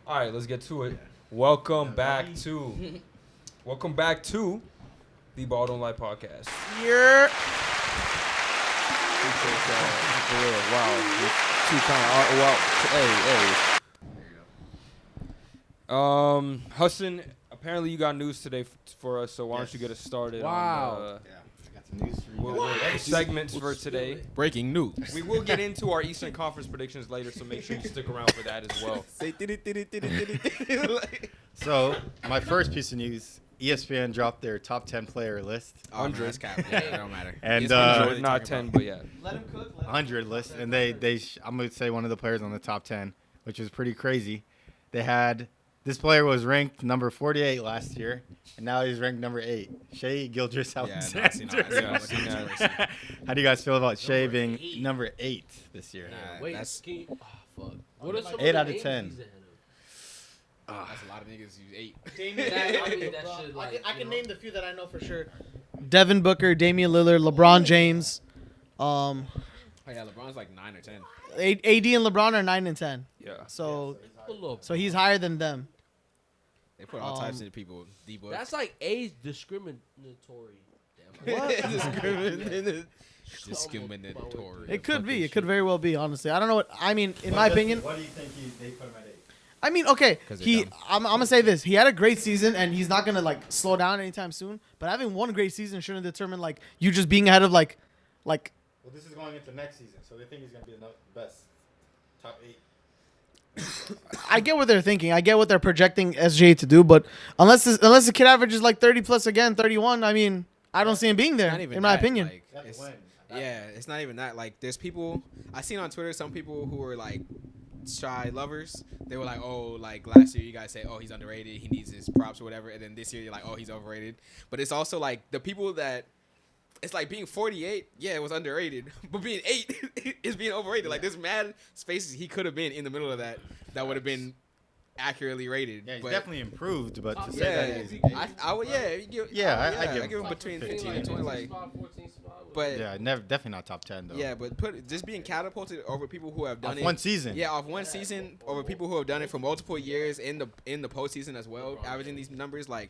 All right, let's get to it. Welcome back to the Ball Don't Lie podcast. Yeah. Wow. Hassan, apparently you got news today for us, so why don't you get us started Wow. on I got some news for you. the segments for today. Breaking news. We will get into our Eastern Conference predictions later, so make sure you stick around for that as well. So, my first piece of news, ESPN dropped their top 10 player list. 100. That's cap. Yeah, it don't matter. And 100, not 10, but yeah. Let him cook. 100 list. And I'm going to say one of the players on the top 10, which is pretty crazy. This player was ranked number 48 last year, and now he's ranked number 8. Shea Gilgeous-Alexander. How do you guys feel about Shea being number 8 this year? Wait, that's fuck. What are some 8 of the out of names 10. he's ahead of? that's a lot of niggas use 8. I can name the few that I know for sure. Devin Booker, Damian Lillard, LeBron James. Oh yeah, LeBron's like 9 or 10. AD and LeBron are 9 and 10. Yeah. So Look, he's higher than them. They put all types of people. D-book. that's like age discriminatory. What? Discriminatory. It could be. It could very well be. Honestly, I don't know what. I mean, in my opinion. What do you think they put him at 8? I mean, okay. 'Cause they're dumb. I'm gonna say this. He had a great season, and he's not gonna like slow down anytime soon. But having one great season shouldn't determine like you just being ahead of like. Well, this is going into next season, so they think he's going to be the best top 8. I get what they're thinking. I get what they're projecting SGA to do, but unless the kid averages like 30 plus again, 31, I mean, I don't see him being there. Not even In my that, opinion, like, That's it's- when. yeah, it's not even that. Like, there's people I seen on Twitter. Some people who are like shy lovers. They were like, oh, like last year you guys say, oh, he's underrated. He needs his props or whatever. And then this year you're like, oh, he's overrated. But it's also like the people that. It's like being 48, yeah, it was underrated. But being 8 is being overrated. Like, there's mad spaces he could have been in the middle of that would have been accurately rated. Yeah, he's but definitely improved, but to say yeah, that he's I would, yeah. You give, Yeah, I give I give him him between 15 15 and 20, like, 14 spot. but yeah, definitely not top 10 though. yeah, but just being catapulted over people who have done Off it one season. Yeah, off one season over people who have done it for multiple years in the postseason as well, averaging these numbers like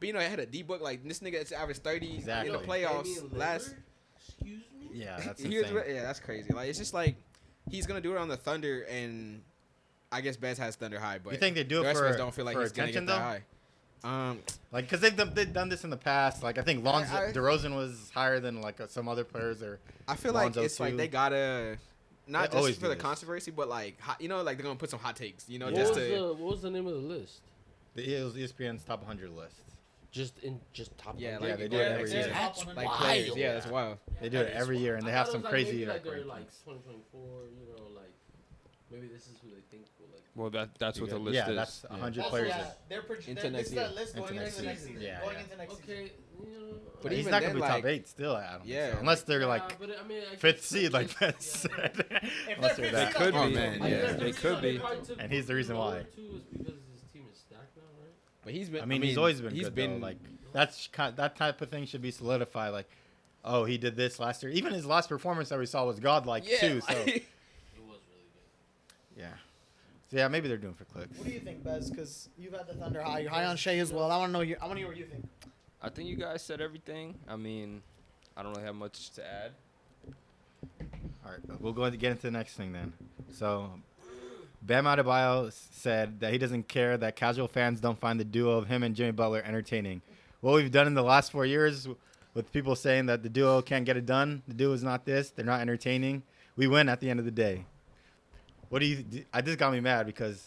being ahead of D-Book, like this nigga that's averaged 30 in Exactly. the playoffs last. Excuse me? Yeah, that's He was, insane. yeah, that's crazy. Like, it's just like he's gonna do it on the Thunder, and I guess Bez has Thunder high, but You think they do the it rest of for us don't feel like for he's gonna attention get though? that high. Like, because they've done this in the past. Like, I think DeRozan was higher than like some other players. Or I feel like Lonzo it's like too. they gotta not They always just for do the this. controversy, but like like they're gonna put some hot takes, What just was, to. what was the name of the list? it was ESPN's top 100 list. Just top. Yeah, 100? like, they do it every year. That's Like wild. players, yeah, that's wild. They do it every year, and they I have thought some it was crazy maybe like they're rankings. like 2024. You know, like maybe this is who they think will like. Well, that's what the list Yeah, is. that's 100 players. Into next year. list going into next season. Yeah, Going yeah. into next season. Okay, you know. But He's even not then, gonna be like, top 8 still. I don't think Yeah. so. Unless they're Yeah, like but I mean, I fifth guess- seed, like I Ben guess, said. If Unless they're they're fifth that. seed, Could I'll be. go. man, I yeah. guess They reason could why be. probably took And he's the reason Lillard why. Too is because his team is stacked now, right? But he's been. I mean, he's always been he's good been though. Like that type of thing should be solidified. Like, oh, he did this last year. Even his last performance that we saw was godlike yeah, too. So It was really good. yeah, so yeah, maybe they're doing for clicks. What do you think, Bez? Because you've had the Thunder high. You're high on Shea as well. I want to know. I want to hear what you think. I think you guys said everything. I mean, I don't really have much to add. All right, we'll go and get into the next thing then. So, Bam Adebayo said that he doesn't care that casual fans don't find the duo of him and Jimmy Butler entertaining. What we've done in the last 4 years with people saying that the duo can't get it done, the duo is not this, they're not entertaining, we win at the end of the day. What do you? This got me mad because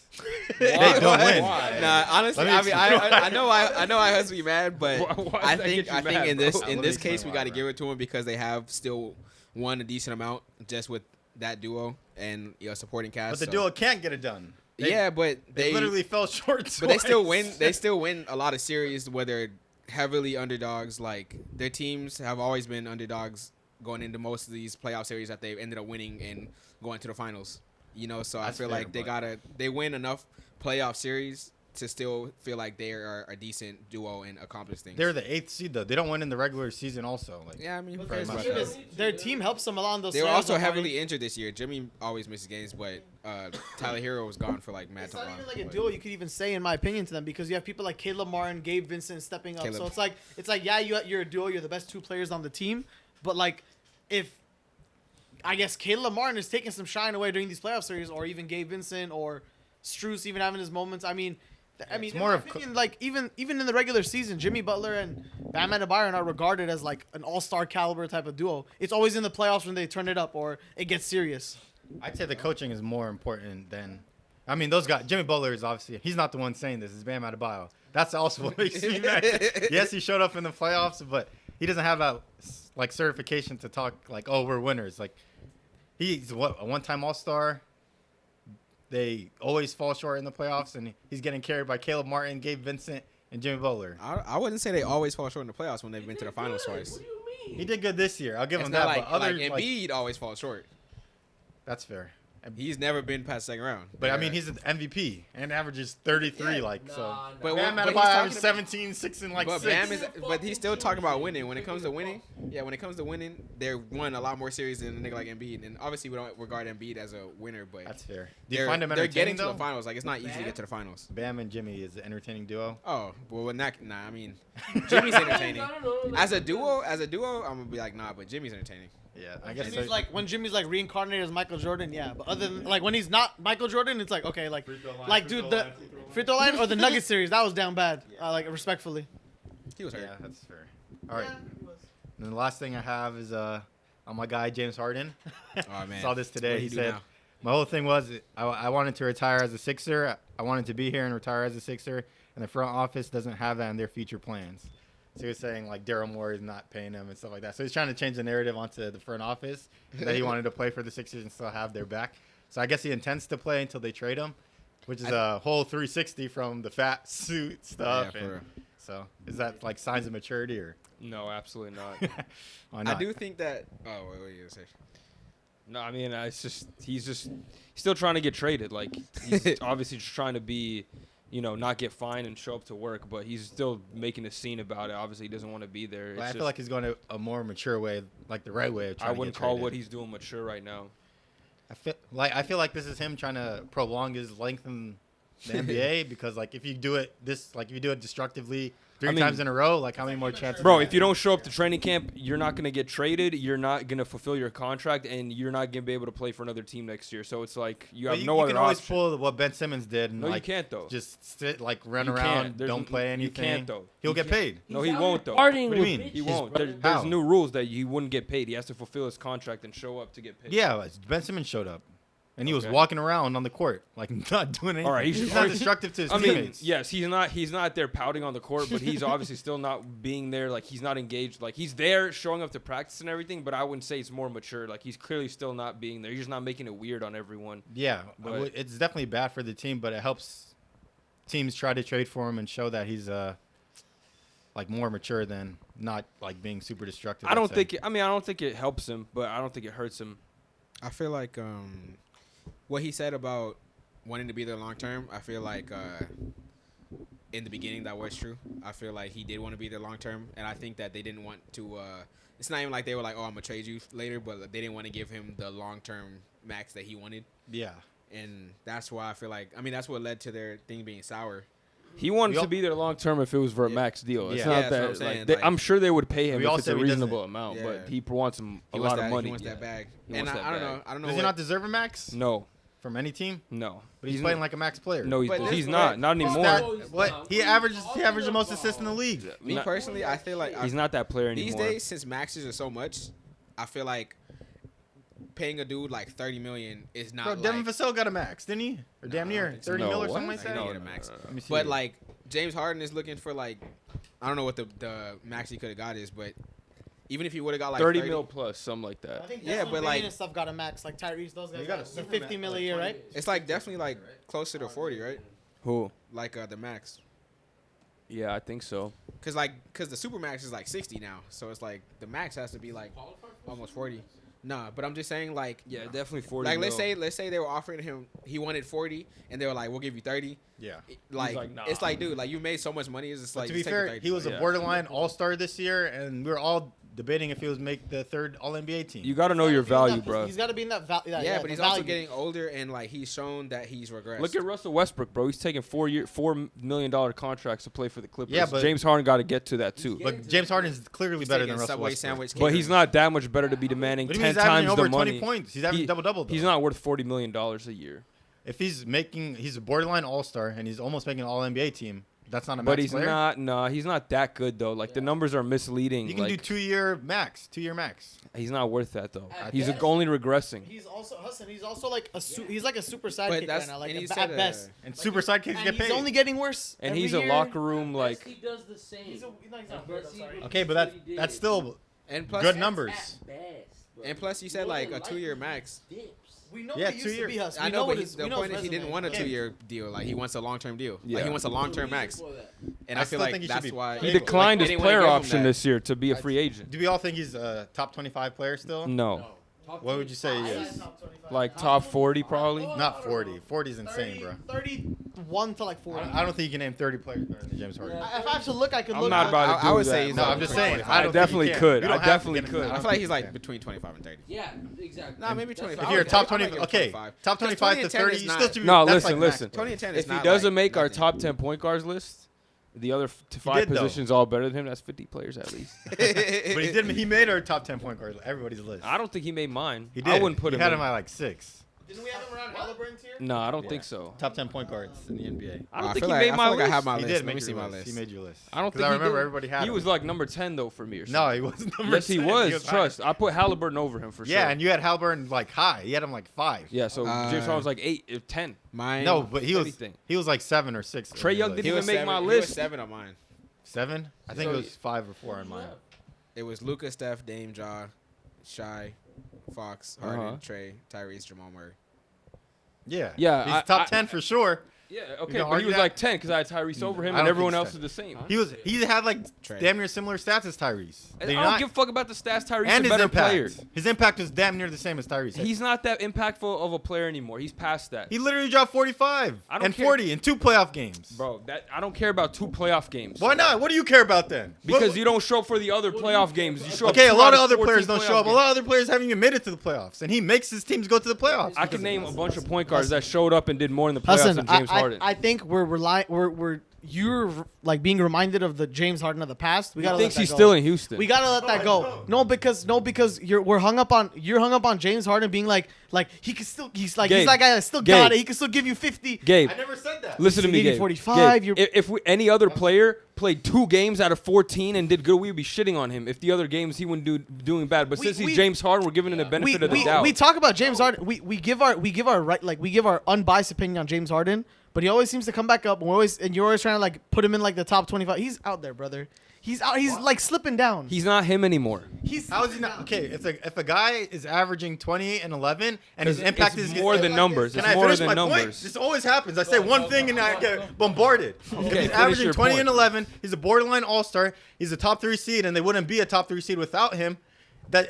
they don't win. Nah, honestly, Let me I know I has to be mad, but Why I does that think get you I think mad, in this bro? in Let this me case explain we got to why, give it to them because they have still won a decent amount just with that duo and supporting cast. But the so- duo can't get it done. yeah, but They literally fell short. but they still twice. win. They still win a lot of series where they're heavily underdogs. Like their teams have always been underdogs going into most of these playoff series that they've ended up winning and going to the finals. So That's I feel fair, like but- they win enough playoff series to still feel like they are a decent duo and accomplish things. They're the 8th seed though. They don't win in the regular season also. Like Yeah, I mean, who Very cares much about so. that? Their team helps them along those. They were scenarios, also Omari. heavily injured this year. Jimmy always misses games, but Tyler Hero was gone for like mad It's not time. even like a duo you could even say, in my opinion, to them because you have people like Caleb Martin, Gabe Vincent stepping up. Caleb. So it's like yeah, you're a duo, you're the best 2 players on the team, but like if I guess Caleb Martin is taking some shine away during these playoff series, or even Gabe Vincent or Strus even having his moments. I mean, it's in more my of opinion, like even in the regular season, Jimmy Butler and Bam Adebayo are not regarded as like an all-star caliber type of duo. It's always in the playoffs when they turn it up or it gets serious. I'd say the coaching is more important than. I mean, those guys. Jimmy Butler is obviously he's not the one saying this. It's Bam Adebayo. That's also what makes me mad. Yes, he showed up in the playoffs, but he doesn't have that like certification to talk like, oh, we're winners. Like he's a one-time All-Star. They always fall short in the playoffs, and he's getting carried by Caleb Martin, Gabe Vincent, and Jimmy Butler. I wouldn't say they always fall short in the playoffs when they've been to the finals twice. What do you mean? He did good this year. I'll give It's him not that. like, But other like Embiid always falls short. that's fair. He's never been past second round. But I mean, he's an MVP and averages 33. Yeah. like so. Nah, But Bam but he's Adebayo talking averaged about- 17, 6, and like but 6. Bam is, but he's still talking about winning. When it comes to winning, when it comes to winning, they won a lot more series than a nigga like Embiid. And obviously, we don't regard Embiid as a winner, but That's fair. Do you they're, find him they're entertaining getting to though? the finals. Like it's not easy to get to the finals. Bam and Jimmy is an entertaining duo. Oh well, when that I mean, Jimmy's entertaining. I don't know. As a duo, I'm gonna be like nah, but Jimmy's entertaining. Yeah, I guess. Jimmy's like when Jimmy's like reincarnated as Michael Jordan, yeah. But other than like when he's not Michael Jordan, it's like okay, like dude, the free throw line or the Nuggets series that was down bad. Like respectfully. He was hurt. Yeah, that's fair. All right. And then the last thing I have is on my guy James Harden. Oh man, Saw this today. What He do said, now? my whole thing was I wanted to retire as a Sixer. I wanted to be here and retire as a Sixer, and the front office doesn't have that in their future plans. So he was saying like Daryl Morey is not paying him and stuff like that. So he's trying to change the narrative onto the front office that he wanted to play for the Sixers and still have their back. So I guess he intends to play until they trade him, which is a whole 360 from the fat suit stuff. Yeah, for real. So is that like signs of maturity or No, absolutely not. why I not? do think that. Oh wait, what are you gonna say? No, I mean, he's still trying to get traded. Like he's obviously just trying to be, not get fined and show up to work, but he's still making a scene about it. Obviously, he doesn't want to be there. But I It's feel just- like he's going to a more mature way, like the right way of trying I to wouldn't get call traded. what he's doing mature right now. I feel like this is him trying to prolong his length in the NBA because like if you do it destructively three I mean- times in a row, like how many more chances? Bro, if you don't show up to training camp, you're not going to get traded. You're not going to fulfill your contract, and you're not going to be able to play for another team next year. So it's like you have you no other can always option. pull what Ben Simmons did and No, you like can't though. just sit like run You around, can't. There's don't play you anything. can't though. He'll You get can't. paid. No, He's he out won't here though. partying What do you with mean? He bitches, won't. bro. There's How? new rules that he wouldn't get paid. He has to fulfill his contract and show up to get paid. Yeah, Ben Simmons showed up. And he was Okay. walking around on the court, like not doing anything. All right, he's not destructive to his I mean, teammates. yes, he's not there pouting on the court, but he's obviously still not being there. Like he's not engaged. Like he's there showing up to practice and everything, but I wouldn't say it's more mature. Like he's clearly still not being there. He's just not making it weird on everyone. Yeah, But- it's definitely bad for the team, but it helps teams try to trade for him and show that he's like more mature than not like being super destructive. I don't I'd say. think. I don't think it helps him, but I don't think it hurts him. I feel like what he said about wanting to be there long term. I feel like in the beginning that was true. I feel like he did want to be there long term, and I think that they didn't want to. It's not even like they were like, "Oh, I'm gonna trade you later," but they didn't want to give him the long term max that he wanted, Yeah, and that's why I feel like. I mean, that's what led to their thing being sour. He wanted We all- to be there long term if it was for a Yeah. max deal. It's Yeah. not Yeah, that's what I'm that. saying, Like, they, like- I'm sure they would pay him We if all it's said a he reasonable doesn't- amount, Yeah. but he wants him a He wants lot that, of money. He wants that bag, He and wants that I don't bag. know. I don't know. does he what- not deserve a max No, from any team? no. But he's playing like a max player. No, But he's this- not. Not anymore. That- No, he's what not. he averages the most assists in the league. Me Not- personally, I feel like He's not that player these anymore. days, since maxes are so much, I feel like paying a dude like $30 million is not Bro, like. Devin Vassell got a max, didn't he? Or No, damn I near don't think so. 30 No, mil or what? something like I that. think he get a max. Let me see. But like James Harden is looking for like, I don't know what the max he could have got is, but even if he would have got like 30 mil plus, something like I that. think Yeah, Desmond but, Bane like- and stuff got a max. Like Tyrese, those guys You got got a the super 50 max, mil a like year, 20 right? it's like definitely like closer to 40, right? Who? Like the max, Yeah, I think so. cause the super max is like 60 now, so it's like the max has to be like almost 40. Nah, but I'm just saying like Yeah, definitely 40. like mil. let's say they were offering him, he wanted 40, and they were like, we'll give you 30. Yeah. Like, like, nah. it's like, dude, like you made so much money. It's just But like to be just take the fair, 30. he was a Yeah. borderline all-star this year, and we were all debating if he was make the third All-NBA team. You got to know your value, bro. He's got to be in that value. yeah, but the he's also value. getting older, and like he's shown that he's regressed. Look at Russell Westbrook, bro. He's taking $4 million contracts to play for the Clippers. Yeah, but- James Harden got to get to that too. But James Harden is clearly He's better taking than Russell Subway Westbrook. sandwich. But he's not that much better to be demanding What do you 10 mean he's averaging times over the 20 money. points? He's averaging double-double. He's not worth $40 million a year. If he's a borderline all-star and he's almost making an All-NBA team, that's not a max But he's player. not. No, he's not that good though. Like the numbers are misleading. You can do like, 2-year max. He's not worth that though. At He's best. only regressing. He's also Hassan. He's also like he's like a super sidekick that's- right now. Like and he at said, best. And super sidekicks And get he's paid. only getting worse. And every he's a year. locker room At like. best, he does the same. He's not At weird, best, he sorry. would Okay, do but what he that's did. still and plus good That's numbers. at best, bro. And plus, you said More like than a 2-year likely, max. he dips. We know Yeah, what he 2 used to be years. us. I We know, what but his- the we know point his is he didn't resume. want a Yeah. 2-year deal. Like he wants a long-term deal. Yeah. Like he wants a long-term Reason max. for that. And I I feel still like think he should that's be why paid. He Like, declined they his didn't wanna player give him option that. this year to be a free agent. Do we all think he's a top 25 player still? No, Top What would you say he 25? is? like top 40 probably. Not 40. 40 is insane, 30, bro. 31 to like 40. I don't think you can name 30 players better than James Harden. Yeah. If I have to look, I could I'm look. not up- about to do I would that. say he's No, like I'm just between saying. 25. I don't definitely think you could. can. I You don't have to definitely get him. could. I I don't feel like think he's you like can. between 25 and 30. Yeah, exactly. Nah, maybe That's 25. If what you're I a would top say. 20, give him okay, 25. top 'Cause 25 20 to and 10 30, is you not- still should be. No, that's listen, like max listen. player. 20 and 10 is If he not doesn't like make our nothing. top 10 point guards list, the other 5 did, though. positions all better than him. That's 50 players at least. But he did. He made our top 10 point guard everybody's list. I don't think he made mine. He did. I wouldn't put he him. had in. him at like 6. Didn't we have him around Halliburton's here? No, I don't Yeah. think so. Top 10 point guards in the NBA. I don't I think feel he like- made I my feel like I list. have my He list. did Let make me see your my list. list. He made your list. I don't 'Cause think I he remember did. everybody had He him. was like number 10 though for me or No, something. he was number Yes, he 10. was. higher. Trust. I put Halliburton over him for sure. Yeah, and you had Halliburton like high. He had him like 5. Yeah, so James Harden was like 8, 10. Mine. No, but he was Anything. like 7 or 6. Trae Young he didn't was even make my 7. He was list. 7 on mine. 7. I think So- it was 5 or 4 on mine. It was Luka, Steph, Dame, Ja, Shy, Fox, Harden, Uh-huh. Trey, Tyrese, Jamal Murray. Yeah. Yeah, He's I- top I- 10 for sure. Yeah, You okay, gonna but he argue was that? like 10 because I had Tyrese over him I and don't everyone think else so. is the same. He had like Trae. damn near similar stats as Tyrese. And Did he I don't not? give a fuck about the stats. Tyrese And is a his better impact. player. His impact was damn near the same as Tyrese. He's not that impactful of a player anymore. He's past that. He literally dropped 45 I don't and care. 40 in 2 playoff games. Bro, that I don't care about 2 playoff games. Why not? What do you care about then? Because What- you don't show up for the other playoff games. You show up Okay, a 2 lot out of other 14 players don't show up. A playoff lot of other players haven't even made it to the playoffs, and he makes his teams go to the playoffs. I can name a bunch of point guards that showed up and did more in the playoffs Hassan, than James Harden. I think you're like being reminded of the James Harden of the past. We He gotta thinks let that he's go. still in Houston. We gotta let that go. No, because you're hung up on James Harden being like he's Gabe, that guy that still Gabe. got it. He can still give you 50. Gabe, I never said that. listen to me, He gave Gabe. you 45, Gabe, you're- if any other player played 2 games out of 14 and did good, we would be shitting on him. If the other games he wouldn't doing bad. But since he's James Harden, we're giving him the benefit of the doubt. We talk about James Harden. We give our unbiased opinion on James Harden, but he always seems to come back up. And you're always trying to like put him in like the top 25. He's out there, brother. He's out. He's like slipping down. He's not him anymore. He's How is he not? Okay, if a guy is averaging 28 and 11 and his impact it's is more than numbers. Can It's I more finish than my numbers. point? This always happens. I say one thing and I get bombarded. If Okay, he's finish averaging your 20 point. and 11, he's a borderline all-star. He's a top 3 seed, and they wouldn't be a top 3 seed without him.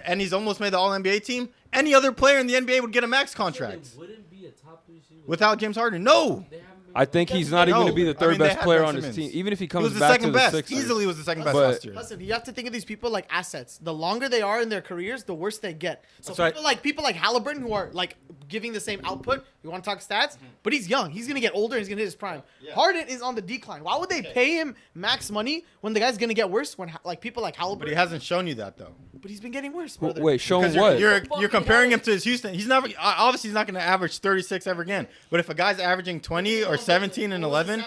And he's almost made the All-NBA team. Any other player in the NBA would get a max contract So they wouldn't be a top 3 seed without James Harden. No. They haven't been I think he's not even No. going to be the I third mean, they best had player Ben on his Simmons. team, even if he He comes was the back second to the best. Sixers. Easily was the second best But- last year. Listen, you have to think of these people like assets. The longer they are in their careers, the worse they get. So That's right. people like Halliburton who are like giving the same output. You want to talk stats, Mm-hmm. but he's young. He's gonna get older. And he's gonna hit his prime. Harden is on the decline. Why would they pay him max money when the guy's gonna get worse? When like people like But Halliburton, he hasn't shown you that, though. but he's been getting worse, brother. Wait, show him Because what? you're comparing him to his Houston. He's never obviously he's not going to average 36 ever again. But if a guy's averaging 20 or 17 and 11,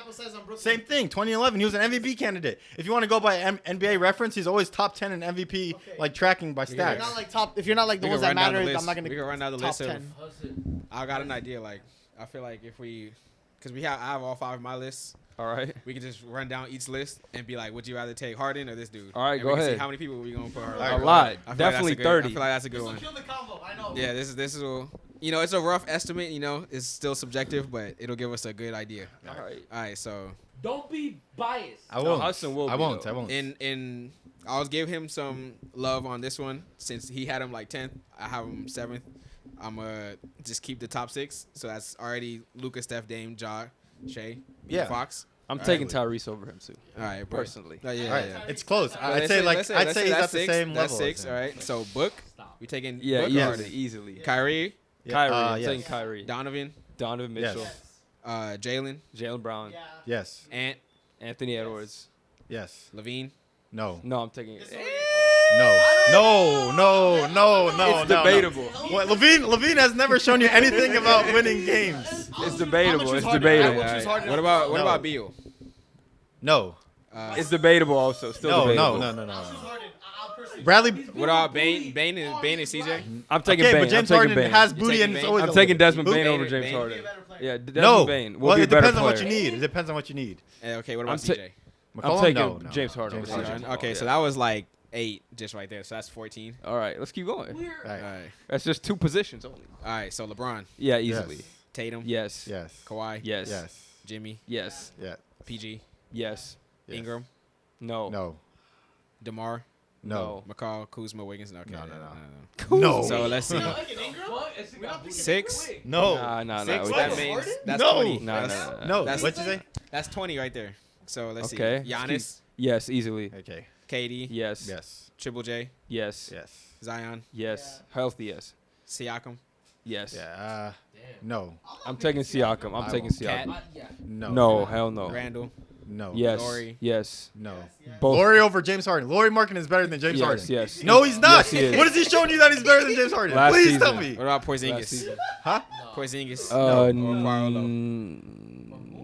same thing. 20 and 11, he was an MVP candidate. If you want to go by NBA reference, he's always top 10 in MVP like tracking by If you're stats. not like top, if you're not like the We ones can that run down the matter, list. I'm not gonna. We can run down the top list of- 10. Hassan. I got an idea. Like, I feel like if we, because I have all 5 of my lists. All right. We can just run down each list and be like, would you rather take Harden or this dude? All right, And go we can see ahead. how many people we gonna put Harden? All right, A go lot. ahead. I feel like Definitely that's a good- 30. I feel like that's a good This will one. kill the combo. I know. Yeah, this is you know, it's a rough estimate. You know, it's still subjective, but it'll give us a good idea. All right. All right, so Don't be biased. I No, won't. Hassan will I be, won't. though. I won't. in I'll give him some love on this one since he had him like 10th. I have him 7th. I'm just keep the top 6. So that's already Luka, Steph, Dame, Ja, Shea, Yeah. Fox. I'm All taking right. Tyrese over him too. All right, but- Personally. Oh, yeah, All right, yeah. it's close. But I'd let's say like let's I'd say he's that's at the 6. same That's level. 6. as All him. right. So Book, Stop. we taking Yeah, Book or yes. Harden? easily. Kyrie, Yeah, Kyrie. I'm yes. taking Kyrie. Donovan, Donovan Yes. Mitchell. Jalen, Jalen Brown. Yeah. Yes. Ant, Anthony Edwards. Yes. Levine. No. No, I'm taking. This It's will get No. debatable. What, Levine has never shown you anything about winning games. It's debatable. It's All debatable. right, all right. What about Beal? No. It's debatable also. Still No. debatable. No. Harden. I'll personally. Bradley. What about Bane and CJ? I'm taking Okay, Bane. but James I'm taking Harden Bane. has You're booty taking and it's Bane? always I'm a taking little- Desmond Who? Bane over Bane, James Bane. Harden. Be a better player. Yeah, Desmond No. Bane will Well, be a it better depends on player. what you need. It depends on what you need. Okay, what about I'm ta- CJ? I'm McCollum? taking No. James Harden James over Harden. CJ. Okay, so Yeah. that was like 8 just right there. So that's 14. All right, let's keep going. We're All right. All right. That's just 2 positions only. All right, so LeBron, Yeah, easily. Yes. Tatum, Yes. Yes. Kawhi, Yes. Yes. Jimmy, Yes. Yeah. PG, Yes. Yes. Ingram, No. No. DeMar, No. McCall, Kuzma, Wiggins. Okay, No. No. So let's see. Fuck, it's got booty 6. quick. No. Nah. 6. we That can't. means Harden? that's No. 20. Nah, That's- nah. No. That's- What'd you say? That's 20 right there. So let's Okay. see. Giannis, Yes, easily. Okay. KD, Yes. Yes. Triple J, Yes. Yes. Zion, Yes. Healthy, yes. Siakam, Yes. Yeah. Damn. No. I'm taking Siakam. I'm I taking won't. Siakam. Cat. Yeah. No. No, hell no. Randall, No. Yes. Laurie. Yes. No. Both. Laurie over James Harden. Laurie Markin is better than James Yes, Harden. yes. No, he's not. Yes, he is. What is he showing you that he's better than James Harden? Last Please tell season. me. What about Last Porzingis? season. Huh? Porzingis. Uh, No,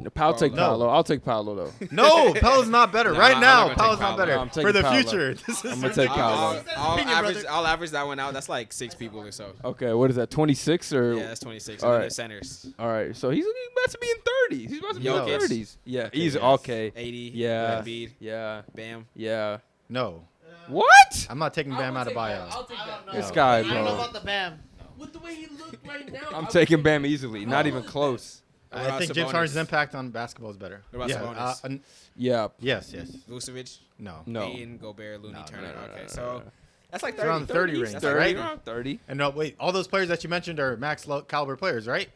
or Paolo. I'll take No. Paolo. I'll take Paolo though. No, Paolo's not better. No, right I'm now, not gonna Paolo's take not Paolo. better. No, I'm For taking the Paolo. future, this is I'm gonna take Paolo. I'll average that one out. That's like 6 people or so. Okay, what is that? 26 or? Yeah, that's 26. All And then right. the centers. All right, so he's about to be in 30s. He's about to be in Jokic. 30s. Yeah, Okay, he's yes. okay. 80. Yeah. Embiid. Yeah, Bam. yeah. No. What? I'm not taking I Bam will out of take that. bio. I'll take I that. don't know. This guy, I don't know bro. about the Bam. With the way he looked right now, I'm I taking would Bam easily. Not even close. What I about think James Sabonis? Harden's impact on basketball is better. What about Sabonis? Yeah. Yes. Vucevic. No. No. Ayton, Gobert, Looney, No, Turner. no, no, Okay, no, so no. that's like It's 30. around the 30 range, That's Thirty. right? Around 30. And no, wait, all those players that you mentioned are max caliber players, right?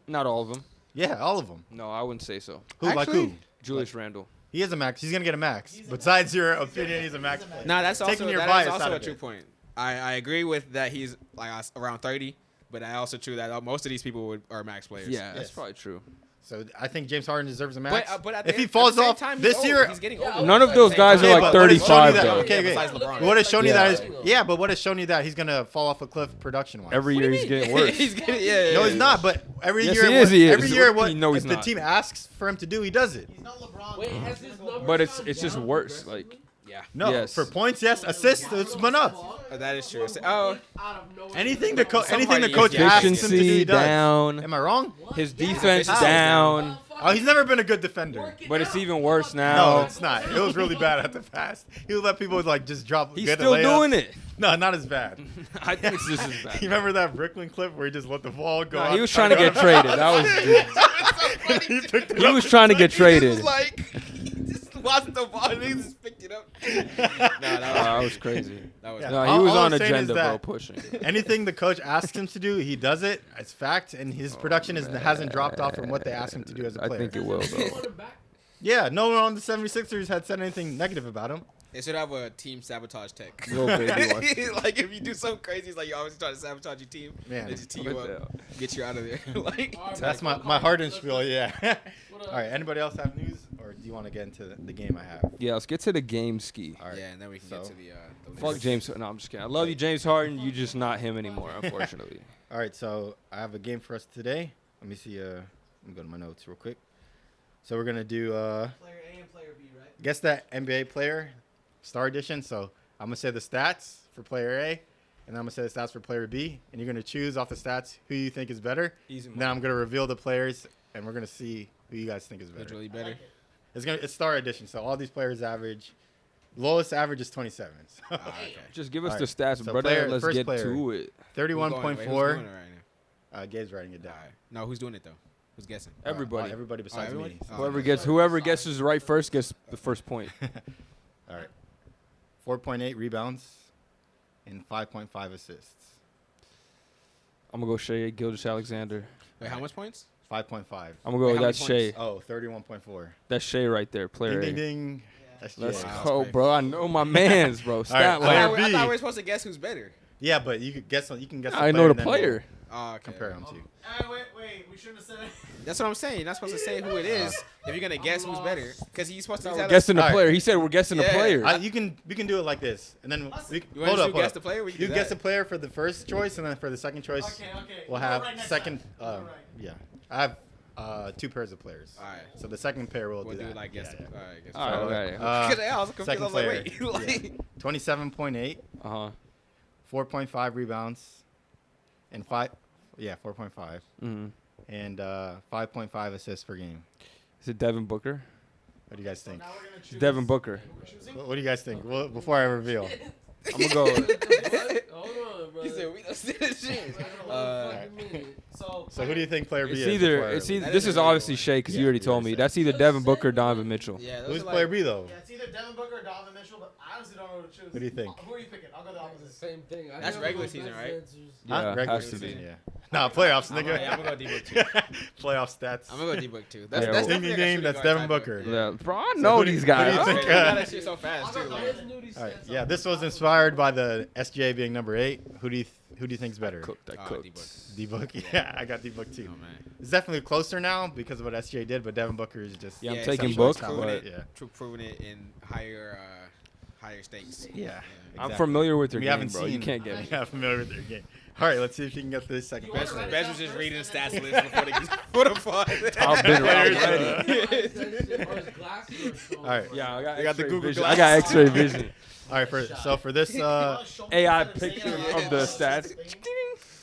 Not all of them. Yeah, all of them. No, I wouldn't say so. Who? Like Actually- who? Julius Randle. He is a max. He's gonna get a max. Besides your opinion, he's a max player. Nah, that's Taking also your that bias is out also a of true it. point. I agree with that. He's like around 30, but I also true that most of these people are max players. Yeah, that's Yes. probably true. So I think James Harden deserves a max. But at if the he end- falls at the same off time, this he's year, old. He's getting older. None of those guys are Okay, like but what has shown you 35 that- though. Okay, Yeah, okay. besides LeBron. What has shown you that is Yeah. yeah, but what has shown you that he's gonna fall off a cliff production wise. Every year he's getting worse. he's getting yeah. No, he's not. But every Yes, year, he is, he is. every year, What what do you know he's if the not? team asks for him to do, he does it. He's not LeBron. Wait, bro. has his numbers But it's gone just down worse, progressively? Yeah, No, Yes. for points, yes. Assists, it's been up. that is true. Oh, Out of nowhere. Anything the coach Somebody- asks him to do, Efficiency he does. down. Am I wrong? His Yeah. defense How? down. Oh, he's never been a good defender. Work it But it's out. even worse No, now. it's not. It was really bad at the past. He would let people like just drop. He's get a still layup. doing it. No, not as bad. I think it's just as You bad. remember that Brooklyn clip where he just let the ball go? Nah, out he was trying to get traded. That was. he picked it He up. was trying to get He traded. was like, he just watched the ball and he just picked it up. Nah, That was crazy. that was Yeah. No, he All- was all on I'm saying is agenda, bro, that- pushing. Anything the coach asks him to do, he does it. It's fact, and his production hasn't dropped off from what they asked him to do as a I player. think it will, They though. want him back. Yeah, no one on the 76ers had said anything negative about him. They should have a team sabotage tech. Lil Baby wants Like if you do something crazy, it's like you always try to sabotage your team. Man. They just tee you What up, the- get you out of there. Like All right, That's man, my Harden spiel, Let's yeah. go. What All right, anybody else have news, or do you want to get into the game I have? Yeah, let's get to the game ski. All right. yeah, and then we can get So- to the Fuck list. James. No, I'm just kidding. I love you, James Harden. You just not him anymore, unfortunately. All right, so I have a game for us today. Let me see. Let me go to my notes real quick. So we're gonna do Player A and player B, right? guess that NBA player, Star Edition. So I'm gonna say the stats for player A, and then I'm gonna say the stats for player B, and you're gonna choose off the stats who you think is better. Easy. And then I'm gonna reveal the players, and we're gonna see who you guys think is better. Literally better. It's star edition, so all these players average. Lowest average is 27. So Okay. Just give us All the right. stats, So brother. Let's first get player. to it. Who's going? Wait, 31.4. who's doing it right now? Gabe's writing it down. All right. No, who's doing it though? Who's guessing? Everybody. Everybody besides everybody? me. Oh, Whoever guesses right first gets the first point. All right. 4.8 rebounds and 5.5 assists. I'm gonna go Shea Gilgeous-Alexander. Wait, how much points? 5.5. I'm gonna Wait, go. how That's many Shea. Oh, 31.4. That's Shea right there. Player Ding, A. ding, ding. That's Let's Jay. Wow. go, That's bro. I know my man's, bro. Stat Player I line. thought, B. I thought we were supposed to guess who's better. Yeah, but you could guess. You can guess. I know the and then we'll player. Oh, okay. Compare them to. Wait. We shouldn't have said it. That's what I'm saying. You're not supposed to say who it is if you're gonna guess who's better, because he's supposed to We're tell us. guessing the All right. player. He said we're guessing the Yeah. player. We can do it like this, and then You hold want up. to guess the player? We can You do guess that. the player for the first choice, and then for the second choice, Okay. we'll have second. Yeah, I have 2 pairs of players. All right. So the second pair will We'll do do that. like guess. Yeah, yeah. All right. Guess. All right, okay. Because I was confused. I second was like, player. wait. Yeah. 27.8, Uh huh. 4.5 rebounds, and 4.5, Mm-hmm. and 5.5 assists per game. Is it Devin Booker? What do you guys think? Now we're gonna choose. Devin Booker. What do you guys think? Well, before I reveal. I'm gonna go. Hold on, bro. He said we don't see the shit. So who do you think player B It's is? either. before I It's reveal? either. This is obviously Shea because you already told me. That's either Devin Booker or Donovan Mitchell. Yeah. Those Who's are player like, B though? Yeah, it's either Devin Booker or Donovan Mitchell, but I honestly don't know who to choose. Who do you think? Who are you picking? I'll go the It's the opposite. same thing. I That's never regular go season, best right? answers. Yeah, Huh? Regular has to season, be. yeah. Nah, playoffs, I'm nigga. gonna go D-Book too. Playoff stats. I'm gonna go D-Book too. Yeah, That's well- definitely Ding, ding, ding, that's Devin Booker. Yeah, bro. I So know who do- these who do you guys. think, You got that shit so fast too. I'll go Like, Let's do these All right. stats Yeah, up. this was inspired by the SGA being number 8. Who do you think's better? Cooked. I D-Book. cooked. D-Book. Yeah, I got D-Book too. Oh man. It's definitely closer now because of what SGA did, but Devin Booker is just Yeah, I'm Yeah, taking exceptional Book, talent. but yeah. Proving it in higher stakes. Yeah. I'm exactly. familiar with your We game, haven't bro. seen. You can't get me. Yeah, familiar with their game. All right, let's see if you can get this second. Bez player. was just reading the stats list before the pod. I've been Players, ready. All right. Yeah, I got, You got the X-ray Google vision. Glass. I got X-ray vision. All right. For this, AI picture of the stats.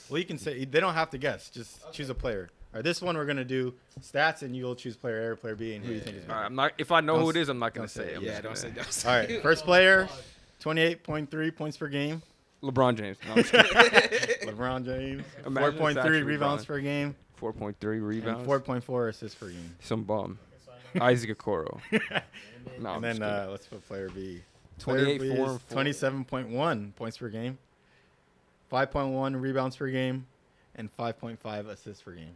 well, you can say they don't have to guess. Just choose a player. All right, this one we're gonna do stats, and you'll choose player A or player B, and who do you think is All better. right, I'm not. If I know Don't who it s- is, I'm not gonna don't say say it. it. I'm Yeah, just don't gonna- say. All right, first player, 28.3 points per game. LeBron James. No, I'm just kidding. LeBron James. Imagine it's 4.3 actually rebounds LeBron. per game. 4.3 And rebounds. 4.4 assists per game. Some bum. Isaac Okoro. No, And I'm then let's put player B. 28, Player B 4, is and 4. 27.1 points per game, 5.1 rebounds per game, and 5.5 assists per game.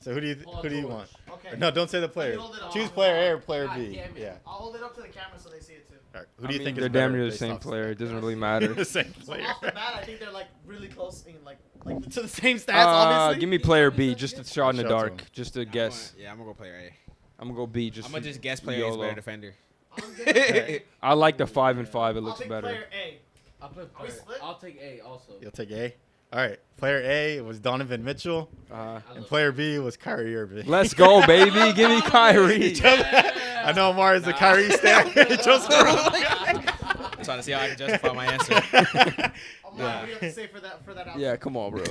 So who do you want? Okay. No, don't say the player. hold it up. Choose player A or player God B. damn it. Yeah. I'll hold it up to the camera so they see it too. All right. Who do you think they're is damn better near the based same off player. It stats? doesn't really matter. The same So player. off the bat, I think they're like really close in like to the same stats. Obviously. Give me player B, just a shot in the Shout to dark, him. just to guess. Yeah, I'm gonna go player A. I'm gonna go B. Just I'm gonna just guess player A is YOLO. better defender. I'm gonna I like the 5 and 5. It I'll looks pick better. player A. I'll put Are we player- split? I'll take A also. You'll take A. All right. Player A was Donovan Mitchell, and player B was Kyrie Irving. Let's go, baby. Give me Kyrie. I know Omari's a Kyrie stan. He chose I'm trying to see how I can justify my answer. What do you have to say for that outfit? Yeah, come on, bro.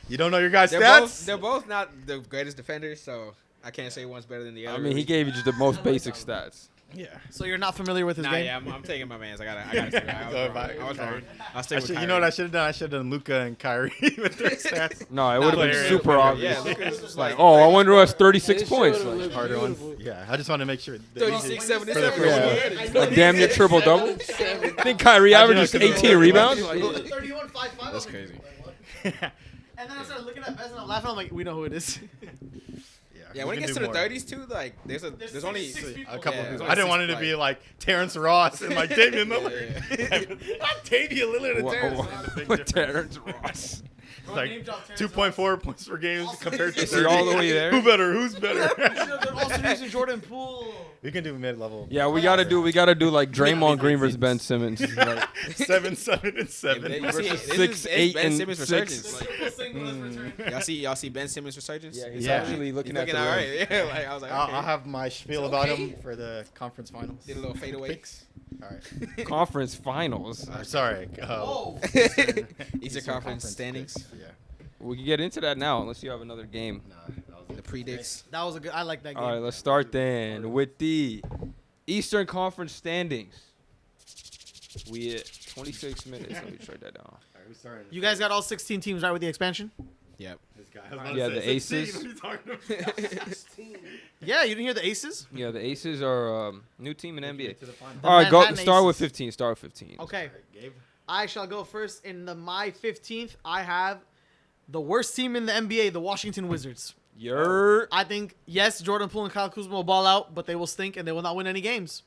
You don't know your guys' They're stats? both not the greatest defenders, so I can't say one's better than the other. I mean, he gave you just the most basic stats. Yeah. So you're not familiar with his Nah, game? yeah, I'm taking my man's. I gotta stick with I was Go wrong. back. I was Kyrie. wrong. I'll stick with You know what I Kyrie. should have done? I should have done Luca and Kyrie with their stats. No, it would have Player been A, super player A. obvious. Yeah, Luka's just Like, like, oh, I wonder who has 36 It points. should've Like, looked Harder ones. beautiful. Yeah, I just want to make sure. 36, For the 77. first yeah, a damn near triple double. I think Kyrie I do averages know, 'cause 18 rebounds. Like, Like, 31, 5, 5. That's crazy. And then I started looking at Bez and I'm laughing. I'm like, we know who it is. Yeah, when it gets to the 30s too, like there's only six people. A couple. Yeah, there's I only didn't six want it to be players. like Terrence Ross and like Damian Lillard. Yeah. Not Damian Lillard and Wha- Terrence. wha- Lillard, the big with difference. Terrence Ross. It's like 2.4 points per game compared to Is he all the way there? Who better? Who's better? Also using Jordan Poole. We can do mid-level. Yeah, we gotta do like Draymond Green versus Ben Simmons. Like, 7, 7, and 7. You see, this 6, is 8, Ben and Simmons 6. resurgence. Triple single is returned. Y'all see Ben Simmons resurgence? yeah, he's Yeah. actually looking He's at looking the all rim. right. Yeah, like I was like, okay. I'll have my spiel It's about okay. him for the conference finals. Did a little fadeaway. Picks. All right. Conference finals. Sorry. Whoa. Eastern Conference standings. picks. Yeah. We can get into that now, unless you have another game. Nah, that was the predicts. That was a good. I like that game. All right, let's start then with the Eastern Conference standings. We at 26 minutes. Let me write that down. You guys got all 16 teams right with the expansion? Yep. This guy. I was about to Yeah, say the 16. Aces. What are you talking about? 16. Yeah, you didn't hear the Aces? Yeah, the Aces are new team in NBA. To the final. The All right, go Manhattan start with Aces. 15. Start with 15. Okay, All right, Gabe. I shall go first. In my 15th, I have the worst team in the NBA, the Washington Wizards. You're I think, yes, Jordan Poole and Kyle Kuzma will ball out, but they will stink and they will not win any games.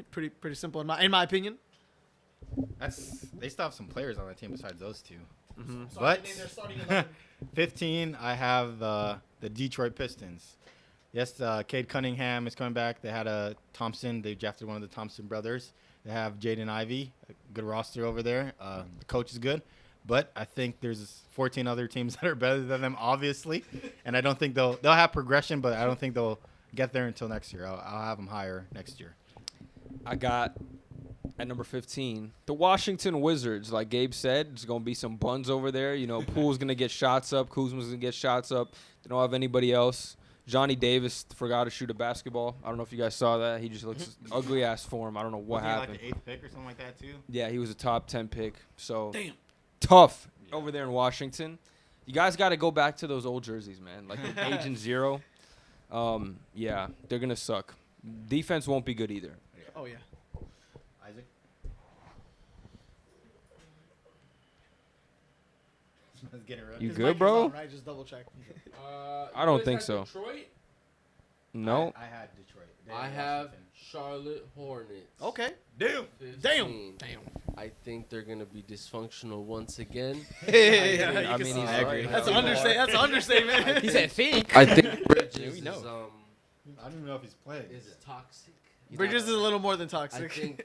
Pretty simple in my opinion. They still have some players on that team besides those two. Mhm. But 15, I have the Detroit Pistons. Yes, Cade Cunningham is coming back. They had a Thompson. They drafted one of the Thompson brothers. They have Jaden Ivey, a good roster over there. The coach is good. But I think there's 14 other teams that are better than them, obviously. And I don't think they'll have progression, but I don't think they'll get there until next year. I'll have them higher next year. I got at number 15 the Washington Wizards. Like Gabe said, there's gonna be some buns over there. You know, Poole's gonna get shots up. Kuzma's gonna get shots up. They don't have anybody else. Johnny Davis forgot to shoot a basketball. I don't know if you guys saw that. He just looks ugly ass form. I don't know what Wasn't he happened. like the 8th pick or something like that, too? Yeah, he was a top 10 pick. So Damn. tough over there in Washington. You guys got to go back to those old jerseys, man. Like the Agent Zero. Yeah, they're gonna suck. Defense won't be good either. Oh, yeah. Isaac? Let's get it right. You His good, mic is bro? on, right? Just double check. I don't you guys think had so. Detroit? No. I had Detroit. They I had have Washington. Charlotte Hornets. Okay. Damn. 15. Damn. I think they're gonna be dysfunctional once again. Yeah, you I can mean, see he's that. right. That's an understatement. That's an understatement. He said think. I think Bridges we know. is I don't even know if he's playing. is toxic. Bridges is a little more than I toxic. think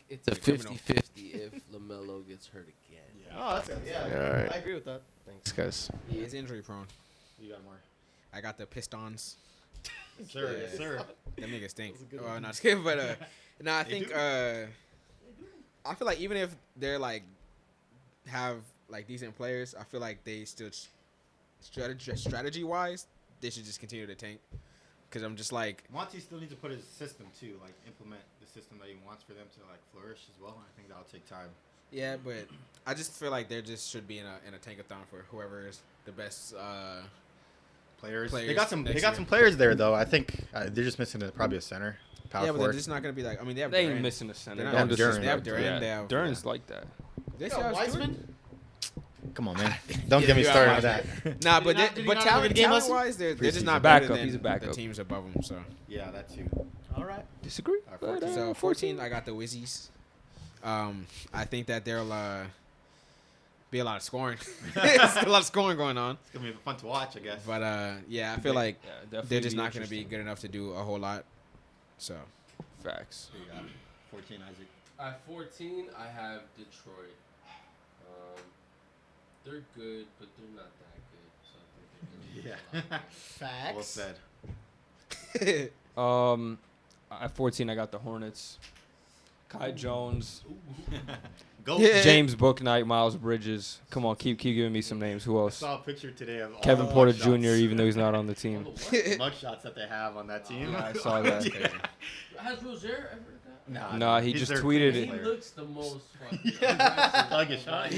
it's a criminal. 50-50 if LaMelo gets hurt again. Oh, that's good. Yeah, Alright. I agree with that. Thanks, guys. He is injury prone. You got more. I got the Pistons. Sir, Yeah. yes, sir. Them niggas stink. That's a good Well, one. not just kidding, but no, I They think do. I feel like even if they're like have like decent players, I feel like they still strategy wise, they should just continue to tank. Cause I'm just like, Monty still needs to put his system too, like implement the system that he wants for them to like flourish as well. I think that'll take time. yeah, but I just feel like they just should be in a tankathon for whoever is the best. Players. They Players got some. next They got year. some players there though. I think they're just missing probably a center. Power Yeah, but they're forward. just not gonna be like. I mean, they have. They ain't Durant. missing a center. They're Don't not- Duran. They have disrespect. Durant. Yeah, They have Duran's like that. They Yo, still have Stewart? Wiseman? Come on, man. Don't Yeah, get me you are started with right. that. Nah, Did but he not- did he but not have a talent good game last wise, they're just Preseason. not Backup, better than he's a backup. the teams above them. So Yeah, that too. All right. Disagree. All right, 14. so 14, I got the Wizzies. I think that there'll be a lot of scoring. There's a lot of scoring going on. It's gonna be fun to watch, I guess. But yeah, I feel like Yeah, definitely they're just be not going to be interesting. good enough to do a whole lot. So Facts. So you got 14, Isaac. At 14, I have Detroit. They're good, but they're not that good. So I think they're gonna be a lot. Facts. Well said. At 14, I got the Hornets. Kai Jones, Go. Yeah. James Bouknight, Miles Bridges. Come on, keep giving me some names. Who I else? saw a picture today of Kevin all Porter the Jr., mugshots. even though he's not on the team. Mugshots that they have on that team. Yeah, I saw that. Yeah. Has Rozier ever got? Nah, he he's just their tweeted cleanest He player. looks the most fucking Thuggish, huh?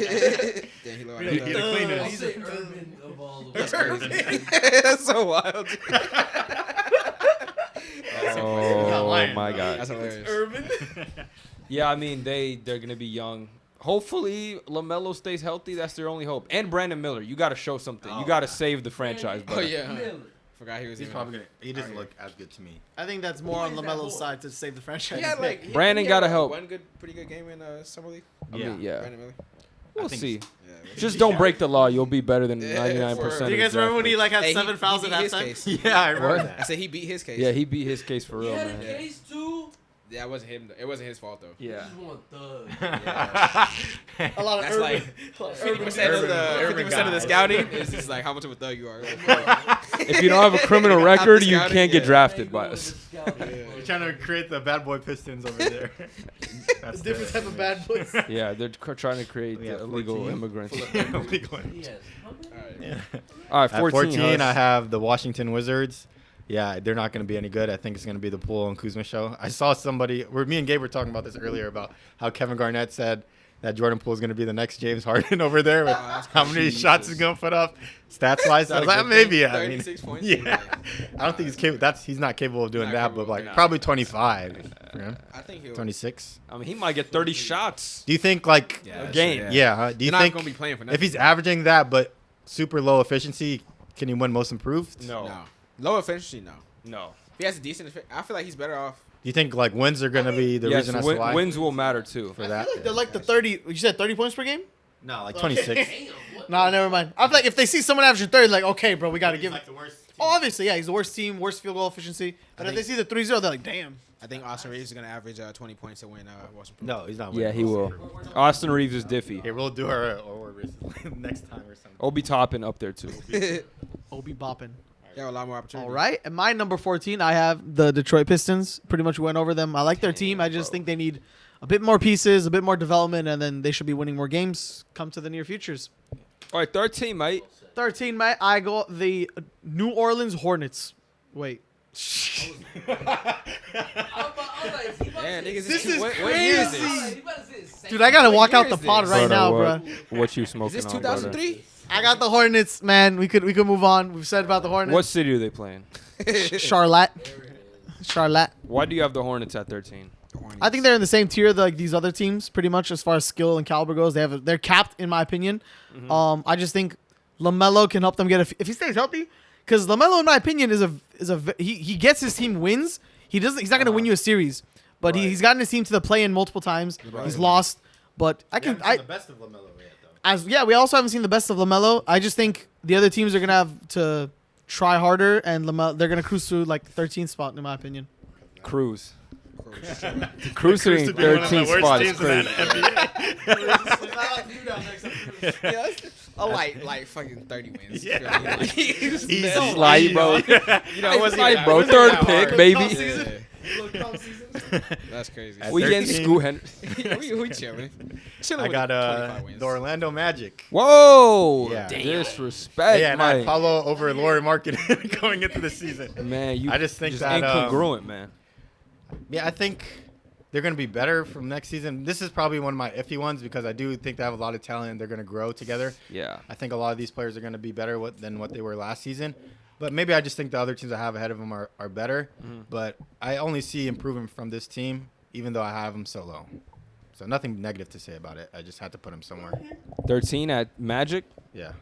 Damn, he look Really, like he's the cleanest. I'll He's say Urban of all the That's players. crazy. That's so wild. Oh not lying, my bro. God. That's hilarious. Urban. Yeah, I mean they're gonna be young. Hopefully LaMelo stays healthy. That's their only hope. And Brandon Miller, you got to show something. You Oh, got to yeah. save the franchise. Oh Brother. yeah, Miller. forgot he was. He's even- probably gonna. He doesn't Okay. look as good to me. I think that's more on Who is that LaMelo's boy? side to save the franchise. He had like Brandon he gotta had, help. One pretty good game in summer league. I mean, yeah. Brandon Miller. We'll I think see. Yeah. Just don't break the law. You'll be better than Yeah, 99%. Do you guys remember when he like had Hey, 7 fouls he at beat his halftime? case. Yeah, I remember What? I that. said he beat his case. Yeah, he beat his case for He real, had man. a case too. Yeah, it wasn't him. It wasn't his fault though. Yeah. He just want thug. Yeah. A lot of That's Urban. like a lot of 50% Urban. of the Urban 50% of the guy. scouting is just like how much of a thug you are. If you don't have a criminal record, you scouting, can't get yeah. drafted by us. You're trying to create the bad boy Pistons over there. That's Different type of bad boys. Yeah, they're trying to create We have the illegal 14. immigrants. Illegal. Yes. Yeah. All right, At 14. 14, I Huss. have the Washington Wizards. Yeah, they're not going to be any good. I think it's going to be the Poole and Kuzma show. I saw somebody, me and Gabe were talking about this earlier about how Kevin Garnett said that Jordan Poole is going to be the next James Harden over there. With that's how many Jesus. shots he's going to put up, stats wise. I was like, good maybe. thing? I mean, 36 points? yeah. I don't think he's capable. He's not capable of doing Not that, capable but like of doing probably 25. For him. I think he'll. 26. I mean, he might get 30 shots. Do you think like Yeah, game. sure, yeah? Huh? Do you They're not think gonna be playing for nothing. if he's averaging that but super low efficiency, can he win Most Improved? No. No. Low efficiency, no. No. If he has a decent, I feel like he's better off. Do you think like wins are gonna be the Yes, reason as to why? wins will matter too. for I that? feel like they're like the 30. You said 30 points per game? No, like 26. Nah, never mind. I feel like if they see someone averaging 30, like, okay, bro, we got to give it. the worst. Oh, obviously, yeah, he's the worst team, worst field goal efficiency. But if they see the 3-0, they're like, damn. I think Austin Reeves is gonna average 20 points to win Washington. No, he's not. Yeah, winning he Most will. Improved. Austin Reeves is diffy. Here, we'll do our next time or something. Obi Toppin up there too. Obi bopping. Yeah, a lot more opportunity. All right. And my number 14, I have the Detroit Pistons. Pretty much went over them. I like their team. I just think they need a bit more pieces, a bit more development, and then they should be winning more games come to the near futures. All right, 13, mate. 13, mate, I got the New Orleans Hornets. Wait. Yeah, niggas. This is what year is crazy. this? Dude, I got to What walk year out the is pod this? right now, bro. What you Is smoking this on, brother? 2003? I got the Hornets, man. We could move on. We've said about the Hornets. What city are they playing? Charlotte? Charlotte. Why do you have the Hornets at 13? I think they're in the same tier like these other teams, pretty much as far as skill and caliber goes. They're capped in my opinion. I just think LaMelo can help them get if he stays healthy, because LaMelo, in my opinion, he gets his team wins. He's not going to win you a series, but Right. he's gotten his team to the play-in multiple times. Right. He's lost, but the best of LaMelo yet, though. we also haven't seen the best of LaMelo. I just think the other teams are going to have to try harder, and they're going to cruise through like 13th spot in my opinion. Cruise. Cruise. Cruising to be one of the 13th worst spot is teams in the crazy. Yeah, a light fucking 30 wins. Yeah. Easy. It's light, bro. You know, It's wasn't light, even- bro. wasn't Third that pick, hard. baby. Yeah. That's crazy. At We getting 13. Scoot Henry. we chilling. I got the Orlando Magic. Whoa! Yeah. Disrespect, Yeah, and I had Mike. Paulo over Laurie Marketing going into the season. Man, you I just think just that, incongruent, man. Yeah, I think they're going to be better from next season. This is probably one of my iffy ones because I do think they have a lot of talent and they're going to grow together. Yeah. I think a lot of these players are going to be better than what they were last season. But maybe I just think the other teams I have ahead of them are better. But I only see improvement from this team, even though I have them so low. So nothing negative to say about it. I just had to put them somewhere. 13 at Magic. Yeah.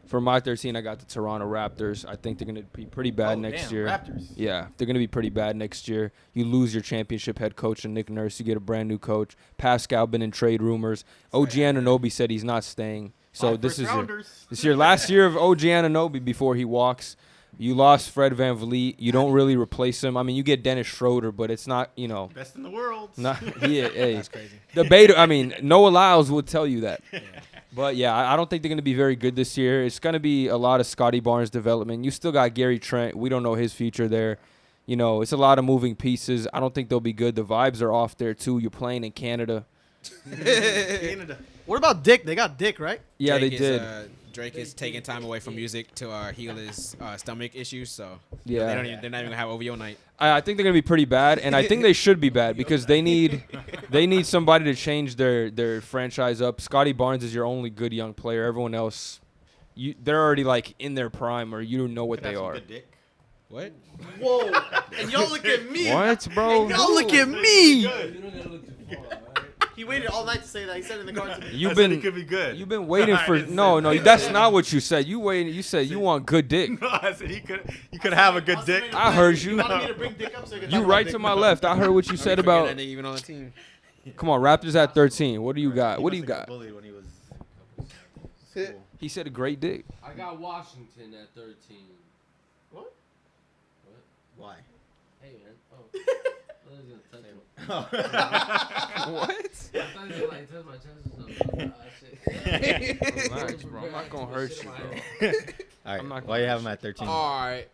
For my 13, I got the Toronto Raptors. I think they're going to be pretty bad next year. Raptors. Yeah, they're going to be pretty bad next year. You lose your championship head coach and Nick Nurse. You get a brand new coach. Pascal been in trade rumors. OG Anunoby said he's not staying. So this is your last year of OG Anunoby before he walks. You lost Fred VanVleet. You don't really replace him. I mean, you get Dennis Schroeder, but it's not, Best in the world. not hey, That's crazy. debater. I mean, Noah Lyles would tell you that. But yeah, I don't think they're going to be very good this year. It's going to be a lot of Scotty Barnes development. You still got Gary Trent. We don't know his future there. It's a lot of moving pieces. I don't think they'll be good. The vibes are off there too. You're playing in Canada. What about Dick? They got Dick, right? Yeah, Drake they did. Drake is taking time away from music to heal his stomach issues. So Yeah. they're not even gonna have OVO night. I think they're going to be pretty bad, and I think they should be bad because they need somebody to change their franchise up. Scotty Barnes is your only good young player. Everyone else, they're already like in their prime, or you don't know what they are. What? Whoa. And y'all look at me. What, bro? Y'all look at me. You don't gotta look too far, alright? He waited all night to say that. He said it in the car to me. You've I said been he could be good. You've been waiting I for didn't say no, that. that's not what you said. You said you want good dick. No, I said you could have a good dick. I heard you. You wanted me to bring Dick up so you could You talk about right Dick. to my left. I heard what you said That about. nigga even on the team. Come on, Raptors at 13. What do you got? What do you got? Bullied when he was He said a great dick. I got Washington at 13. What? What? Why? Hey, man. Oh. What? I thought he was like touch my chest or something. Shit. Relax, bro. I'm not gonna hurt you, bro. All right. I'm not Why you gonna have him at 13? All right,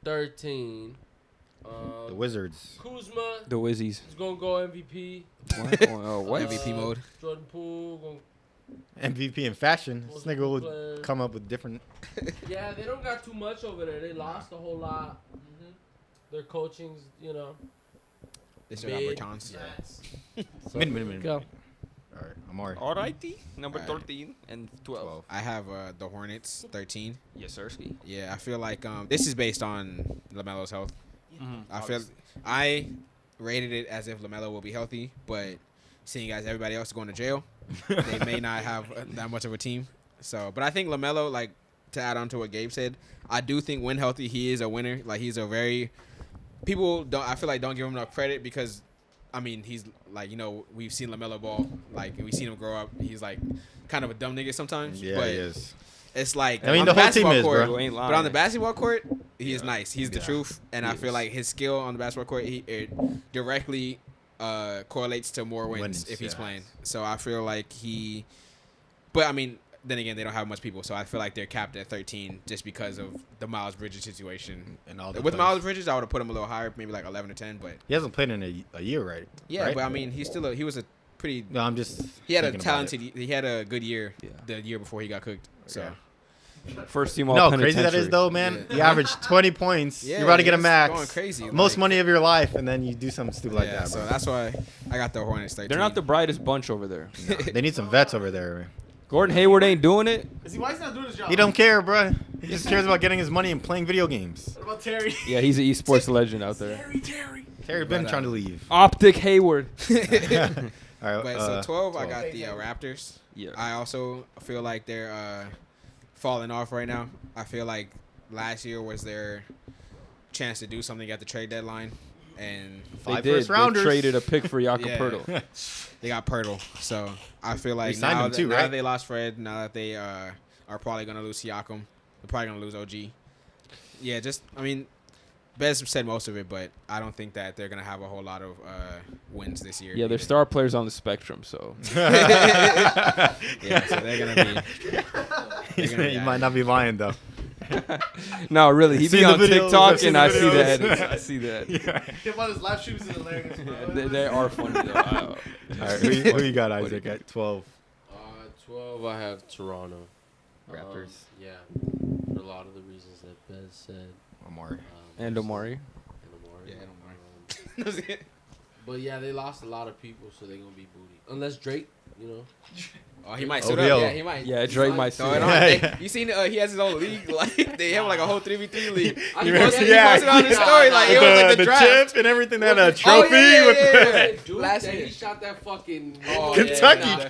13. The Wizards. Kuzma The Wizzies. is gonna go MVP. What? MVP mode. Jordan Poole. MVP in fashion. This Most nigga good would player. come up with different. Yeah, they don't got too much over there. They lost a whole lot. Their coaching's, you know. They still got Mid. Bertans. Min. Go. All right. Amari. Alrighty. Number Alright. 13 and 12. I have the Hornets 13. Yes, sir. Yeah, I feel like this is based on LaMelo's health. Mm-hmm. I rated it as if LaMelo will be healthy, but seeing as everybody else is going to jail, they may not have that much of a team. So, but I think LaMelo, like to add on to what Gabe said, I do think when healthy, he is a winner. Like he's a very people don't. I feel like don't give him enough credit because, I mean, he's like we've seen LaMelo ball, like we've seen him grow up. He's like kind of a dumb nigga sometimes. Yeah, but he is. it's like I mean, on the whole team basketball is, court, bro. You ain't but on the lying. basketball court, he is nice. He's the Yeah. truth, and He I feel is. like his skill on the basketball court, it directly correlates to more wins Wins, if he's yeah. playing. So I feel like he, but I mean, then again, they don't have much people, so I feel like they're capped at 13 just because of the Miles Bridges situation. And all the With players. Miles Bridges, I would have put him a little higher, maybe like 11 or 10. But He hasn't played in a year, right? yeah, Right? but I mean, he was a pretty. No, I'm just. He had a thinking about talented. He had a good year. Yeah. The year before he got cooked. So. Okay. First team all No, penitentiary. crazy that is though, man. Yeah. You average 20 points. Yeah, You're about to get a he's max. going crazy. Most like- money of your life, and then you do something stupid like yeah, that, so bro. that's why I got the Hornets 13. They're not the brightest bunch over there. No, they need some vets over there, man. Gordon Hayward ain't doing it. Why is he not doing his job? He don't care, bro. He just cares about getting his money and playing video games. What about Terry? Yeah, he's an esports legend out there. Terry been But, trying to leave. Optic Hayward. All right, But so 12, I 12. got the Raptors. Yeah. I also feel like they're falling off right now. I feel like last year was their chance to do something at the trade deadline, and They 5 did. first They rounders. traded a pick for Jakob Yeah. Poeltl. they got Pirtle. So I feel like signed now, him too, now right? that they lost Fred, now that they are probably going to lose Siakam, they're probably going to lose OG. Yeah, I mean, Bez said most of it, but I don't think that they're going to have a whole lot of wins this year. Yeah, their either. star players on the spectrum, so Yeah, so they're going to be. They're gonna You be might not be lying though. no, really, he Seen be the on videos, TikTok I've seen and the I see the videos. edits. I see that. Yeah. Him on his live streams is hilarious, bro. They are funny though. All right, who you got, Isaac, at 12? 12, I have Toronto. Raptors. Yeah, for a lot of the reasons that Bez said. Omari. And Omari. And Omari. Yeah, Omari. But yeah, they lost a lot of people, so they're gonna be booty. Unless Drake, you know. Oh, he might OVO. suit up. Yeah, he might. Yeah, Drake might see Throw it that. on. Yeah, They- yeah. You seen? He has his own league. Like they have like a whole 3v3 league. I You can remember- get- He yeah, posted on his story like it With was like the draft. chip and everything. They had a Oh, trophy yeah, with yeah, the. yeah. Dude, Last that year. he shot that fucking Oh, Kentucky. Yeah,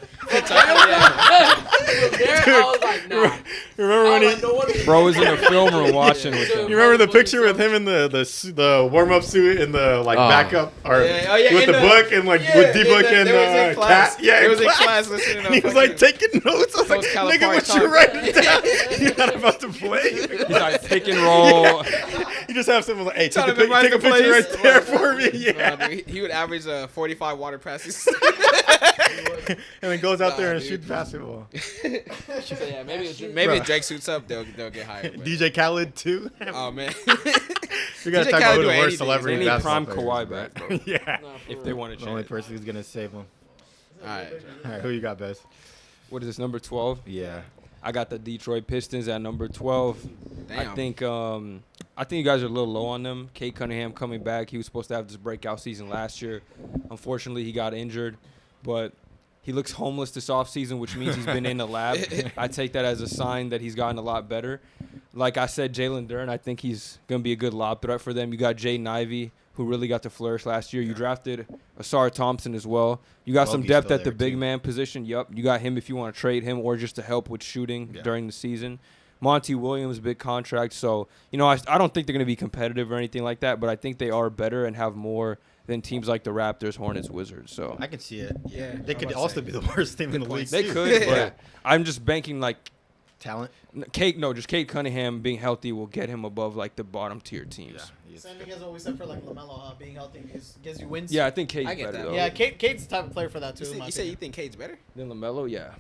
yeah. I was like, nah. Remember when I he? was like, no wonder Bro was in the film room watching with them. You remember the picture with him in the warm up suit and the like backup or Yeah, oh, yeah, with in the the- book and like Yeah, with D book and they was in class. Cat? Yeah, They in was in class listening to And he was like taking notes. I was like, Those nigga, Calipari what you talk. writing down? You're not about to play. He's like pick and roll. You just have someone like, hey, Trying take to memorize a the picture plays. right there for me. Yeah. Nah, dude, he would average 45 water passes. And then goes out there and dude. shoots basketball. So yeah, maybe Bro. if Drake suits up, they'll get hired. but- DJ Khaled too. Oh man. We gotta DJ talk about Khaled who do the worst anything. celebrity They need basketball prime players, Kawhi back, bro. Yeah. If they want to The only change. person who's gonna save him. All right. All right, who you got, best? What is this, number 12? Yeah. I got the Detroit Pistons at number 12. Damn. I think you guys are a little low on them. Kate Cunningham coming back. He was supposed to have this breakout season last year. Unfortunately, he got injured, but he looks homeless this offseason, which means he's been in the lab. I take that as a sign that he's gotten a lot better. Like I said, Jalen Duren, I think he's going to be a good lob threat for them. You got Jaden Ivey, who really got to flourish last year. You drafted Asar Thompson as well. You got some Bogey's depth still at the there, big too. man position. Yup. You got him if you want to trade him or just to help with shooting Yeah. during the season. Monty Williams, big contract. So, I don't think they're going to be competitive or anything like that, but I think they are better and have more than teams like the Raptors, Hornets, Wizards. So I can see it. Yeah, They I could was also saying. be the worst team in the league. points. they too. could, Yeah. but I'm just banking like talent. Just Cade Cunningham being healthy will get him above like the bottom tier teams. Same thing as what we said for like LaMelo, being healthy gives you wins. Yeah, I think Cade's I get better that. though. Yeah, Cade's the type of player for that too. You, in my you say you opinion. think Cade's better? Then LaMelo, yeah.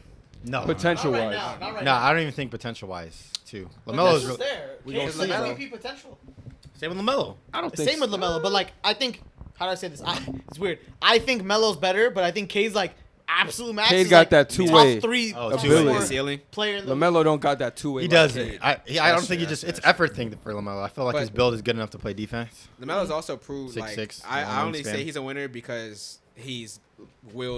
No, Potential Not right wise. now, not right no, now. I don't even think potential wise too. But LaMelo's that's just there. We Cade's gonna see, got bro. MVP potential. same with LaMelo. I don't think Same with LaMelo, but like I think, how do I say this? It's weird. I think Melo's better, but I think Cade's like absolute max. Cade is, got like, that two-way top three, Oh, top two-way. four Ceiling. player in the LaMelo don't got that two-way. He like doesn't. Cade. I don't think he true, just. that's It's true. effort thing for LaMelo. I feel like But- his build is good enough to play defense. LaMelo's also proved 6'6", I long only wingspan. say he's a winner because he's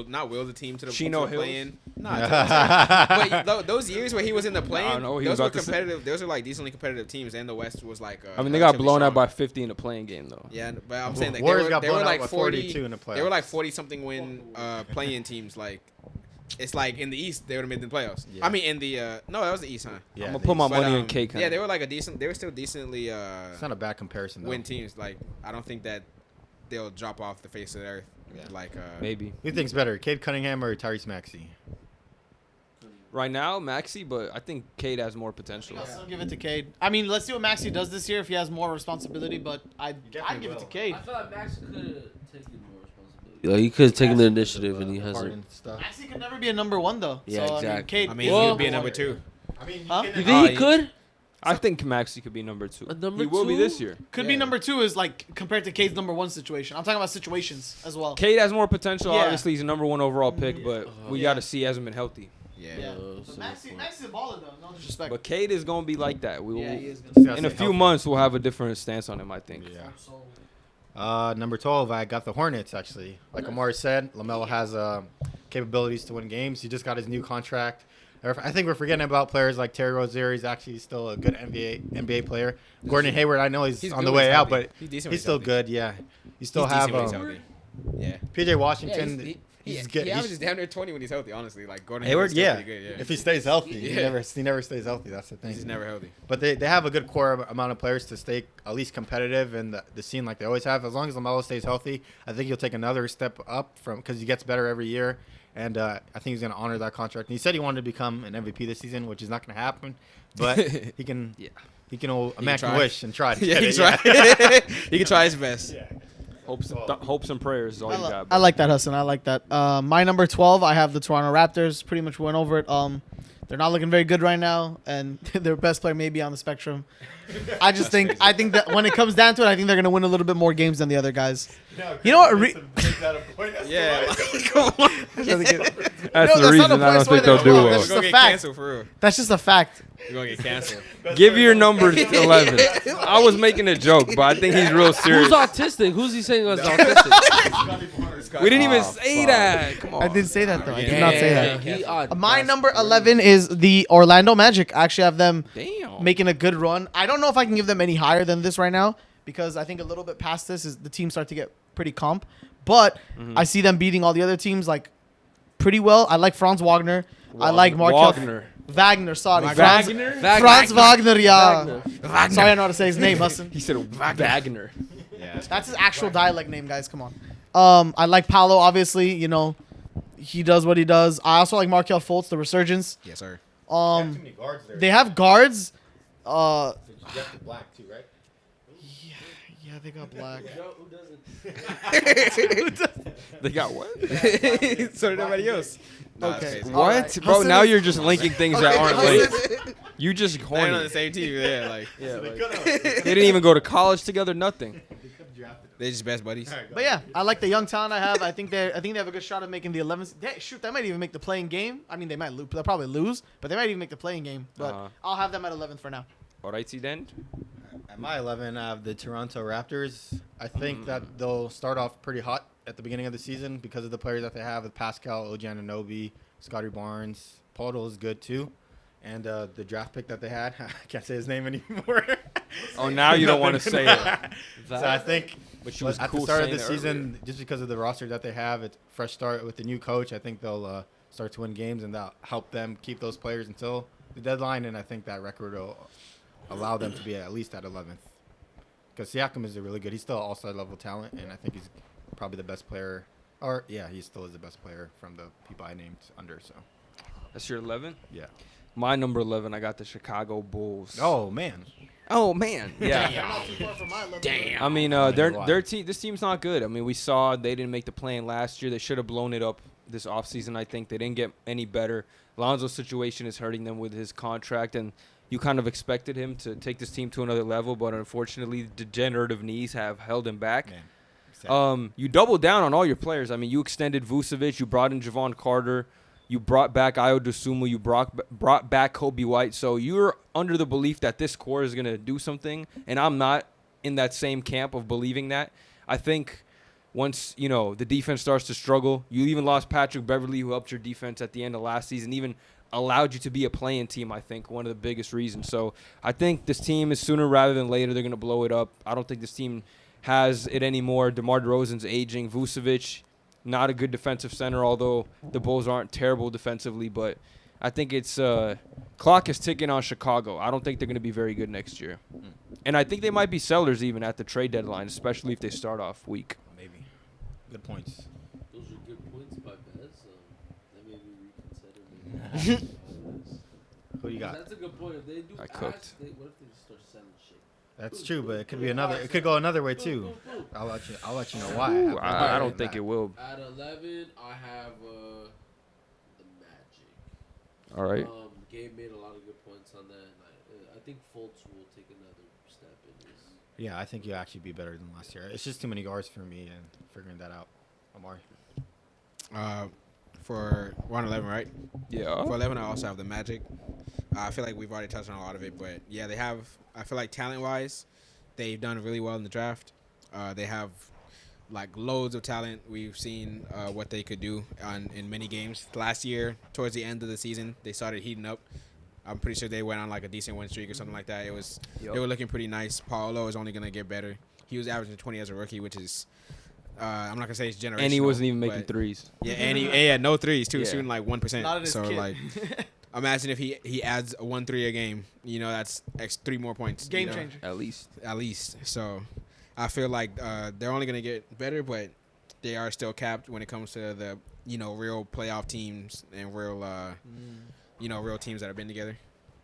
not willed the team to the Chino to Hills? play-in. But those years where he was in the I play-in, don't know what he those was were about to say. competitive. Those are like decently competitive teams, and the West was like. I mean, they got relatively blown out strong. by 50 in the playing game though. Yeah, but I'm saying that Warriors got they were blown out like by 40 42 in the playoffs. They were like 40 something win play-in teams. Like, it's like in the East they would have made the playoffs. Yeah. I mean, in the no, that was the East, huh? Yeah, I'm gonna put my But, money in Cade. yeah, they were like a decent. They were still decently It's not a bad comparison though. win teams. Like, I don't think that they'll drop off the face of the earth. Yeah. Like, maybe Who thinks better, Cade Cunningham or Tyrese Maxey? right now Maxey, but I think Cade has more potential. I'll still give it to Cade. I mean, let's see what Maxey does this year if he has more responsibility, but I'd definitely give it to will. Cade. I feel like Max could have taken more responsibility. Like he could have taken the initiative and he hasn't. Harden stuff. Maxey could never be a number one though. Yeah, so, exactly. I mean, is he Well- would be a number 2. I mean, Huh? You think he could? I think Maxey could be number 2. A number he will be two? this year. Could be number 2 is like compared to Cade's number 1 situation. I'm talking about situations as well. Cade has more potential. Yeah. Obviously, he's a number 1 overall pick, but we Yeah. got to see he hasn't been healthy. Yeah. Yeah. so But Maxey's a baller though. No disrespect. But Cade is gonna be like that. We will. yeah, he is Just gonna. gotta In a stay few healthy. months, we'll have a different stance on him. I think. Yeah. Number 12, I got the Hornets, actually. Like Omari said, LaMelo has capabilities to win games. He just got his new contract. I think we're forgetting about players like Terry Rozier. He's actually still a good NBA player. Gordon Hayward, I know he's on good the when way he's out, healthy. but He's decent when he's he's still healthy. good, yeah. You still He's have decent when he's healthy. Yeah. PJ Washington. Yeah, he's he good. averages down there 20 when he's healthy. Honestly, like Gordon Hayward, Hayward's still yeah. pretty good, yeah. If he stays healthy, Yeah. he never stays healthy. That's the thing. He's just never healthy. But they have a good core amount of players to stay at least competitive in the scene like they always have. As long as LaMelo stays healthy, I think he'll take another step up because he gets better every year. And I think he's going to honor that contract. And he said he wanted to become an MVP this season, which is not going to happen. But he can. Yeah. A man can try. wish and try to Yeah, get he it. can try. He can try his best. Hopes and prayers is all you got. I bro. like that, Hassan. I like that. My number 12, I have the Toronto Raptors. Pretty much went over it. They're not looking very good right now, and their best player may be on the spectrum. I think that when it comes down to it, I think they're gonna win a little bit more games than the other guys. You know what? Yeah. Come on. That's No, the that's not reason the I don't place where think they'll they're do wrong. well. That's We're gonna a get fact. canceled for real. That's just a fact. We're gonna get canceled. Give your number 11. I was making a joke, but I think he's real serious. Who's autistic? Who's he saying is autistic? We didn't even say that. Come on. I did say that though. I did Yeah. not say Yeah, that. he odd. My number 11 is the Orlando Magic. I actually have them Damn. making a good run. I don't know if I can give them any higher than this right now because I think a little bit past this is the teams start to get pretty comp. But I see them beating all the other teams like pretty well. I like Franz Wagner. I like Markel Wagner. Sorry, Wagner? Franz Wagner. Yeah. Wagner. Sorry, I know how to say his name, Hassan. He said Wagner. Yeah. That's his actual dialect name, guys. Come on. I like Paolo. Obviously, you know, he does what he does. I also like Markel Fultz, the resurgence. Yes, sir. They have guards. Black too, right? Yeah, they got black. They got what? So did everybody else. Nah, that's Okay. crazy. All What? right. Bro, Hassan now is- you're just linking things that aren't linked. You just They're on horny. the same team. Yeah, like Yeah, like, they didn't even go to college together, nothing. they're just best buddies. But yeah, I like the young talent I have. I think they have a good shot of making the 11th. Shoot, they might even make the playing game. I mean, they might lose. They'll probably lose, but they might even make the playing game. But I'll have them at 11th for now. Alrighty then. At my 11, I have the Toronto Raptors. I think that they'll start off pretty hot at the beginning of the season because of the players that they have with Pascal, OG Anunoby, Scotty Barnes. Paul is good too. And the draft pick that they had, I can't say his name anymore. Oh, now you don't want to say it. So I think But she was at cool the start of saying the it season, just because of the roster that they have, it's a fresh start with the new coach. I think they'll start to win games, and that'll help them keep those players until the deadline. And I think that record will allow them to be at least at 11th. Because Siakam is a really good. He's still all-star level talent, and I think he's probably the best player. Or yeah, he still is the best player from the people I named under. So That's your 11? yeah. My number 11, I got the Chicago Bulls. Oh man. Oh man. Yeah. I'm not too far from my level. Damn. I mean, I wonder why. their team. This team's not good. I mean, we saw they didn't make the play-in last year. They should have blown it up this offseason. I think they didn't get any better. Lonzo's situation is hurting them with his contract, and you kind of expected him to take this team to another level, but unfortunately, degenerative knees have held him back. Man. Sad. You doubled down on all your players. I mean, you extended Vucevic, you brought in Javon Carter, you brought back Ayo Dosunmu, you brought back Kobe White. So you're under the belief that this core is going to do something, and I'm not in that same camp of believing that. I think once, the defense starts to struggle, you even lost Patrick Beverley, who helped your defense at the end of last season, even allowed you to be a play-in team, I think, one of the biggest reasons. So I think this team is sooner rather than later, they're going to blow it up. I don't think this team has it anymore. DeMar DeRozan's aging. Vucevic, not a good defensive center, although the Bulls aren't terrible defensively. But I think it's clock is ticking on Chicago. I don't think they're going to be very good next year. And I think they might be sellers even at the trade deadline, especially if they start off weak. Maybe. Good points. Those are good points by Bez. That made me reconsider. Who you got? That's a good point. If they do I cooked. what if they just start selling shit? That's true, but it could be another. It could go another way too. I'll let you know why. Ooh, after I that. don't think it will. At 11, I have the Magic. All right. Gabe made a lot of good points on that. And I think Fultz will take another step in his. Yeah, I think you'll actually be better than last year. It's just too many guards for me and figuring that out. Omari. For 111, right? Yeah. For 11, I also have the Magic. I feel like we've already touched on a lot of it, but yeah, they have. I feel like talent-wise, they've done really well in the draft. They have like loads of talent. We've seen what they could do in many games last year. Towards the end of the season, they started heating up. I'm pretty sure they went on like a decent win streak or something like that. They were looking pretty nice. Paulo is only gonna get better. He was averaging 20 as a rookie, which is. I'm not gonna say it's generational. And he wasn't even making threes. Yeah, and he had no threes too, Yeah. shooting like 1%. Not in his So kit. like, imagine if he adds a 1-3 a game. That's 3 more points. Game changer. At least. At least. So I feel like they're only gonna get better, but they are still capped when it comes to the real playoff teams and real real teams that have been together.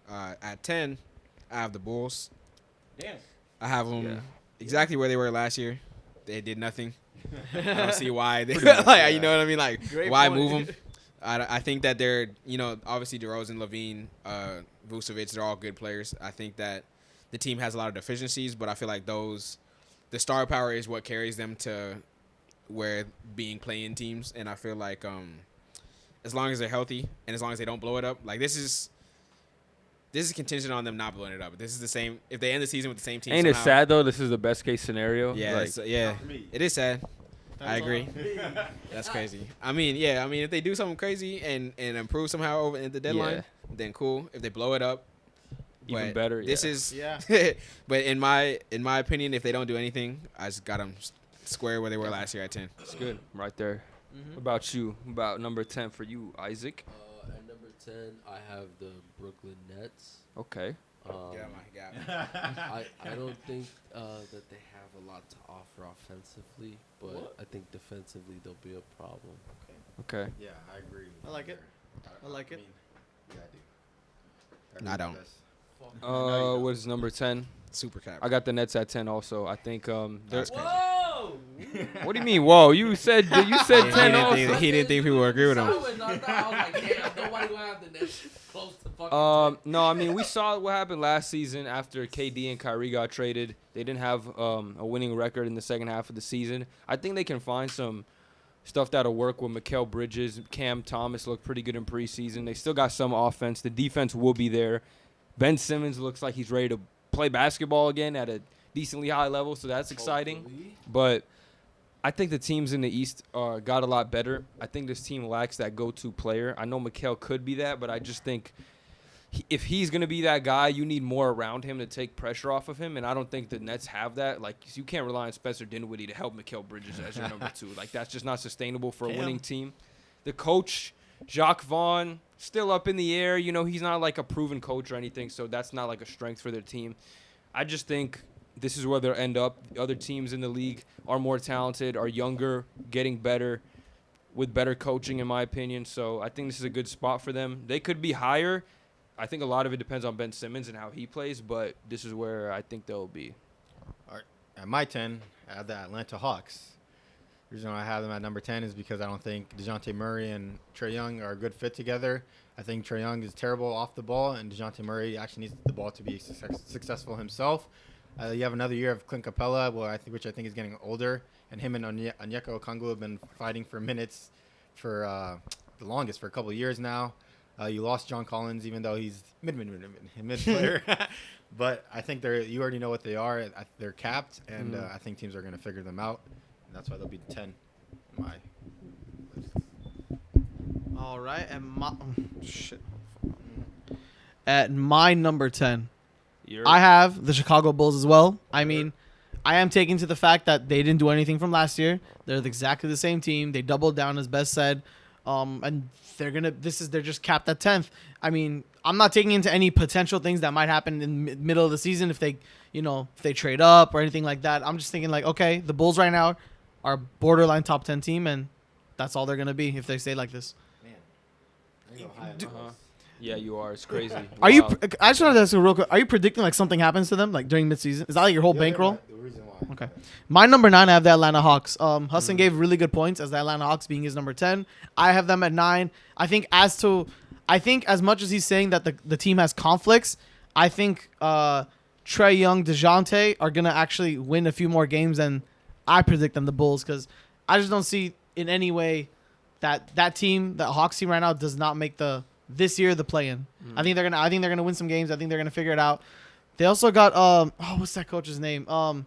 At 10, I have the Bulls. Damn. I have them Yeah. exactly where they were last year. They did nothing. I don't see why they Pretty much, yeah. you know what I mean? Like, Great why point. move them? I think that they're, obviously DeRozan, Levine, Vucevic, they're all good players. I think that the team has a lot of deficiencies, but I feel like the star power is what carries them to where being play-in teams. And I feel like as long as they're healthy and as long as they don't blow it up, like this is contingent on them not blowing it up. This is the same. If they end the season with the same team, Ain't it somehow- sad though? This is the best case scenario. Yeah, Like, it is sad. I agree. That's crazy. I mean, if they do something crazy and improve somehow over at the deadline, then cool. If they blow it up, Even but better. This yeah. is Yeah. but in my opinion, if they don't do anything, I just got them square where they were last year at 10. It's good. Right there. Mm-hmm. What about you? About number 10 for you, Isaac? At number 10, I have the Brooklyn Nets. Okay. I don't think that they have a lot to offer offensively, but I think defensively they'll be a problem. Okay. Yeah, I agree. I like it. I like it. Yeah, I do. No, I don't. What is number 10? Super cap. I got the Nets at 10 also. I think they're That's crazy. Whoa! What do you mean? Whoa, you said 10 he, didn't also. think, he didn't think people would agree with him. I was like, damn, nobody gonna have the Nets close to fucking 10. No, I mean we saw what happened last season after KD and Kyrie got traded. They didn't have a winning record in the second half of the season. I think they can find some stuff that'll work with Mikal Bridges. Cam Thomas looked pretty good in preseason. They still got some offense. The defense will be there. Ben Simmons looks like he's ready to play basketball again at a decently high level, so that's exciting. Hopefully. But I think the teams in the East got a lot better. I think this team lacks that go-to player. I know Mikal could be that, but I just think if he's going to be that guy, you need more around him to take pressure off of him, and I don't think the Nets have that. Like, you can't rely on Spencer Dinwiddie to help Mikal Bridges as your number 2. Like, that's just not sustainable for a winning team. The coach, Jacques Vaughn, still up in the air. He's not like a proven coach or anything, so that's not like a strength for their team. I just think this is where they'll end up. The other teams in the league are more talented, are younger, getting better, with better coaching, in my opinion. So I think this is a good spot for them. They could be higher. I think a lot of it depends on Ben Simmons and how he plays, but this is where I think they'll be. All right. At my 10, I have the Atlanta Hawks. The reason why I have them at number 10 is because I don't think DeJounte Murray and Trae Young are a good fit together. I think Trae Young is terrible off the ball, and DeJounte Murray actually needs the ball to be successful himself. You have another year of Clint Capella, which I think is getting older, and him and Onyeka Okongwu have been fighting for minutes for the longest, for a couple of years now. You lost John Collins, even though he's mid player. But I think you already know what they are. They're capped, and I think teams are going to figure them out. And that's why they'll be 10 in my list. All right, at my number 10, I have the Chicago Bulls as well. I mean, I am taking to the fact that they didn't do anything from last year. They're exactly the same team. They doubled down, as Bess said, and they're just capped at 10th. I mean, I'm not taking into any potential things that might happen in the middle of the season if they trade up or anything like that. I'm just thinking like, okay, the Bulls right now are borderline top 10 team, and that's all they're gonna be if they stay like this. Yeah, you are. It's crazy. Are you? Wow. I just wanted to ask you real quick. Are you predicting like something happens to them like during midseason? Is that like your whole bankroll? The reason why. Okay. My number 9, I have the Atlanta Hawks. Hassan gave really good points as the Atlanta Hawks being his number 10. I have them at 9. I think as much as he's saying that the team has conflicts, I think Trae Young, DeJounte are gonna actually win a few more games than I predict them, the Bulls, because I just don't see in any way that team, the Hawks team right now, does not make this year the play-in. I think they're gonna win some games. I think they're gonna figure it out. They also got what's that coach's name? They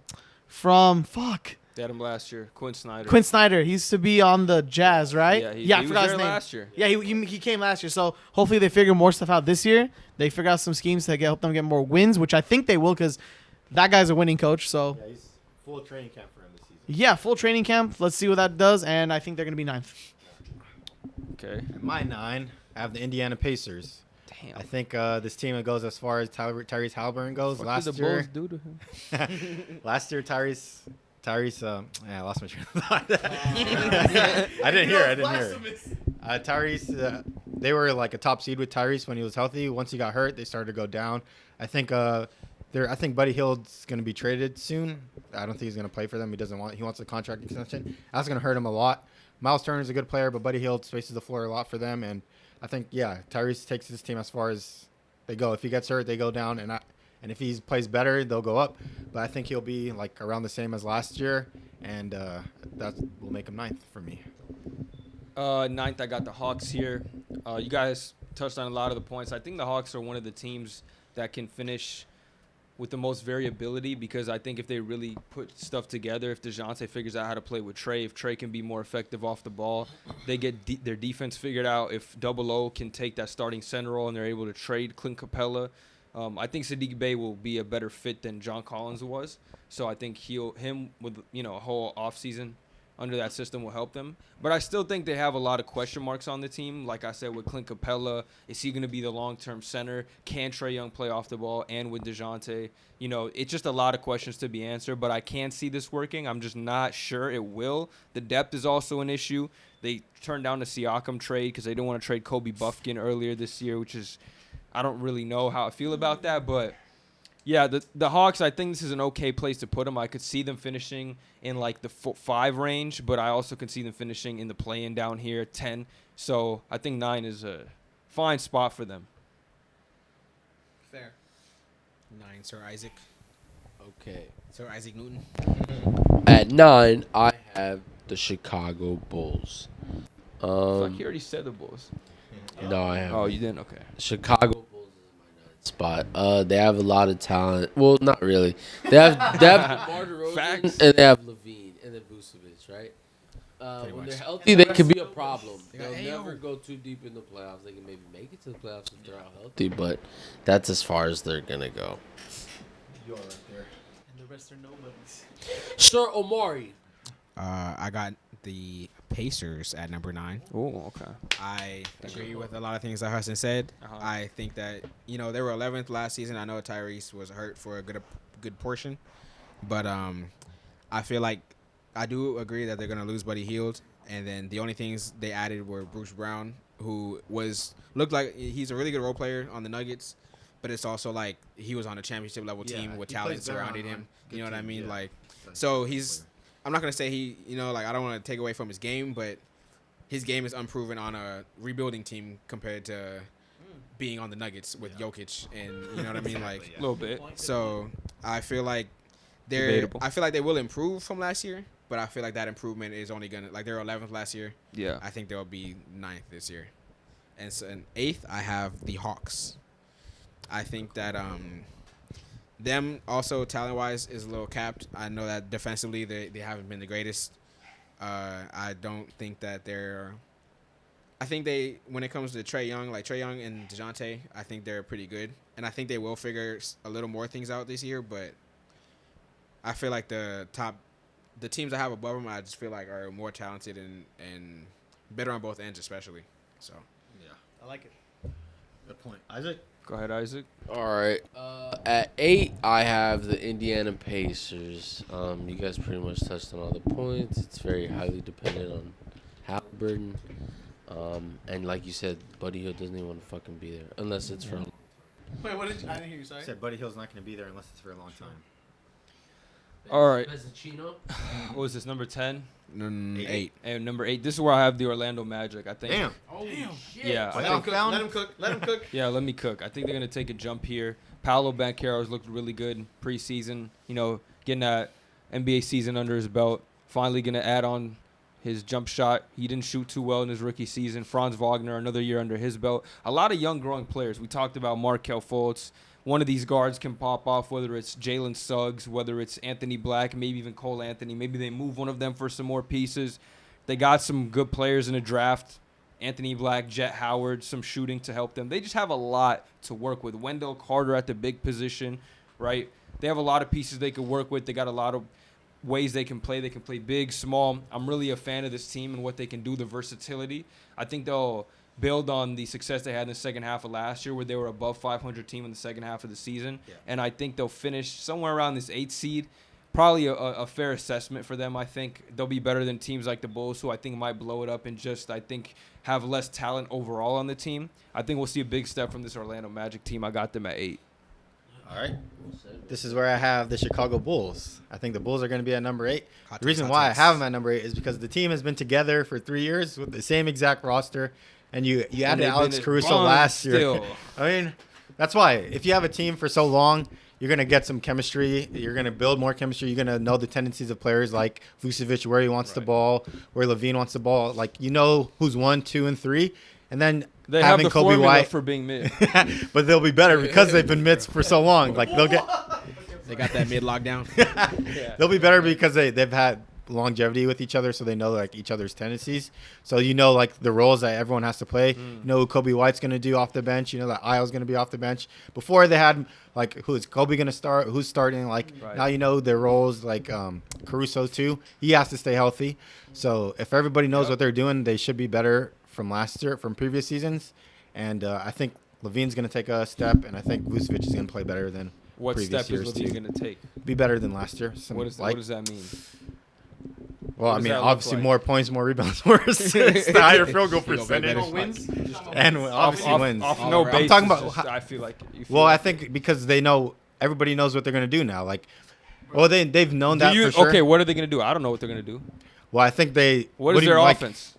had him last year. Quinn Snyder. Quinn Snyder. He used to be on the Jazz, right? Yeah, I he forgot was his there name. last year. Yeah, he came last year. So hopefully they figure more stuff out this year. They figure out some schemes to help them get more wins, which I think they will, because that guy's a winning coach. So Yeah, he's full training camp for him this season. yeah, full training camp. Let's see what that does, and I think they're gonna be 9th. Okay. At my 9, I have the Indiana Pacers. Damn. I think this team goes as far as Tyrese Halliburton goes. What Last did the year, Bulls do to him? last year Tyrese. I lost my train of thought. I didn't hear. Tyrese, they were like a top seed with Tyrese when he was healthy. Once he got hurt, they started to go down. I think Buddy Hield's going to be traded soon. I don't think he's going to play for them. He wants a contract extension. That's going to hurt him a lot. Miles Turner's a good player, but Buddy Hield spaces the floor a lot for them. And I think, Tyrese takes this team as far as they go. If he gets hurt, they go down. And if he plays better, they'll go up. But I think he'll be like around the same as last year. And that will make him 9th for me. 9th, I got the Hawks here. You guys touched on a lot of the points. I think the Hawks are one of the teams that can finish with the most variability, because I think if they really put stuff together, if DeJounte figures out how to play with Trae, if Trae can be more effective off the ball, they get their defense figured out. If Double O can take that starting center role and they're able to trade Clint Capella, I think Saddiq Bey will be a better fit than John Collins was. So I think him with a whole offseason under that system will help them. But I still think they have a lot of question marks on the team. Like I said, with Clint Capella, is he going to be the long-term center? Can Trae Young play off the ball? And with DeJounte, it's just a lot of questions to be answered. But I can see this working. I'm just not sure it will. The depth is also an issue. They turned down the Siakam trade because they didn't want to trade Kobe Buffkin earlier this year, which is, I don't really know how I feel about that. But yeah, the Hawks, I think this is an okay place to put them. I could see them finishing in like the 5 range, but I also could see them finishing in the play-in down here, 10. So I think 9 is a fine spot for them. Fair. 9, Sir Isaac. Okay. Sir Isaac Newton. At 9, I have the Chicago Bulls. Fuck, you already said the Bulls. No, I haven't. Oh, you didn't? Okay. Chicago Bulls is my 9th spot. They have a lot of talent. Well, not really. They have DeMar DeRozan Facts. and they have Levine and then Vucevic, right? Pretty When much. they're healthy, they can be a problem. got They'll AO. never go too deep in the playoffs. They can maybe make it to the playoffs if they're all healthy, but that's as far as they're gonna go. You're right there. And the rest are nobodies. Sir Omari. I got the Pacers at number 9. Oh, okay. I agree with a lot of things that Hassan said. Uh-huh. I think that they were 11th last season. I know Tyrese was hurt for a good portion, but I feel like I do agree that they're gonna lose Buddy Hield, and then the only things they added were Bruce Brown, who looked like he's a really good role player on the Nuggets, but it's also like he was on a championship level team with he talent plays better surrounding on him. good You know what I teams, mean? yeah. Like, so he's. I'm not gonna say he. Like I don't want to take away from his game, but his game is unproven on a rebuilding team compared to being on the Nuggets with Jokic, and you know what I mean? Like, A little bit. so I feel like Debatable. I feel like they will improve from last year, but I feel like that improvement is only gonna like they were 11th last year. Yeah. I think they'll be 9th this year, and so in 8th I have the Hawks. I think that them also talent wise is a little capped. I know that defensively they haven't been the greatest. I don't think that they're. I think when it comes to Trae Young and DeJounte, I think they're pretty good, and I think they will figure a little more things out this year. But I feel like the teams I have above them, I just feel like are more talented and better on both ends, especially. So Yeah. I like it. Good point. Isaac? Go ahead, Isaac. All right. At 8, I have the Indiana Pacers. You guys pretty much touched on all the points. It's very highly dependent on Halliburton. And like you said, Buddy Hield doesn't even want to fucking be there unless it's from. Wait, what did you? I didn't hear you. Sorry. Said Buddy Hill's not going to be there unless it's for a long time. All right. Bezzacchino? What was this, number 10? 8. And number 8, this is where I have the Orlando Magic. I think. Damn. Oh, shit. Yeah. Playoff I think, bound? Let him cook. Let him cook. yeah, let me cook. I think they're going to take a jump here. Paolo Banchero's looked really good in preseason. Getting that NBA season under his belt. Finally going to add on his jump shot. He didn't shoot too well in his rookie season. Franz Wagner, another year under his belt. A lot of young growing players. We talked about Markelle Fultz. One of these guards can pop off, whether it's Jalen Suggs, whether it's Anthony Black, maybe even Cole Anthony. Maybe they move one of them for some more pieces. They got some good players in the draft. Anthony Black, Jet Howard, some shooting to help them. They just have a lot to work with. Wendell Carter at the big position, right? They have a lot of pieces they could work with. They got a lot of ways they can play. They can play big, small. I'm really a fan of this team and what they can do, the versatility. I think they'll build on the success they had in the second half of last year where they were above 500 team in the second half of the season. Yeah. And I think they'll finish somewhere around this 8th seed. Probably a fair assessment for them. I think they'll be better than teams like the Bulls, who I think might blow it up and just, I think, have less talent overall on the team. I think we'll see a big step from this Orlando Magic team. I got them at 8. All right. This is where I have the Chicago Bulls. I think the Bulls are going to be at number 8. Hot The reason takes, why I hot have takes. them at number 8 is because the team has been together for 3 years with the same exact roster, and you added they've Alex been Caruso bums last year. still. I mean, that's why. If you have a team for so long, you're going to get some chemistry. You're going to build more chemistry. You're going to know the tendencies of players like Vucevic, where he wants the ball, where Levine wants the ball. Like, you know who's 1, 2, and 3. And then They have having the Kobe formula White. for being mid. But they'll be better because they've been mids for so long. Like, they'll get... They got that mid lockdown. They'll be better because they've had longevity with each other, so they know like each other's tendencies. So you know like the roles that everyone has to play. You know who Kobe White's going to do off the bench. You know that Isle's going to be off the bench. Before they had like who's Kobe going to start, who's starting. Like Right. now you know their roles. Like Caruso too. He has to stay healthy. So if everybody knows what they're doing, they should be better from last year, from previous seasons. And I think Levine's going to take a step, and I think Vucevic is going to play better than What previous step is years Levine too. going to take? Be better than last year. What does that mean? Well, What I does mean, that look obviously like? more points, more rebounds, more assists, the higher field goal He gonna play percentage, better. Wins. and obviously wins. Off All no around. basis. I'm talking about just, I feel like you feel Well, I like- think because they know everybody knows what they're gonna do now. Like, well, they've known Do that you, for sure. Okay, what are they going to do? I don't know what they're going to do. Well, I think they. What is do you- their like, offense?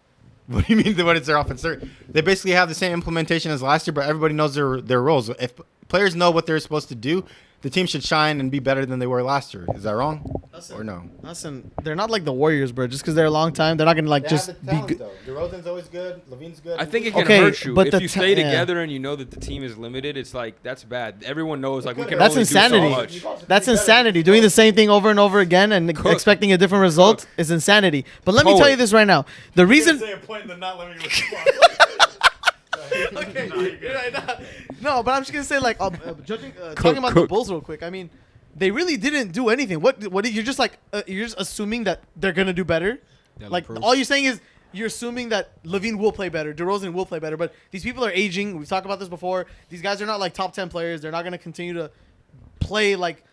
What do you mean? What is their offense? They basically have the same implementation as last year, but everybody knows their roles. If players know what they're supposed to do, the team should shine and be better than they were last year. Is that wrong? Or no? Listen, they're not like the Warriors, bro. Just because they're a long time, they're not gonna like just be good. though. DeRozan's always good. Levine's good. I think it can Okay, hurt you but if the you ta- stay yeah. together and you know that the team is limited. It's like that's bad. Everyone knows like we can That's only insanity. do so much. That's insanity. Doing the same thing over and over again and Cook. expecting a different result is insanity. But let me tell you this right now: the reason. say a point and then not letting me respond. Okay, you're right. No, but I'm just gonna say like talking about the Cook. Bulls real quick. I mean, they really didn't do anything. What did you're just like you're just assuming that they're gonna do better. They'll Like improve. all you're saying is you're assuming that Levine will play better, DeRozan will play better, but these people are aging. We've talked about this before. These guys are not like top 10 players. They're not gonna continue to play like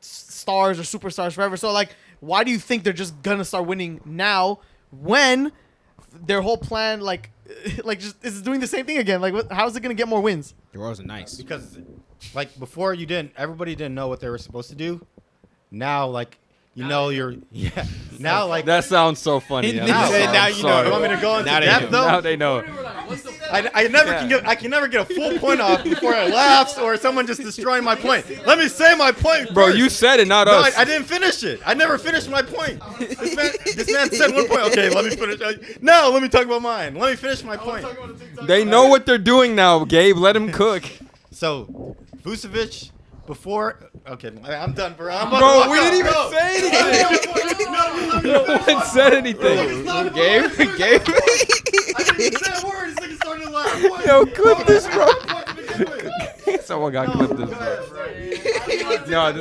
stars or superstars forever. So like why do you think they're just gonna start winning now when their whole plan like just is doing the same thing again? Like, how is it gonna get more wins? The Royals are nice. Because, like, before everybody didn't know what they were supposed to do. Now, like, now like That sounds so funny. I'm Now- sorry. now I'm you know. sorry. You want me to go into Now they depth know. though? Now they know. I can never get a full point off before it laughs or someone just destroying my point. Let me say my point, Bro, first. you said it, not No, us. I didn't finish it. I never finished my point. This man said one point. Okay, let me finish. No, let me talk about mine. Let me finish my point. They know what they're doing now, Gabe. Let them cook. So, Vucevic, before. Okay, I'm done, bro. I'm Bro, we didn't even say anything. No one said anything. Gabe. I didn't even say a word. This nigga started to laugh. Yo, clip this, bro. Someone got clipped this, bro. No,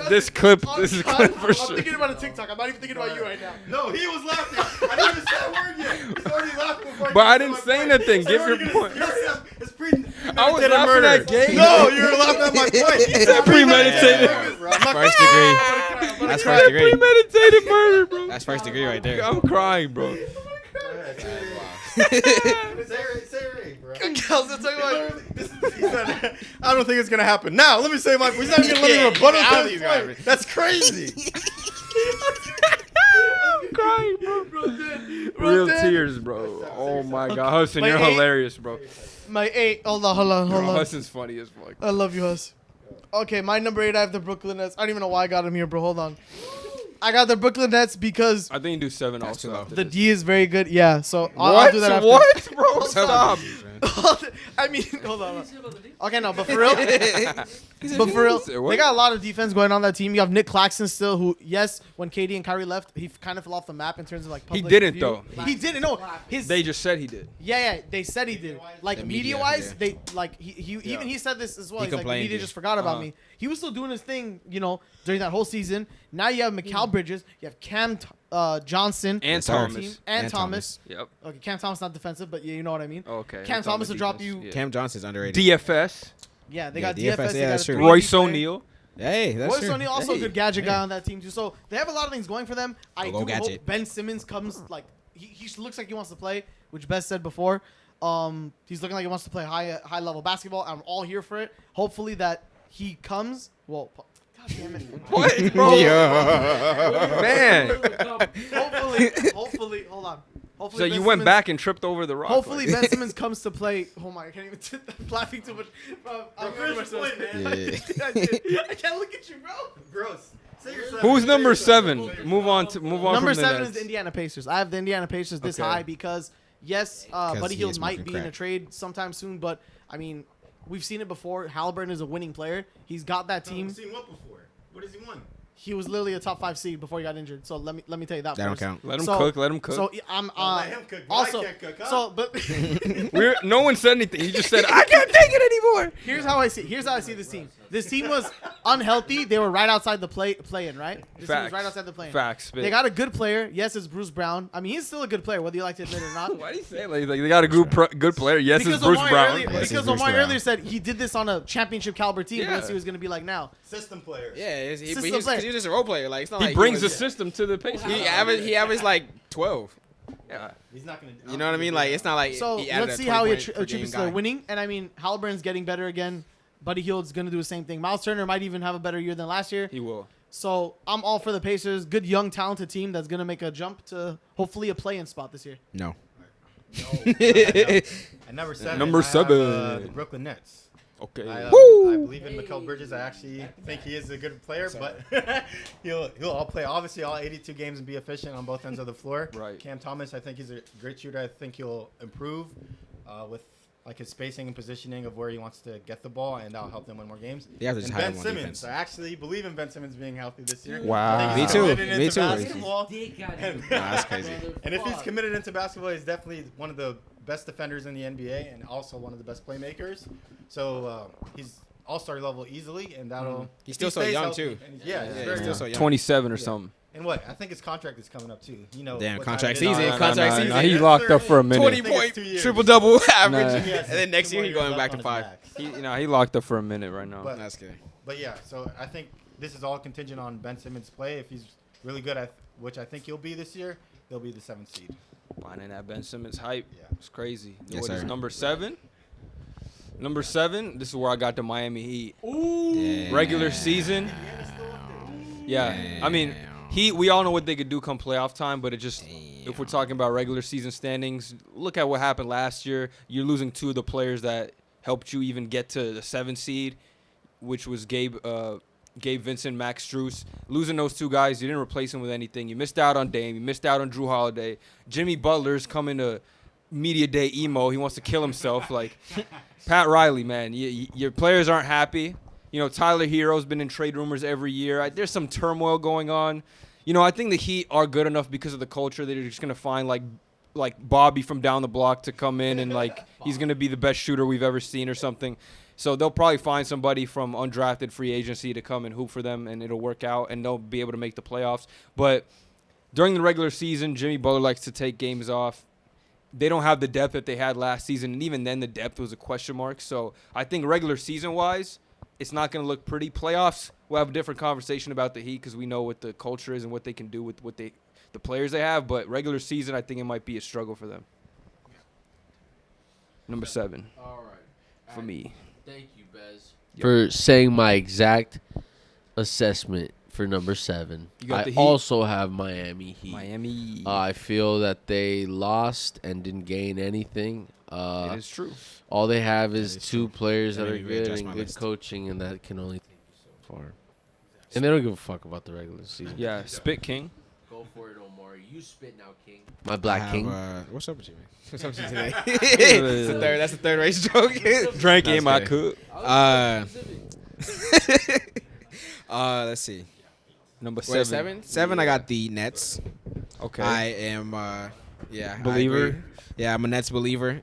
this clip is clip for I'm sure. thinking about a TikTok. I'm not even thinking about you right now. No, he was laughing. I didn't even say a word yet. He's already laughing before But I even didn't said my say point. nothing. So Give you're your gonna- point. It's premeditated I was laughing murder. at Gabe. No, you're laughing at my point. He said premeditated. First degree. That's first degree. Premeditated murder, bro. That's first degree right there. I'm crying, bro. Say it, bro. He said, I don't think it's gonna happen. Now, let me say my. He's not even gonna let me rebuttal I don't to think his it's gonna point. That's crazy. I'm crying, bro. Real tears, bro. Oh my God, Hassan, My you're eight- hilarious, bro. My 8. Hold on. Bro, Hassan's funny as fuck. I love you, Huss. Okay, my number 8, I have the Brooklyn Nets. I don't even know why I got him here, bro. Hold on. I got the Brooklyn Nets because I think you do 7 That's also too low. after the this. D is very good. Yeah, so I'll What? do that after. What, bro? Stop. I mean, hold on. Okay, no, but for real, they got a lot of defense going on that team. You have Nick Claxton still, who, yes, when KD and Kyrie left, he kind of fell off the map in terms of like He public didn't, view. though. He didn't. No, his They just said he did. yeah, they said he did. Like The media media, wise, yeah. they like he even he said this as well. He He's like the complained, media yeah. just forgot about Uh-huh. me. He was still doing his thing, during that whole season. Now you have Mikal Bridges, you have Cam And Johnson Yes, sir. Thomas. team, and And Thomas. Yep. Okay, Cam Thomas not defensive, but yeah, you know what I mean. Okay. Cam That's on Thomas the will drop defense. you- Yeah. Cam Johnson's underrated. DFS. Yeah, they Yeah, got DFS, DFS. They yeah, got that's a true. 3D Royce player. O'Neal. Hey, that's Royce true. O'Neal also a Hey. good gadget guy on that team too. So they have a lot of things going for them. I Go do gadget. hope Ben Simmons comes like he looks like he wants to play, which Bess said before. He's looking like he wants to play high level basketball. I'm all here for it. Hopefully that he comes. Well, God damn it. What, bro? Yeah. Man. Hopefully, hold on. Hopefully So you Ben went Simmons- back and tripped over the rock. Hopefully like. Ben Simmons comes to play. Oh my! I can't even. I'm laughing too much. Bro, I'm Finish hurting your point, myself. man. I can't look at you, bro. Gross. Say your seven. Who's Say number your seven. 7? Move on Number from the 7 is Nets. the Indiana Pacers. I have the Indiana Pacers this Okay. high because yes, Buddy he Hield is might smoking be in a crack. trade sometime soon, but I mean, we've seen it before. Halliburton is a winning player. He's got that team. I've seen what before? What has he won? He was literally a top 5 seed before he got injured. So let me tell you that. That don't first. count. Let him So- cook. Let him cook. So I'm Let him cook, but I also can't cook, huh? so but No one said anything. He just said, I can't take it anymore. Here's how I see this team. This team was unhealthy. They were right outside the play-in, right? This team was Facts. right outside the play-in. Facts. They got a good player. Yes, it's Bruce Brown. I mean, he's still a good player, whether you like to admit it or not. Why do you say it like they got a good player? Yes, it's Bruce Omari Brown. Earlier, Yes, it's because Bruce Omari Brown. earlier said he did this on a championship caliber team. Yeah. Let's see what he's gonna be like now. System players. Yeah, he System was player. just a role player. Like it's not He like brings the was, system to the Pacers. He averaged like 12. Yeah. He's not gonna. You know what I mean? Like it's not like So he added let's a see how he 20 point per attributes game to their guy. winning. And I mean, Halliburton's getting better again. Buddy Hield's gonna do the same thing. Miles Turner might even have a better year than last year. He will. So I'm all for the Pacers. Good young talented team that's gonna make a jump to hopefully a play-in spot this year. No. At number 7. Number I have, 7. the Brooklyn Nets. Okay. I believe in Mikal Bridges. I actually think he is a good player, but he'll all play obviously all 82 games and be efficient on both ends of the floor. Right. Cam Thomas, I think he's a great shooter. I think he'll improve with like his spacing and positioning of where he wants to get the ball, and that'll help them win more games. They have to And just hire Ben him on Simmons, defense. I actually believe in Ben Simmons being healthy this year. Wow. I think Me he's too. committed Me into too. basketball. Nah, that's crazy. And if he's committed into basketball, he's definitely one of the best defenders in the NBA and also one of the best playmakers. So he's all-star level easily, and that'll. He's if still he so stays young, healthy, too. and he's- Yeah, he's he's very still young. so young. 27 or Yeah. something. And what? I think his contract is coming up too. You know. Damn, what contract time it is. season, No, contract no, season. no, he locked up for a minute. 20 I think it's point 2 years. triple double average, Nah. and then next year he's going back to 5. He locked up for a minute right now. But- That's good. But yeah, so I think this is all contingent on Ben Simmons' play. If he's really good at, which I think he'll be this year, they'll be the 7th seed. Finding that Ben Simmons hype. Yeah. It's crazy. Yes, What is sir. number 7? Number 7, this is where I got the Miami Heat. Damn. Regular season. Yeah. I mean, we all know what they could do come playoff time, but it just, if we're talking about regular season standings, look at what happened last year. You're losing 2 of the players that helped you even get to the 7th seed, which was Gabe Vincent, Max Strus. Losing those 2 guys, you didn't replace them with anything. You missed out on Dame. You missed out on Drew Holiday. Jimmy Butler's coming to media day emo. He wants to kill himself. Like, Pat Riley, man, your players aren't happy. You know, Tyler Hero's been in trade rumors every year. There's some turmoil going on. You know, I think the Heat are good enough because of the culture that they're just going to find, like Bobby from down the block to come in and, like, he's going to be the best shooter we've ever seen or something. So they'll probably find somebody from undrafted free agency to come and hoop for them, and it'll work out, and they'll be able to make the playoffs. But during the regular season, Jimmy Butler likes to take games off. They don't have the depth that they had last season, and even then the depth was a question mark. So I think regular season-wise, it's not going to look pretty. Playoffs, we'll have a different conversation about the Heat because we know what the culture is and what they can do with the players they have. But regular season, I think it might be a struggle for them. Number 7 All right. for me. Thank you, Bez, Yep. for saying my exact assessment for number 7. You got I the Heat? also have Miami Heat. Miami. I feel that they lost and didn't gain anything. It is true. All they have is is 2 true. players Let that me are good readjust and my good list. coaching, and that can only take you so far. And they don't give a fuck about the regular season. Yeah, Spit King. Go for it, Omari. You spit now, King. My black king. What's up with you, man? What's up with you today? That's the third race joke. Drank That's in my good. cup. Let's see. Number Wait, 7. 7, I got the Nets. Okay. I am, yeah. I Believer? agree. Yeah, I'm a Nets believer.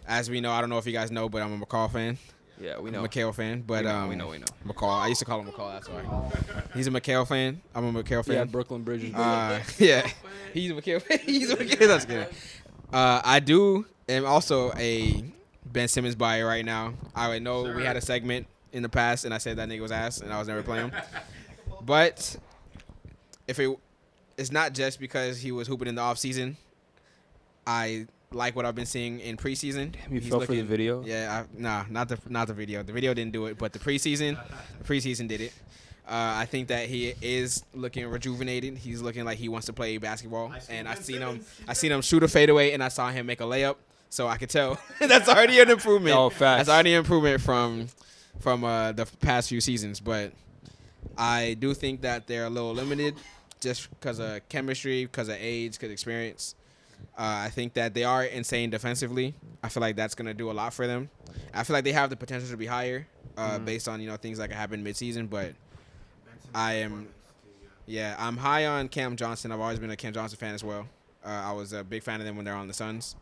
As we know, I don't know if you guys know, but I'm a McCall fan. yeah, we I'm a know. McHale fan, but we know. McCall. I used to call him McCall. That's why. He's a McHale fan. I'm a McHale Yeah, fan. Brooklyn Bridges. Yeah. He's a McHale fan. He's a McHale. That's good. I am also a Ben Simmons buyer right now. I know we had a segment in the past, and I said that nigga was ass, and I was never playing him. But it's not just because he was hooping in the offseason. I like what I've been seeing in preseason. You He's fell for the looking- video? Yeah, not the video. The video didn't do it, but the preseason did it. I think that he is looking rejuvenated. He's looking like he wants to play basketball, and I seen him shoot a fadeaway, and I saw him make a layup, so I could tell that's already an improvement. Oh, facts. That's already an improvement from the past few seasons, but I do think that they're a little limited just because of chemistry, because of age, because of experience. I think that they are insane defensively. I feel like that's going to do a lot for them. I feel like they have the potential to be higher based on, things that could happen midseason, but I'm high on Cam Johnson. I've always been a Cam Johnson fan as well. I was a big fan of them when they're on the Suns.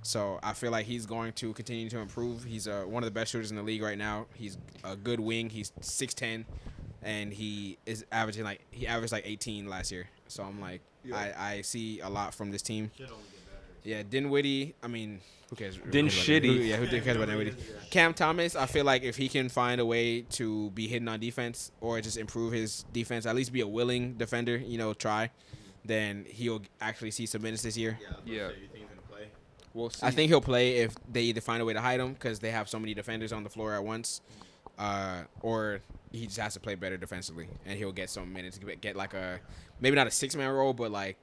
So I feel like he's going to continue to improve. He's one of the best shooters in the league right now. He's a good wing. He's 6'10", and he averaged like 18 last year. So I'm like, I see a lot from this team. Yeah, Dinwiddie. I mean, who cares? Who Cares about Dinwiddie? Cam Thomas. I feel like if he can find a way to be hidden on defense or just improve his defense, at least be a willing defender, try, then he'll actually see some minutes this year. Yeah. We'll see. I think he'll play if they either find a way to hide him because they have so many defenders on the floor at once, or he just has to play better defensively and he'll get some minutes, get like maybe not a 6-man role, but like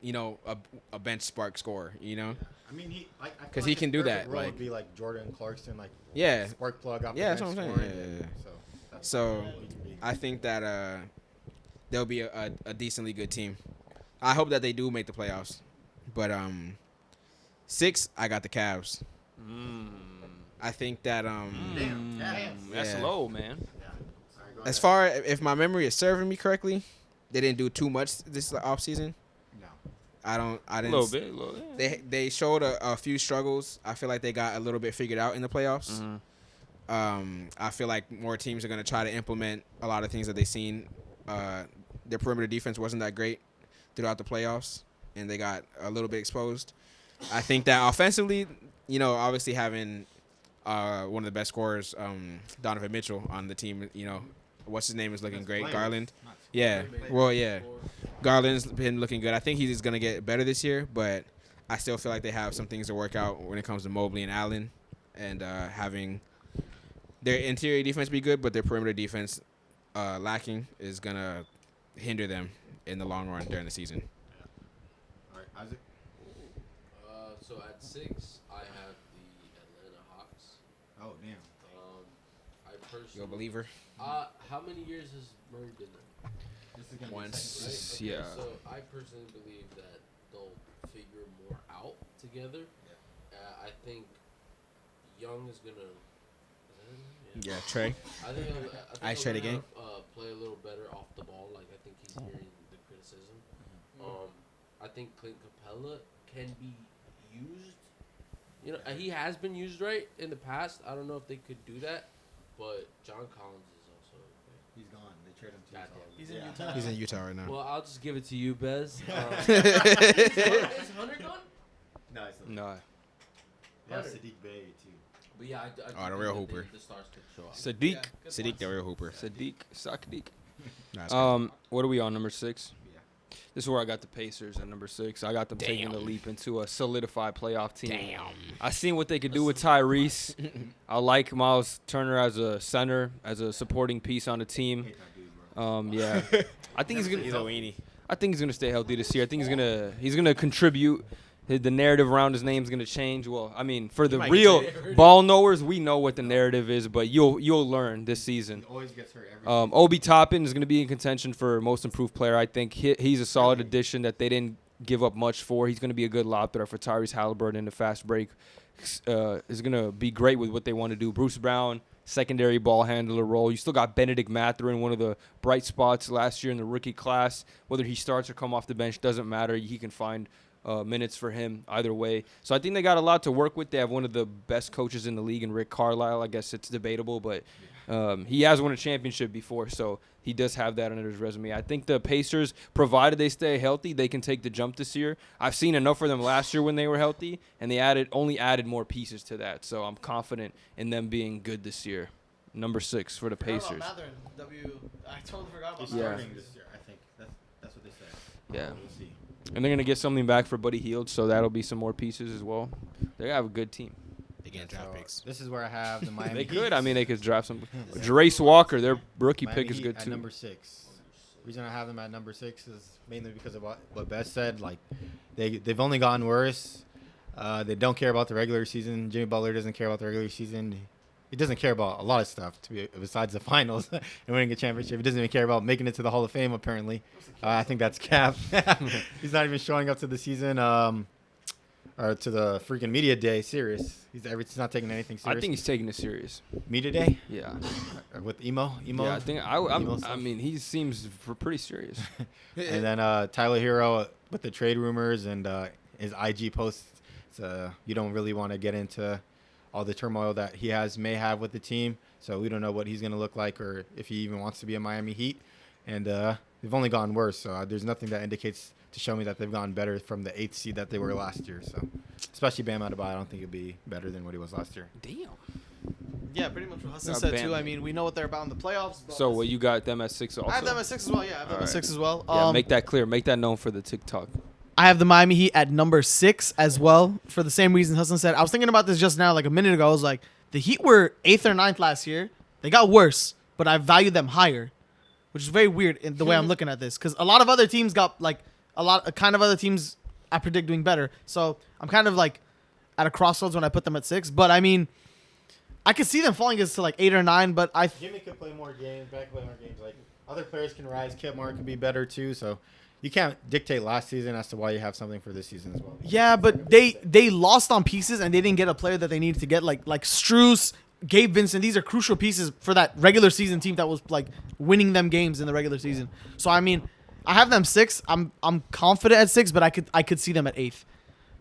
a bench spark scorer. I mean, Because he can do that, Role like- would be like Jordan Clarkson, like Yeah. spark plug off. Yeah, the that's bench what I'm saying. scoring. Yeah. So, So I think that they'll be a decently good team. I hope that they do make the playoffs, but 6, I got the Cavs. I think that That's yeah. low, man. as far if my memory is serving me correctly, they didn't do too much this offseason. no. I A didn't. little bit. They showed a few struggles. I feel like they got a little bit figured out in the playoffs. I feel like more teams are going to try to implement a lot of things that they've seen. Their perimeter defense wasn't that great throughout the playoffs, and they got a little bit exposed. I think that offensively, obviously having one of the best scorers, Donovan Mitchell, on the team, what's his name is looking That's great. players, Garland. not Yeah. Well, yeah. Garland's been looking good. I think he's going to get better this year, but I still feel like they have some things to work out when it comes to Mobley and Allen and having their interior defense be good, but their perimeter defense lacking is going to hinder them in the long run during the season. All right, Isaac. So at 6, I have the Atlanta Hawks. Oh damn. I personally. You a believer? How many years has Murray been there? This is gonna be Once. second. Right? Yeah. So I personally believe that they'll figure more out together. I think Young is gonna. Is that his name? Yeah, Trey. I think I he'll trade learn again. how to, play a little better off the ball. Like I think he's hearing the criticism. I think Clint Capella can be used. You know, he has been used right in the past. I don't know if they could do that, but John Collins is also. He's gone. They traded him to Goddamn. Utah. He's in Yeah. Utah. He's in Utah right now. Well, I'll just give it to you, Bez. Is Hunter gone? No, it's not. No. Yeah, Hunter. Sadiq Bey too. But yeah, I do the think real that hooper. The stars could show up. Sadiq. Yeah, good Sadiq, points. the real hooper. Sadiq. Nah, What are we on, number 6? Yeah. This is where I got the Pacers at number 6. I got them taking the leap into a solidified playoff team. I seen what they could do with Tyrese. I like Miles Turner as a center, as a supporting piece on the team. Hate that dude, bro. Yeah, I think he's gonna. he's a weenie. I think he's gonna stay healthy this year. I think he's gonna contribute. The narrative around his name is gonna change. Well, I mean, for the might get real traded. ball knowers, we know what the narrative is, but you'll learn this season. He always gets hurt every season. Obi Toppin is going to be in contention for most improved player. I think he's a solid addition that they didn't give up much for. He's going to be a good lob threat for Tyrese Halliburton in the fast break. Is going to be great with what they want to do. Bruce Brown, secondary ball handler role. You still got Benedict Mathurin, one of the bright spots last year in the rookie class. Whether he starts or come off the bench doesn't matter. He can find minutes for him either way. So I think they got a lot to work with. They have one of the best coaches in the league in Rick Carlisle. I guess it's debatable, but he has won a championship before, so he does have that under his resume. I think the Pacers, provided they stay healthy, they can take the jump this year. I've seen enough for them last year when they were healthy, and they only added more pieces to that. So I'm confident in them being good this year. Number 6 for the Forgot about Pacers. Mathurin. I totally forgot about He's Yeah. starting this year, I think. That's what they said. Yeah. We'll see. And they're going to get something back for Buddy Hield, so that'll be some more pieces as well. They have a good team. They get So, draft picks. this is where I have the Miami They Heat. could. I mean, they could draft some. Jarace Walker, their rookie Miami pick is Heat good at too. number 6. Reason I have them at number 6 is mainly because of what Beth said. Like, they've only gotten worse. They don't care about the regular season. Jimmy Butler doesn't care about the regular season. He doesn't care about a lot of stuff besides the finals and winning a championship. He doesn't even care about making it to the Hall of Fame, apparently. I think that's cap. He's not even showing up to the season or to the freaking media day serious. He's not taking anything serious. I think he's taking it serious. Media day Yeah. with emo. Yeah, I think emo I stuff? mean, he seems pretty serious. And then Tyler Hero with the trade rumors and his IG posts. You don't really want to get into all the turmoil that he may have with the team. So we don't know what he's going to look like or if he even wants to be a Miami Heat. And they've only gone worse. So there's nothing that indicates to show me that they've gotten better from the 8th seed that they were last year. So especially Bam Adebayo, I don't think he'll be better than what he was last year. Damn. Yeah, pretty much what Hassan Got said Bam. too. I mean, we know what they're about in the playoffs. But So, you got them at 6 also? I have them at 6 as well. Yeah, I have them All at right. 6 as well. Yeah, make that clear. Make that known for the TikTok. I have the Miami Heat at number 6 as well for the same reason Hassan said. I was thinking about this just now, like a minute ago. I was like, the Heat were 8th or 9th last year. They got worse, but I value them higher, which is very weird in the way I'm looking at this. Because a lot of other teams got like other teams I predict doing better. So I'm kind of like at a crossroads when I put them at 6. But I mean, I could see them falling as to like 8 or 9. But Jimmy could play more games. Back play more games. Like other players can rise. Kid Mark could be better too. So you can't dictate last season as to why you have something for this season as well. yeah, but they lost on pieces and they didn't get a player that they needed to get like Strus, Gabe Vincent. These are crucial pieces for that regular season team that was like winning them games in the regular season. So I mean, I have them 6. I'm confident at 6, but I could see them at 8th.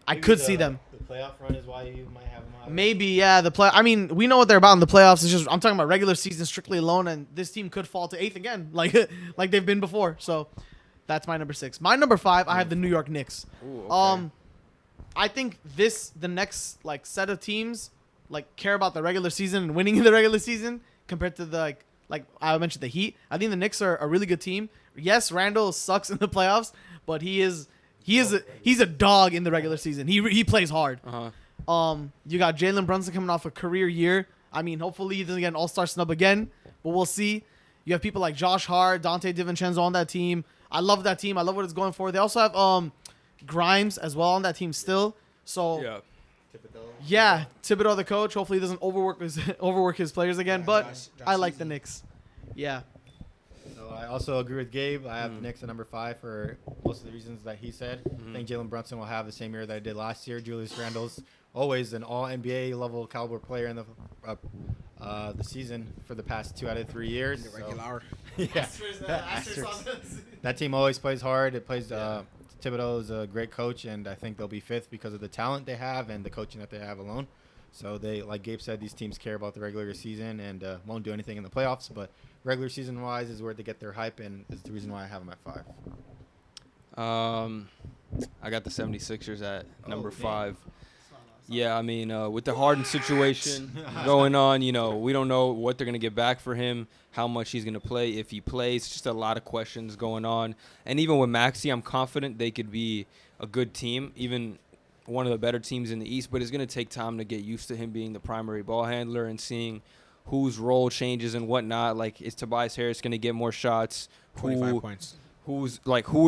I could see them. The playoff run is why you might have them higher. Maybe, yeah, I mean, we know what they're about in the playoffs. It's just I'm talking about regular season strictly alone, and this team could fall to 8th again, like they've been before. So that's my number 6. My number 5, I have the New York Knicks. Ooh, okay. I think the next like set of teams like care about the regular season and winning in the regular season compared to the like I mentioned the Heat. I think the Knicks are a really good team. Yes, Randall sucks in the playoffs, but he's a dog in the regular season. He plays hard. You got Jalen Brunson coming off a career year. I mean, hopefully he doesn't get an All-Star snub again, but we'll see. You have people like Josh Hart, Dante DiVincenzo on that team. I love that team. I love what it's going for. They also have Grimes as well on that team still. So yeah, Thibodeau the coach. Hopefully he doesn't overwork his players again. But Josh I like the Easy. Knicks. Yeah. So I also agree with Gabe. I have the Knicks at number 5 for most of the reasons that he said. I think Jalen Brunson will have the same year that he did last year. Julius Randle's always an all NBA level caliber player in the season for the past 2 out of 3 years. The So, regular. yeah. That team always plays hard. It plays. Thibodeau is a great coach, and I think they'll be 5th because of the talent they have and the coaching that they have alone. So they, like Gabe said, these teams care about the regular season and won't do anything in the playoffs. But regular season wise is where they get their hype, and is the reason why I have them at 5. I got the 76ers at number damn. 5. Yeah, I mean, with the Harden situation going on, we don't know what they're going to get back for him, how much he's going to play, if he plays. Just a lot of questions going on. And even with Maxey, I'm confident they could be a good team, even one of the better teams in the East. But it's going to take time to get used to him being the primary ball handler and seeing whose role changes and whatnot. Like, is Tobias Harris going to get more shots? 25 points. Who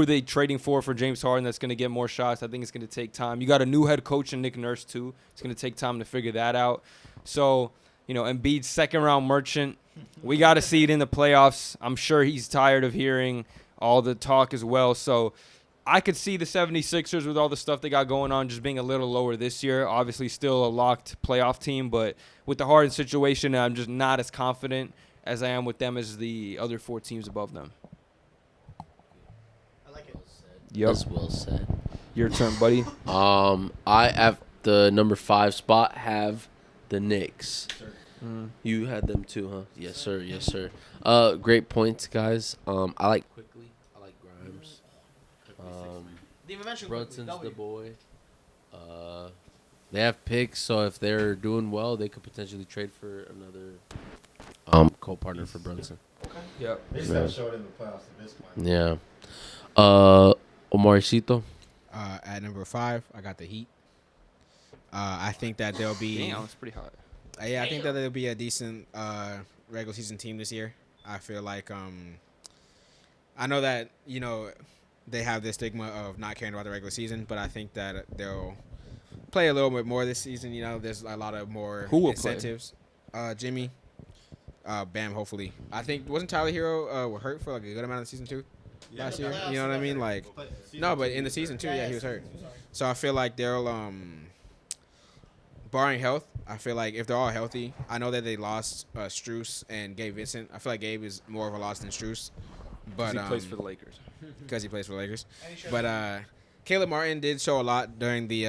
are they trading for James Harden that's going to get more shots? I think it's going to take time. You got a new head coach in Nick Nurse, too. It's going to take time to figure that out. So, Embiid's second-round merchant. We got to see it in the playoffs. I'm sure he's tired of hearing all the talk as well. So, I could see the 76ers with all the stuff they got going on just being a little lower this year. Obviously, still a locked playoff team. But with the Harden situation, I'm just not as confident as I am with them as the other 4 teams above them. Yep. That's well said. Your turn, buddy. I at the number 5 spot have the Knicks. You had them too, huh? Yes, sir. Yes, sir. Great points, guys. I like Quickly. I like Grimes. Brunson's the boy. They have picks, so if they're doing well, they could potentially trade for another co-partner for Brunson. Yep. They just gotta show it in the playoffs at this point. Yeah. Omaricito. At number 5, I got the Heat. I think that they'll be. Damn, it's pretty hot. Yeah, I think that they'll be a decent regular season team this year. I feel like I know that they have this stigma of not caring about the regular season, but I think that they'll play a little bit more this season. There's a lot of more Who will incentives. Jimmy, Bam. Hopefully, I think wasn't Tyler Hero hurt for like a good amount of the season too last year. You know what I mean? Like, no, but in the season too, yeah, he was hurt. So I feel like they'll barring health, I feel like if they're all healthy, I know that they lost Strus and Gabe Vincent. I feel like Gabe is more of a loss than Strus, but He plays for the Lakers. because he plays for the Lakers. But Caleb Martin did show a lot during the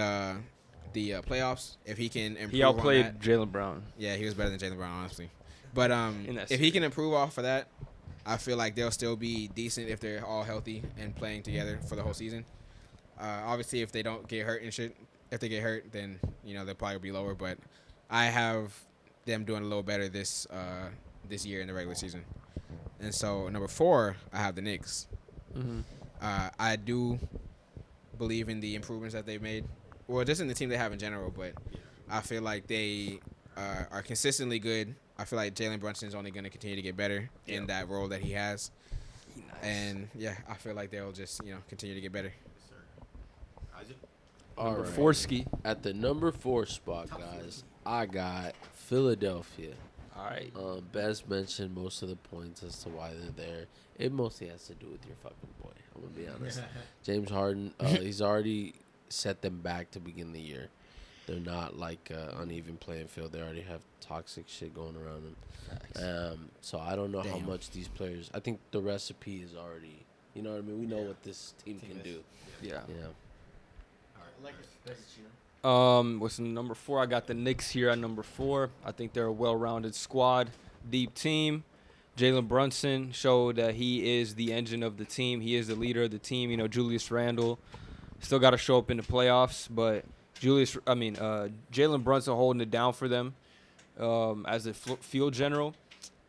playoffs. If he can improve He on outplayed that, Jaylen Brown. yeah, he was better than Jaylen Brown, honestly. But In that if he can improve off of that, I feel like they'll still be decent if they're all healthy and playing together for the whole season. Obviously, if they don't get hurt and shit, if they get hurt, then they'll probably be lower. But I have them doing a little better this year in the regular season. And so number 4, I have the Knicks. Mm-hmm. I do believe in the improvements that they've made. Well, just in the team they have in general, but I feel like they are consistently good. I feel like Jalen Brunson is only going to continue to get better in that role that he has. Nice. And, yeah, I feel like they'll just, continue to get better. Number Alright. 4 ski. At the number 4 spot, guys, I got Philadelphia. All right. Bez mentioned most of the points as to why they're there. It mostly has to do with your fucking boy. I'm gonna be honest. James Harden, he's already set them back to begin the year. They're not like uneven playing field. They already have toxic shit going around them. So I don't know how Damn. much these players. I think the recipe is already. You know what I mean? We know what this team can do. Yeah. Yeah. What's number 4? I got the Knicks here at number 4. I think they're a well-rounded squad, deep team. Jalen Brunson showed that he is the engine of the team. He is the leader of the team. Julius Randle still got to show up in the playoffs, but Jalen Brunson holding it down for them as a field general.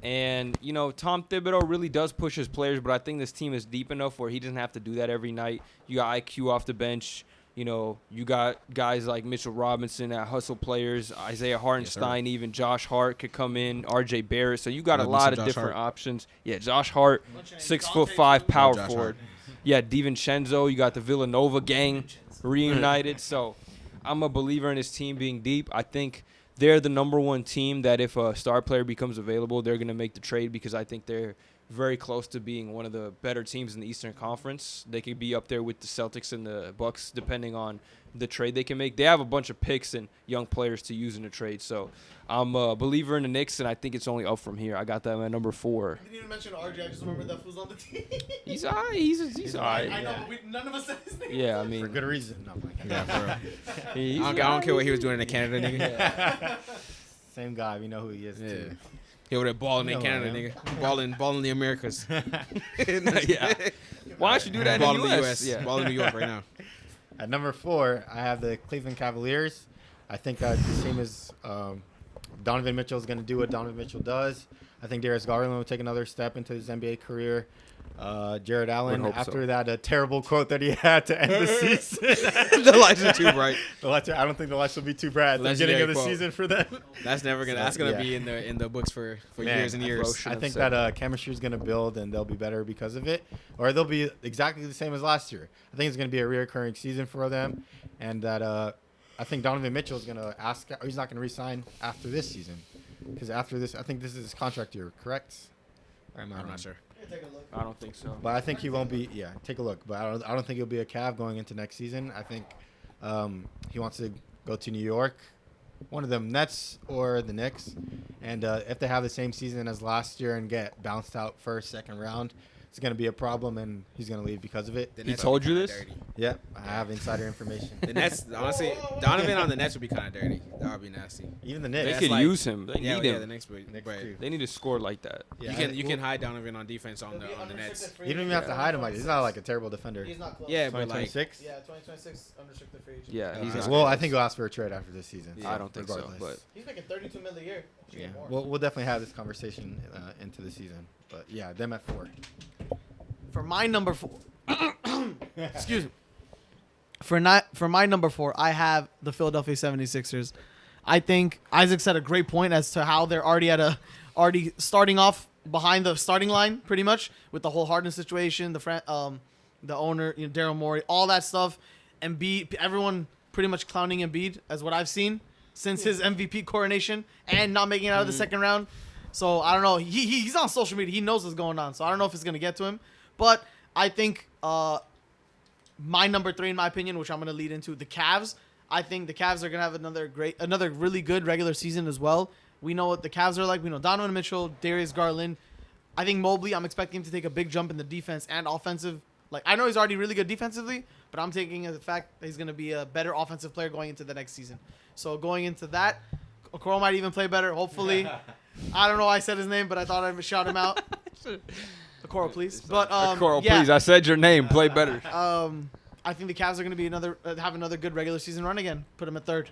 And, you know, Tom Thibodeau really does push his players, but I think this team is deep enough where he doesn't have to do that every night. You got IQ off the bench. You know, you got guys like Mitchell Robinson at hustle players, Isaiah Hartenstein, even Josh Hart could come in, RJ Barrett. So you got a lot of different options. Yeah, Josh Hart, 6'5" power forward. Yeah, DiVincenzo. You got the Villanova gang reunited. So I'm a believer in this team being deep. I think they're the number one team that if a star player becomes available, they're going to make the trade because I think they're very close to being one of the better teams in the Eastern Conference. They could be up there with the Celtics and the Bucks depending on the trade they can make. They have a bunch of picks and young players to use in the trade. So I'm a believer in the Knicks, and I think it's only up from here. I got them at number 4. You didn't even mention RJ. I just remember that was on the team. He's all right. He's all right. I know, but none of us said his name. Yeah, I For mean, good reason. No, I'm like, Yeah, for real. he's I don't care what he was doing in Canada, nigga. same guy. We know who he is, Yeah. too. He over there balling You in know Canada, who I nigga. Balling the Americas. yeah. Why don't you do that Balling in the the U.S. Yeah. Balling New York right now. At number 4, I have the Cleveland Cavaliers. I think that this team is Donovan Mitchell is going to do what Donovan Mitchell does. I think Darius Garland will take another step into his NBA career. Jared Allen, hope after so. that terrible quote that he had to end the season. The lights are too bright. I don't think the lights will be too bright at the beginning of the Legendary quote. season for them. That's never gonna. That's gonna Yeah. be in the books for Man, years and years. Should I have think said that chemistry is going to build and they'll be better because of it, or they'll be exactly the same as last year. I think it's going to be a reoccurring season for them, and that I think Donovan Mitchell is going to ask. Or he's not going to resign after this season, because after this, I think this is his contract year, correct? Or am I I'm wrong? not sure. Take a look. I don't think so. But I think he won't be. Yeah, take a look. But I don't think he'll be a Cav going into next season. I think he wants to go to New York, one of them Nets or the Knicks, and if they have the same season as last year and get bounced out first, second round, it's going to be a problem, and he's going to leave because of it. The He Nets told would be you kinda this? dirty. Yep, I have insider information. The Nets, honestly, Donovan on the Nets would be kind of dirty. That would be nasty. Even the They Knicks. That's could like- use him. They Yeah, need yeah, him. the Knicks would. Knicks But too. They need to score like that. Yeah, you can hide Donovan on defense on the Nets. You don't even have to hide him. Like he's not like a terrible defender. He's not close. Yeah, but like 2026. Yeah, 2026 unrestricted free agent. Yeah, he's not. Well, I think he'll ask for a trade after this season. I don't think so, regardless. but He's making 32 million a year. Should Yeah, get more. we'll definitely have this conversation into the season. But yeah, them at 4. For my number 4, excuse me. For my number 4, I have the Philadelphia 76ers. I think Isaac said a great point as to how they're already starting off behind the starting line pretty much with the whole Harden situation, the owner, Daryl Morey, all that stuff, and everyone pretty much clowning Embiid as what I've seen since his MVP coronation and not making it out of the second round. So I don't know. He's on social media. He knows what's going on. So I don't know if it's gonna get to him. But I think my number 3, in my opinion, which I'm gonna lead into, the Cavs. I think the Cavs are gonna have another really good regular season as well. We know what the Cavs are like. We know Donovan Mitchell, Darius Garland. I think Mobley, I'm expecting him to take a big jump in the defense and offensive. Like, I know he's already really good defensively, but I'm taking the fact that he's going to be a better offensive player going into the next season. So going into that, Okoro might even play better, hopefully. I don't know why I said his name, but I thought I'd shout him out. Okoro, please. But Coral, yeah, please. I said your name. Play better. I think the Cavs are going to be have another good regular season run again. Put them at 3rd.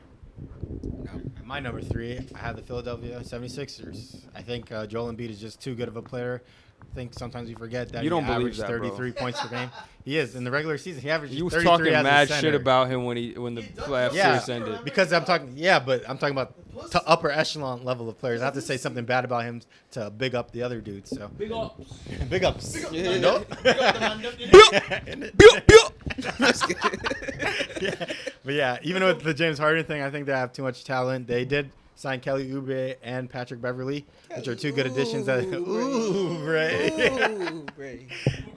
At my number 3, I have the Philadelphia 76ers. I think Joel Embiid is just too good of a player. I think sometimes we forget that You don't he believe averaged that, bro. 33 points per game. He is. In the regular season, he averaged You was 33 talking as a mad center. shit about him when the playoff Yeah, series ended. because I'm talking about to upper echelon level of players. I have to say something bad about him to big up the other dudes. So Big ups. big ups. Yeah. Nope. Big up the man. Yeah. But yeah, even with the James Harden thing, I think they have too much talent. They did sign Kelly Oubre and Patrick Beverly, which are 2 good additions. Ray.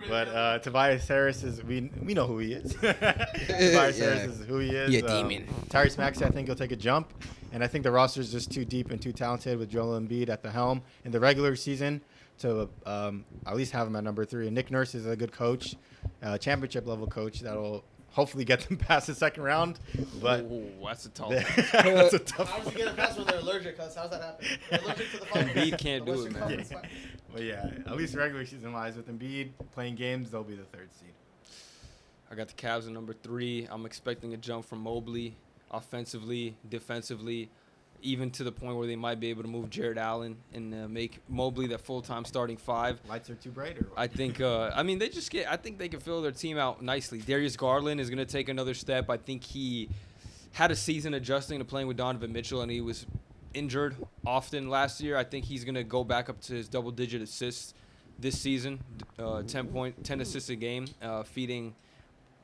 But Tobias Harris is we know who he is. Tobias Harris is who he is. Yeah, demon. Tyrese Maxey, I think he'll take a jump, and I think the roster is just too deep and too talented with Joel Embiid at the helm in the regular season to at least have him at number 3. And Nick Nurse is a good coach, championship level coach that'll hopefully get them past the second round. But Ooh, that's a tough. that's a tough How does one. he get a pass when they're allergic? Cause how's that happen? They're allergic to the finals. Embiid can't do it, Western man. Conference Finals. But yeah, at least regular season wise with Embiid playing games, they'll be the 3rd seed. I got the Cavs at number 3. I'm expecting a jump from Mobley, offensively, defensively. even to the point where they might be able to move Jared Allen and make Mobley the full-time starting 5. Lights are too bright, or what? I think. I mean, I think they can fill their team out nicely. Darius Garland is going to take another step. I think he had a season adjusting to playing with Donovan Mitchell, and he was injured often last year. I think he's going to go back up to his double-digit assists this season, 10 assists a game, feeding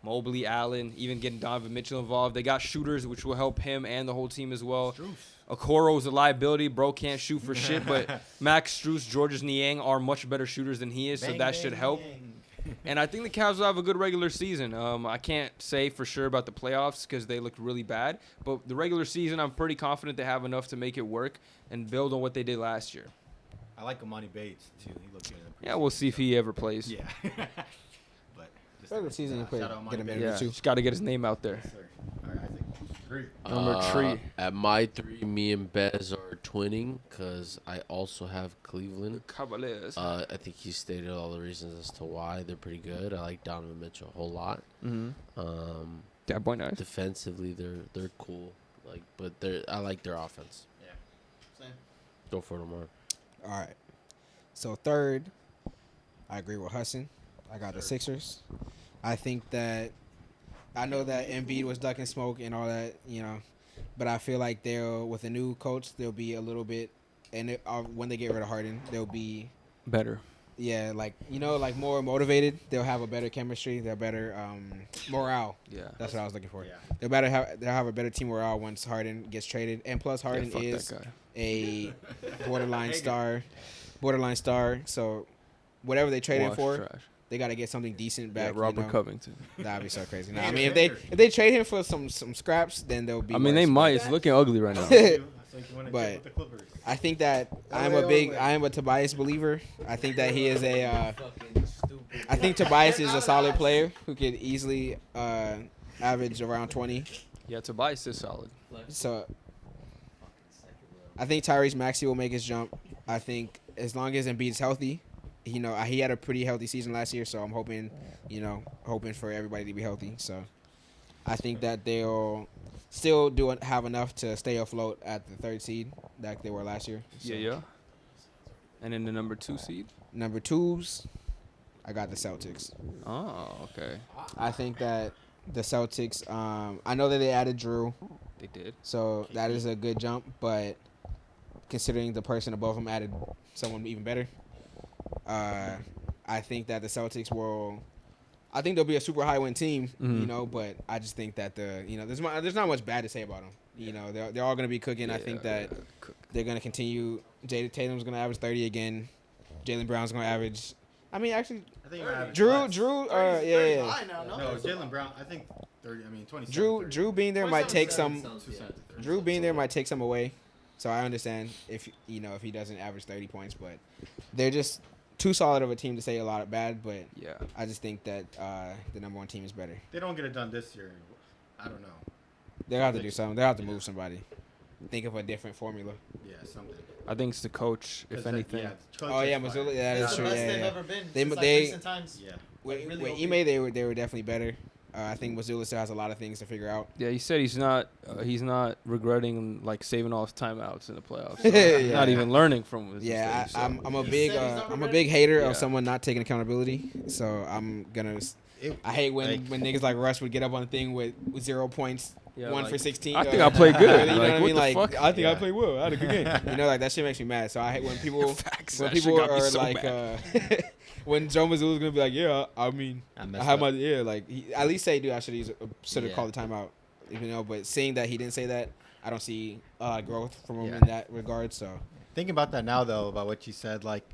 Mobley, Allen, even getting Donovan Mitchell involved. They got shooters, which will help him and the whole team as well. Okoro's a liability. Bro can't shoot for shit, but Max Strus, Georges Niang are much better shooters than he is, so that should help. And I think the Cavs will have a good regular season. I can't say for sure about the playoffs because they looked really bad, but the regular season, I'm pretty confident they have enough to make it work and build on what they did last year. I like Omari Bates too. He looked good in the Yeah, we'll see if he ever plays. Yeah. But just Regular season, you shout out Omari get him Bates. in. Yeah, too. just got to get his name out there. Yes, sir. All right, Isaac. Agree. Number 3. At my 3, me and Bez are twinning because I also have Cleveland. Cavaliers. I think he stated all the reasons as to why they're pretty good. I like Donovan Mitchell a whole lot. That boy nice. Defensively, they're cool. But I like their offense. Yeah. Same. Go for it, Omar. All right. So third, I agree with Hassan. I got the Sixers. I think that I know that Embiid was ducking smoke and all that, but I feel like with a new coach, they'll be a little bit, and when they get rid of Harden, they'll be Better. yeah, like more motivated. They'll have a better chemistry. They're better morale. Yeah. That's what I was looking for. Yeah. They'll have a better team morale once Harden gets traded, and plus Harden fuck is that guy. a borderline star. So whatever they trade him Wash for, trash. they got to get something decent back. Yeah, Robert Covington. That'd be so crazy. Nah, I mean, if they trade him for some scraps, then they'll be. I mean, they worse. might. It's looking ugly right now. But I think that I am a Tobias believer. I think that he is a. I think Tobias is a solid player who could easily average around 20. Yeah, Tobias is solid. So I think Tyrese Maxey will make his jump. I think as long as Embiid's healthy, he had a pretty healthy season last year, so I'm hoping for everybody to be healthy. So I think that they'll still have enough to stay afloat at the 3rd seed like they were last year. So Yeah. And then the number 2 seed? Number 2s, I got the Celtics. Oh, okay. I think that the Celtics, I know that they added Drew, They did. so that is a good jump, but considering the person above him added someone even better, I think that the Celtics I think they'll be a super high win team, but I just think that there's not much bad to say about them. They're all going to be cooking. I think that they're going to continue. Jaden Tatum's going to average 30 again. Jaylen Brown's going to average. I mean, actually, I think I Drew, yeah. High now, no? No, Jaylen Brown. I think 30. I mean, 27. 30. Drew being there might take some. 27 to 30. Drew being there might take some away. So I understand if he doesn't average 30 points, but they're just too solid of a team to say a lot of bad. But Yeah. I just think that the number 1 team is better. They don't get it done this year. I don't know. They'll have to do something. They'll have to move somebody. Think of a different formula. Yeah, something. I think it's the coach, if anything. Oh yeah, Missoula. Yeah, that's the true. best Yeah, they've yeah. ever been. They- since, they- recent times. Yeah. With really Ime, okay. they were definitely better. I think Missoula still has a lot of things to figure out. Yeah, he said he's not regretting saving all his timeouts in the playoffs. So Yeah. Not even learning from his Yeah, mistakes, so. I'm a He big said he's not I'm a regretting big hater Yeah. of someone not taking accountability. So I'm gonna. I hate when niggas like Russ would get up on the thing with 0 points, Yeah, 1 like, for 16. I think I played good. You know Like, what I what mean? the Like fuck? I think I Yeah. played well. I had a good game. Like that shit makes me mad. So I hate when people Facts. when That shit people got me are so like mad. when Joe Mazzulla's gonna be like, yeah, I mean, I I have my up. like he, at least say, dude, I should have Yeah. called the timeout, But seeing that he didn't say that, I don't see growth from him Yeah. in that regard. So Thinking about that now, though, about what you said, like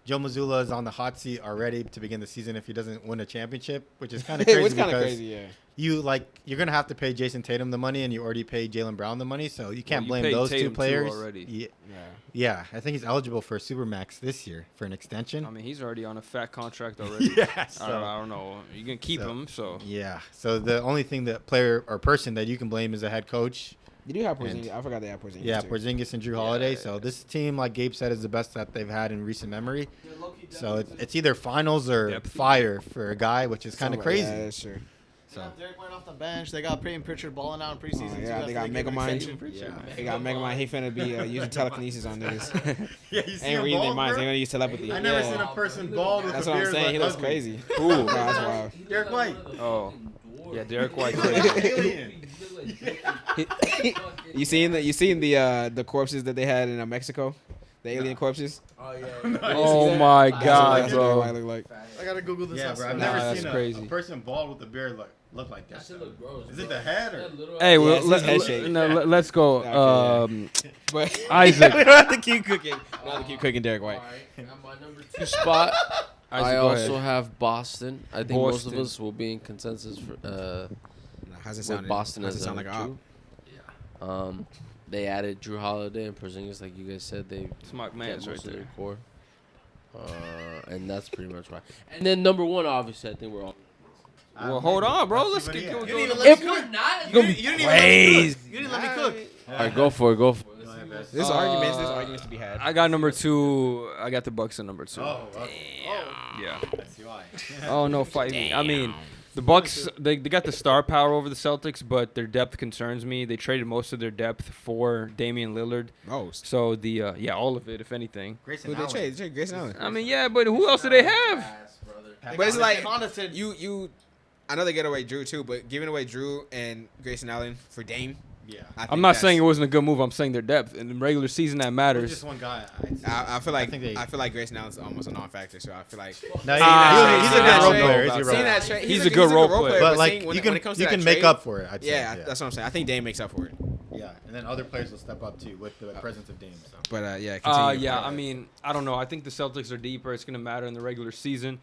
Joe Mazzulla is on the hot seat already to begin the season if he doesn't win a championship, which is kind of crazy. it's kind of because crazy, yeah. you're gonna have to pay Jason Tatum the money, and you already paid Jaylen Brown the money, so you can't you blame paid those Tatum two too players. already. Yeah, Yeah. yeah, I think he's eligible for a supermax this year for an extension. I mean, he's already on a fat contract already. Yeah, I don't know. You can keep so- him, so. Yeah, so the only thing that player or person that you can blame is a head coach. You do have And- Porzingis. I forgot they have Porzingis. Yeah, too. Porzingis and Drew Holiday. So this team, like Gabe said, is the best that they've had in recent memory. So it's either finals or Depth. fire for a guy, which is kind of Somewhere, crazy. Yeah, that's true. So Derek White off the bench. They got Peyton Pritchard balling out in preseason. too. yeah, That's they got like a Megamind. extension. yeah. They got Megamind. He finna be using telekinesis on niggas. Yeah, you see Ain't him reading their bald, minds. bro? They're gonna use telepathy. I never Yeah. seen a person bald with That's a what I'm beard saying. He looks ugly. crazy. Ooh. No, that's wild. Derek White. Oh. Yeah, Derek White. Alien. You seen the corpses that they had in Mexico, the alien corpses. Oh yeah. Oh my That's God, what Derek bro. White look like. I gotta Google this. Yeah, bro. I've Nah, never that's seen crazy. a person bald with a beard look like that. That shit though. look gross. Is it bro. the head or? That little Hey, ass- well, it's his head shape. let's go. Okay, yeah. But Isaac. we don't have to keep cooking. We don't have to keep cooking Derek White. Alright, at my number 2 spot, Isaac, I go also ahead. have Boston. I think most of Boston. us will be in consensus for How's it with sound? Boston How's as it sound like a number op? 2. They added Drew Holiday and Porzingis, like you guys said. They It's my get man's right most of there. their core. And that's pretty much why. And then number 1, obviously, I think we're all. Well, hold on, bro. Let's see what get he going. has. You didn't even If let me we're cook. not, You didn't even let me cook. You didn't let me cook. all right, go for it. Go for it. Go ahead, Bess. There's arguments to be had. I got number 2. I got the Bucks at number 2. Oh, okay. Yeah. I see why. Oh no, fight me. I mean, the Bucks they got the star power over the Celtics, but their depth concerns me. They traded most of their depth for Damian Lillard. Most. So the all of it, if anything. Grayson Who they Allen. trade? They trade Grayson Allen. I mean, yeah, but who else do they have? Ass, brother. But it's like Connaughton. you. I know they get away Drew too, but giving away Drew and Grayson Allen for Dame. Yeah. I think I'm not that's- saying it wasn't a good move. I'm saying their depth in the regular season that There's matters. Uh, just one guy. I feel like think they- I feel like Grayson Allen's almost a non-factor, so I feel like No, Ah, he's a seeing good that role trade- player. He's a seeing role seeing player. that trade, He's a good role player. But like seeing when you it can comes to you that can make trade- up for it. I'd say. Yeah, that's what I'm saying. I think Dame makes up for it. Yeah, and then other players will step up too with the presence of Dame. So. But yeah, continue. Yeah. I mean, I don't know. I think the Celtics are deeper. It's going to matter in the regular season.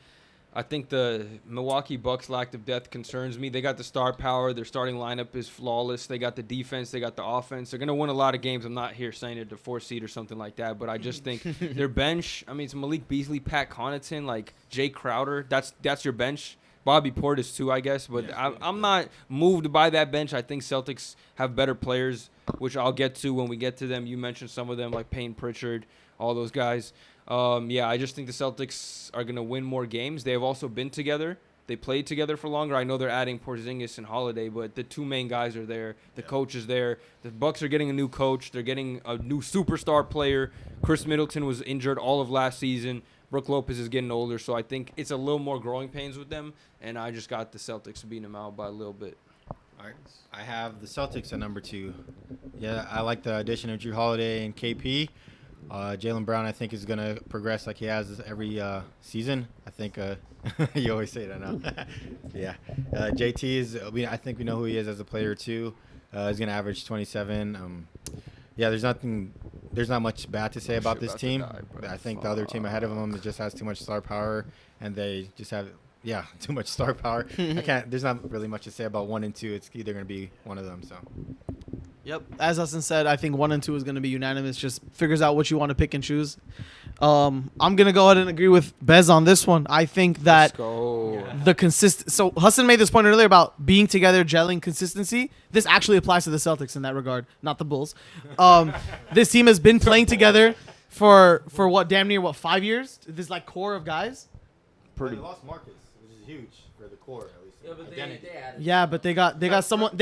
I think the Milwaukee Bucks' lack of depth concerns me. They got the star power. Their starting lineup is flawless. They got the defense. They got the offense. They're going to win a lot of games. I'm not here saying they're the 4th seed or something like that, but I just think their bench, I mean, it's Malik Beasley, Pat Connaughton, like Jay Crowder. That's your bench. Bobby Portis too, I guess. But I'm not moved by that bench. I think Celtics have better players, which I'll get to when we get to them. You mentioned some of them, like Payne Pritchard, all those guys. I just think the Celtics are going to win more games. They have also been together. They played together for longer. I know they're adding Porzingis and Holiday, but the 2 main guys are there. The coach is there. The Bucks are getting a new coach. They're getting a new superstar player. Chris Middleton was injured all of last season. Brooke Lopez is getting older, so I think it's a little more growing pains with them, and I just got the Celtics beating them out by a little bit. All right, I have the Celtics at number 2. Yeah, I like the addition of Drew Holiday and KP. Jaylen Brown, I think, is going to progress like he has every season. I think you always say that now. Yeah. JT is, I think we know who he is as a player, too. He's going to average 27. Yeah, there's not much bad to say Oh, about shit, this about to team. die, bro. I think the other team ahead of them just has too much star power, and they just have, too much star power. There's not really much to say about 1 and 2. It's either going to be one of them, so. Yep. As Hassan said, I think 1 and 2 is going to be unanimous. Just figures out what you want to pick and choose. I'm going to go ahead and agree with Bez on this one. I think Let's that go. so Hassan made this point earlier about being together, gelling, consistency. This actually applies to the Celtics in that regard, not the Bulls. This team has been playing together for damn near 5 years? This like core of guys. They lost Marcus, which is huge for the core, at least. Yeah, but Identity. they added. Yeah, but they got someone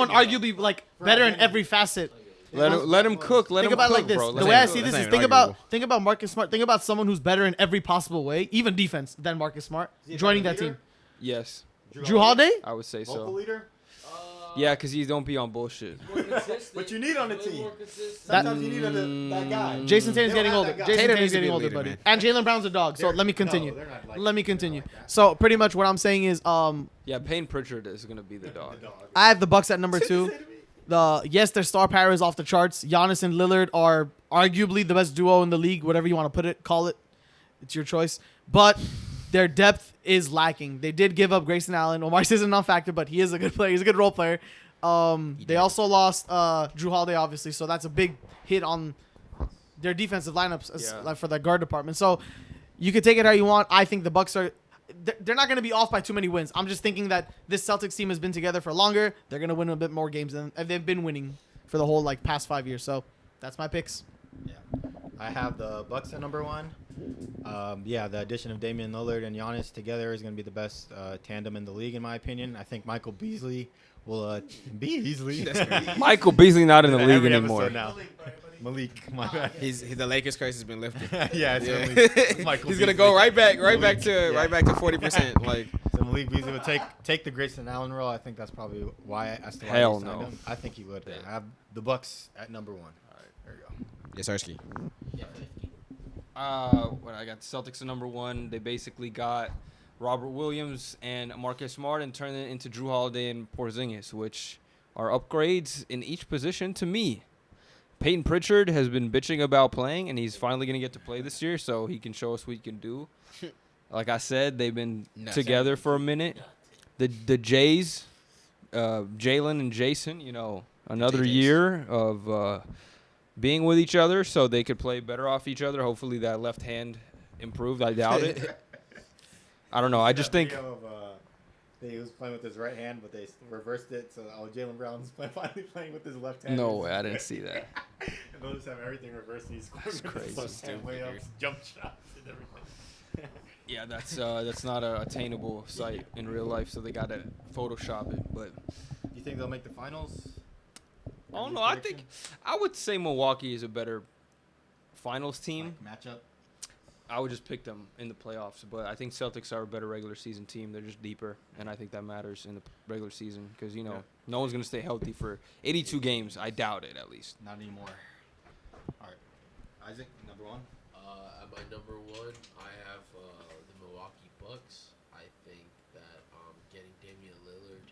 arguably like better in every facet. Let him cook. Let Think him about it cook, like this. bro. The Let way him I cook. see this That's is not even arguable. think about Marcus Smart. Think about someone who's better in every possible way, even defense, than Marcus Smart he a joining better that leader? team. Yes, Drew Holiday? I would say Vocal so. leader? Yeah, because he don't be on bullshit. But you need on the team. That- Sometimes you need that guy. Jason Tatum's They don't getting have older. that guy. Jason Tatum Tatum's needs to be getting a older, leader, buddy. man. And Jalen Brown's a dog. So let me continue. No, they're not like Let me that. continue. They're not like that. So pretty much what I'm saying is, Yeah, Payne Pritchard is gonna be the dog. I have the Bucks at number 2. Yes, their star power is off the charts. Giannis and Lillard are arguably the best duo in the league, whatever you want to call it. It's your choice. But their depth is lacking. They did give up Grayson Allen. Omari is a non-factor, but he is a good player. He's a good role player. They also lost Drew Holiday, obviously, so that's a big hit on their defensive lineups like for the guard department. So you can take it how you want. I think the Bucks are. They're not going to be off by too many wins. I'm just thinking that this Celtics team has been together for longer. They're going to win a bit more games than they've been winning for the whole past 5 years. So that's my picks. Yeah. I have the Bucks at number 1. Yeah, the addition of Damian Lillard and Giannis together is going to be the best tandem in the league, in my opinion. I think Michael Beasley will Beasley. Michael Beasley not in the league Every anymore. episode now. Malik, my bad. The Lakers curse has been lifted. Yeah, it's Yeah. Malik. Michael He's gonna Beasley. go right back to Yeah. right back to 40%. Like So Malik Beasley would take the Grayson Allen role. I think that's probably why as to why Hell he signed no. him. I think he would. I have the Bucks at number 1. All right, there you go. yes, Arsky. What I got the Celtics at number 1. They basically got Robert Williams and Marcus Smart and turned it into Drew Holiday and Porzingis, which are upgrades in each position to me. Peyton Pritchard has been bitching about playing, and he's finally going to get to play this year, so he can show us what he can do. Like I said, they've been together for a minute. The Jays, Jalen and Jason, another JJs. year of being with each other so they could play better off each other. Hopefully that left hand improved. I doubt it. I don't know. I just think He was playing with his right hand, but they reversed it. So Jaylen Brown's finally playing with his left hand. no way. I didn't see that. And they'll just have everything reversed. And he's scoring That's with his crazy. left hand way up, jump shots and everything. Yeah, that's not a attainable sight in real life, so they got to Photoshop it. But You think they'll make the finals? I don't know. I would say Milwaukee is a better finals team. Like matchup. I would just pick them in the playoffs, but I think Celtics are a better regular season team. They're just deeper, and I think that matters in the regular season because, Yeah. no one's going to stay healthy for 82 games. I doubt it, at least. Not anymore. All right. Isaac, number 1. At my number 1, I have the Milwaukee Bucks. I think that getting Damian Lillard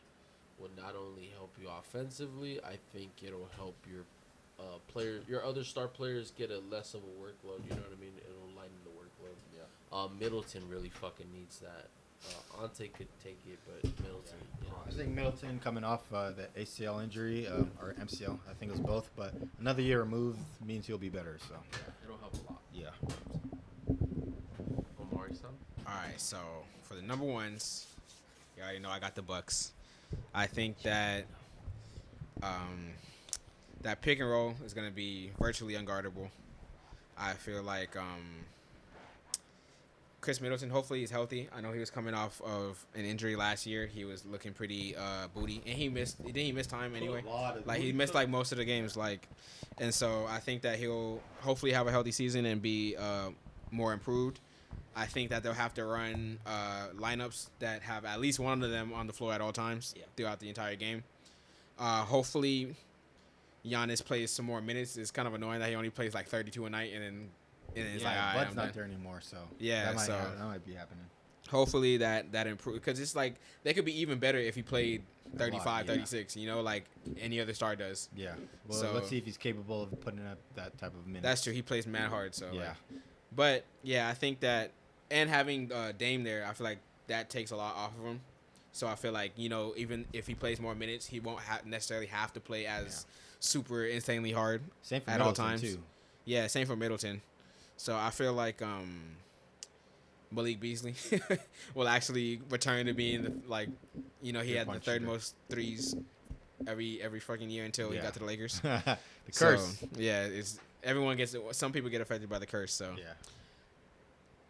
will not only help you offensively, I think it'll help your your other star players get a less of a workload. You know what I mean? It'll lighten the workload. Yeah. Middleton really fucking needs that. Ante could take it, but Middleton. I think Middleton coming off the ACL injury or MCL, I think it was both, but another year removed means he'll be better. So It'll help a lot. yeah. Omari, son? All right, so for the number 1s, you already know I got the Bucks. I think that that pick and roll is going to be virtually unguardable. I feel like Chris Middleton, hopefully he's healthy. I know he was coming off of an injury last year. He was looking pretty booty, and he missed time anyway. Like he missed like most of the games, and so I think that he'll hopefully have a healthy season and be more improved. I think that they'll have to run lineups that have at least one of them on the floor at all times throughout the entire game. Hopefully, Giannis plays some more minutes. It's kind of annoying that he only plays like 32 a night, and then it's like, all right, Bud's I'm not done. there anymore, so Yeah, that might, so- that might be happening. Hopefully that improves because it's like they could be even better if he played 35, yeah. 36, like any other star does. Yeah. Well, So- let's see if he's capable of putting up that type of minutes. That's true. He plays mad hard, so Yeah. but yeah, I think that and having Dame there, I feel like that takes a lot off of him. So I feel like even if he plays more minutes, he won't necessarily have to play as super insanely hard. Same for at all Middleton, times. too. Yeah, same for Middleton. So I feel like Malik Beasley will actually return to being he Good had the punch third shooter. most threes every fucking year until he Yeah. got to the Lakers. The curse. So, yeah, everyone gets it. Some people get affected by the curse. So Yeah.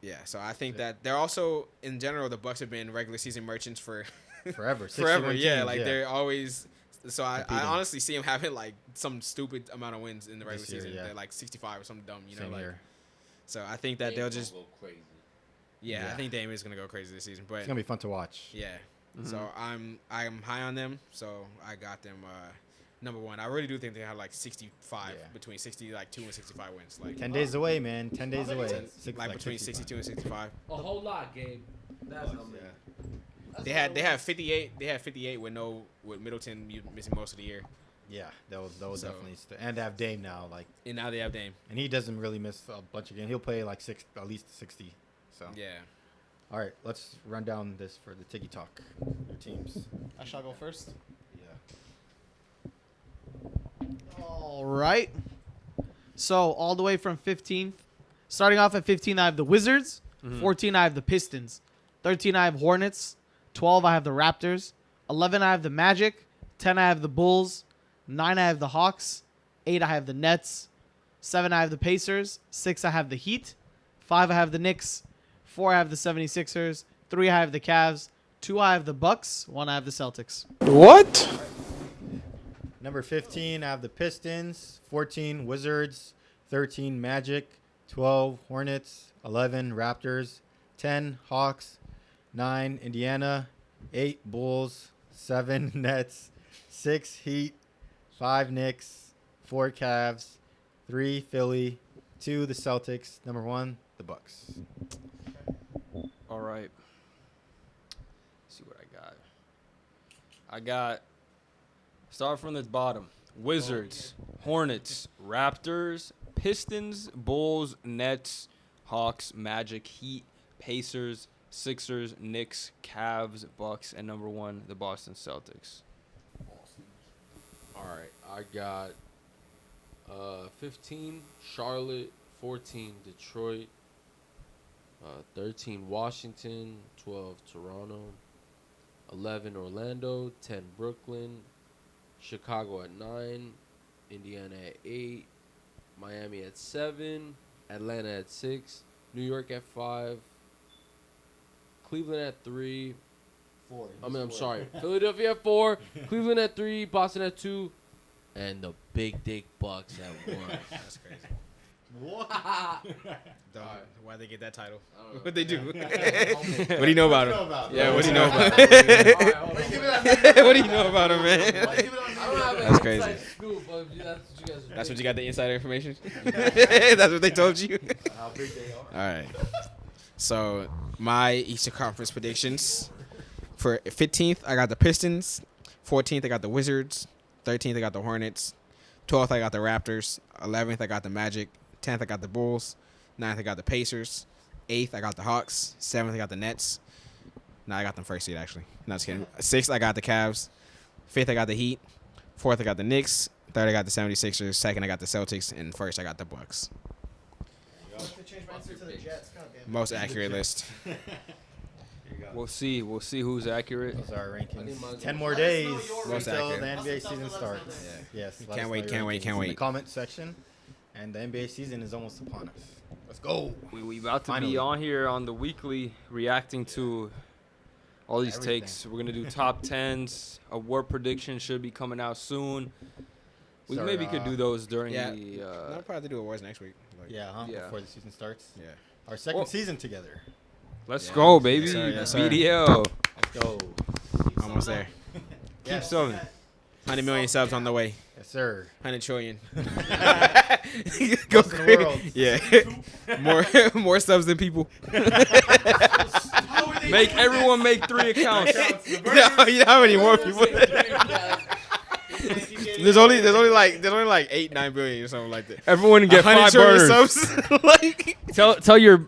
yeah, so I think that they're also in general the Bucks have been regular season merchants for Forever. 61 forever. Yeah, teams, they're always. So I Competing. honestly see them having like some stupid amount of wins in the regular This year, season. yeah. They're like 65 or something dumb. Same here. So I think that they'll just. go crazy. Yeah, I Yeah. think Dame is gonna go crazy this season, but It's gonna be fun to watch. yeah. Mhm. So I'm high on them. So I got them number 1. I really do think they have like 65 Yeah. between 2 and 65 wins. Like 10 days away, man. 10 days away. like between 62 and 65. A whole lot, Gabe. That's how many. They had 58. They had 58 with Middleton missing most of the year, Yeah, that was So- definitely. And to have Dame now, and now they have Dame. and he doesn't really miss a bunch of games. He'll play like at least 60. So Yeah. all right, let's run down this for the Tiki Talk. Your teams. I shall go first. Yeah. All right. So all the way from 15th, starting off at 15, I have the Wizards. 14, I have the Pistons. 13, I have Hornets. 12, I have the Raptors. 11, I have the Magic. 10, I have the Bulls. 9, I have the Hawks. 8, I have the Nets. 7, I have the Pacers. 6, I have the Heat. 5, I have the Knicks. 4, I have the 76ers. 3, I have the Cavs. 2, I have the Bucks. 1, I have the Celtics. What? Number 15, I have the Pistons. 14, Wizards. 13, Magic. 12, Hornets. 11, Raptors. 10, Hawks. 9, Indiana. 8, Bulls. 7, Nets. 6, Heat. 5, Knicks. 4, Cavs. 3, Philly. 2, the Celtics. Number 1, the Bucks. All right. Let's see what I got. I got. Start from the bottom. Wizards, Hornets, Raptors, Pistons, Bulls, Nets, Hawks, Magic, Heat, Pacers, Sixers, Knicks, Cavs, Bucks, and number 1, the Boston Celtics. All right, I got 15 Charlotte, 14 Detroit, 13 Washington, 12 Toronto, 11 Orlando, 10 Brooklyn, Chicago at 9, Indiana at 8, Miami at 7, Atlanta at 6, New York at 5, Cleveland at 3. I'm sorry. Philadelphia at 4, Cleveland at 3, Boston at 2, and the Big Dick Bucks at 1. That's crazy. What? Why'd they get that title? I don't know. What'd they do? What What do you know about him? Yeah, what do you know about him? What do you know about him, man? I don't have That's an crazy. inside scoop, but that's what you guys are That's what you thinking. got the insider information? That's what they told you? How big they are. All right. So, my Eastern Conference predictions. For 15th, I got the Pistons. 14th, I got the Wizards. 13th, I got the Hornets. 12th, I got the Raptors. 11th, I got the Magic. 10th, I got the Bulls. 9th, I got the Pacers. 8th, I got the Hawks. 7th, I got the Nets. No, I got them first seed, actually. No, just kidding. 6th, I got the Cavs. 5th, I got the Heat. 4th, I got the Knicks. 3rd, I got the 76ers. 2nd, I got the Celtics. And 1st, I got the Bucks. Most accurate list. Here you go. We'll see. We'll see who's accurate. Those are our I need rankings. mine. 10 more Let us days know your Most until the accurate. NBA season starts. Yes. let Can't us wait, know can't your wait, rankings can't in the wait. comment section. And the NBA season is almost upon us. Let's go. We about to Finally. be on here on the weekly reacting to all these Everything. takes. We're going to do top 10s. Award predictions should be coming out soon. We Sorry, maybe could do those during yeah. the I'll probably do awards next week. Like, Yeah, huh? Yeah. Before the season starts. Yeah. Our second Well- season together. Let's Yeah. go, baby. Yes, sir, yes, sir. BDL. Let's go. Almost there. Keep Yes. subbing. 100 million subs on the way. Yes, sir. 100 trillion. Go world. Yeah. more subs than people. Make everyone make 3 accounts. you know how many more people? there's only like 8-9 billion or something like that. Everyone get 100 5 trillion burners. subs. Like, Tell your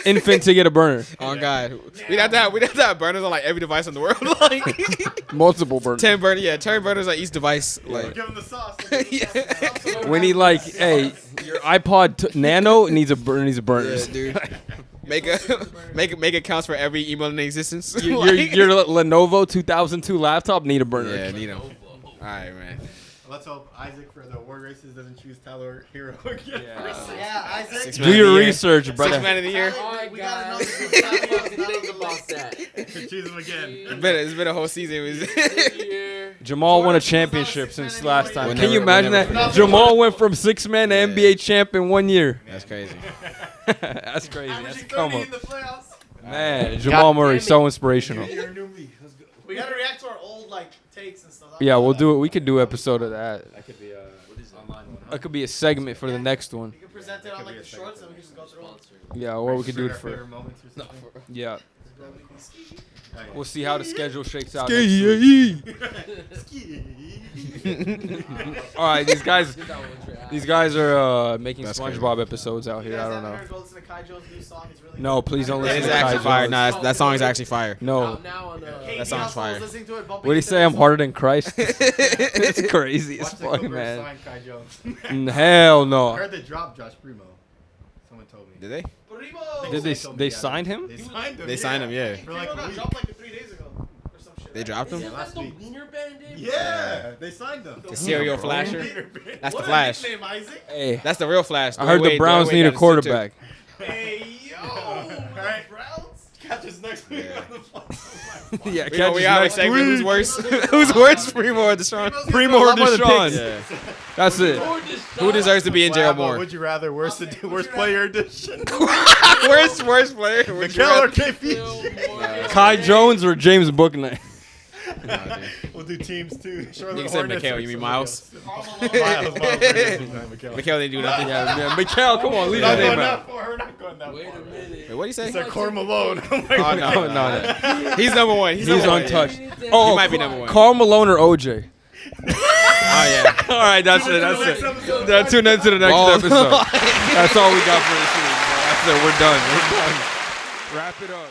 infant to get a burner. oh god, we'd have to have burners on like every device in the world. Like Multiple burners. 10 burners on each device. Like Give him the sauce. We need like, hey, your iPod Nano needs a burner. yeah, dude. Make accounts for every email in existence. Your Like- Lenovo 2002 laptop need a burner. yeah, need them. All right, man. Let's hope Isaac for the award races doesn't choose Tyler Hero again. Yeah, Isaac. Six Do man of your the year. research, 6 brother. man of the year. All right, We gotta know guys. this is Stop not fucking thinking about that. Choose him again. It's been a whole season. It was Here. Jamal won a championship since last time. We'll Can you never- imagine we'll that? never- Jamal went from 6-man to Yeah. NBA champ in 1 year. That's crazy. That's crazy. That's a come up. in the playoffs. Man, Jamal Murray, damn so inspirational. You're a newbie. Let's go. We gotta react to our old like takes and stuff. Yeah, we'll do it. We could do an episode of that. That could be a online one. That could be a segment for the next one. You can present it on like the shorts and we can just go through them. Yeah, or we could do it for. moments or something. Yeah, Oh, yeah. we'll see how the schedule shakes out. Next week. All right, these guys. These guys are making That's SpongeBob episodes out You here. guys I don't haven't know. heard, go listen to Kai Joe's new song. It's really No, good. please don't It listen is to Kai actually fire. Jones. Nah, that song is actually fire. No. Now on Katie That song's Hustle was fire. listening to it, bumping What do you into say? it, I'm so- harder than Christ. It's crazy as Watch the fuck, Clippers man. sign Kai Jones. Hell I no. heard they dropped Josh Primo. Someone told me. Did they? Primo! Did told me, they yeah. signed him? They signed him. They signed him, yeah. For like Primo a got week. dropped like 3 days ago or some shit. They dropped him? Yeah, last the week. Wiener Bandit? Yeah, they signed him. The serial bro. flasher. That's the What a Flash. nickname, Isaac. Hey, That's the real Flash. I heard the Browns need a quarterback. Hey, is next week on the podcast. Yeah, We catch us have a next segment. Who's week. worse? Who's worse, Primo or Deshaun? Primo or Deshaun. Yeah. That's it. Who deserves to be in jail Wow, more? would you rather worst player edition? worst player? Would you Mikael or rather- KP? Kai Jones or James Bouknight? We'll do teams too. You said Mikael, you mean Miles? Miles. Mikael didn't do nothing. Yeah, Mikael, come on, leave that name out. Not going that Wait a far. minute. Wait, what do you say? He said Cor Malone. Oh, no. No. He's number one. He's He's number one. untouched. He Oh, might be number one. Karl Malone or OJ? Oh, yeah. All right, that's it. That's it. Yeah, tune in to the next Balls. episode. That's all we got for this week. That's it. We're done. Wrap it up.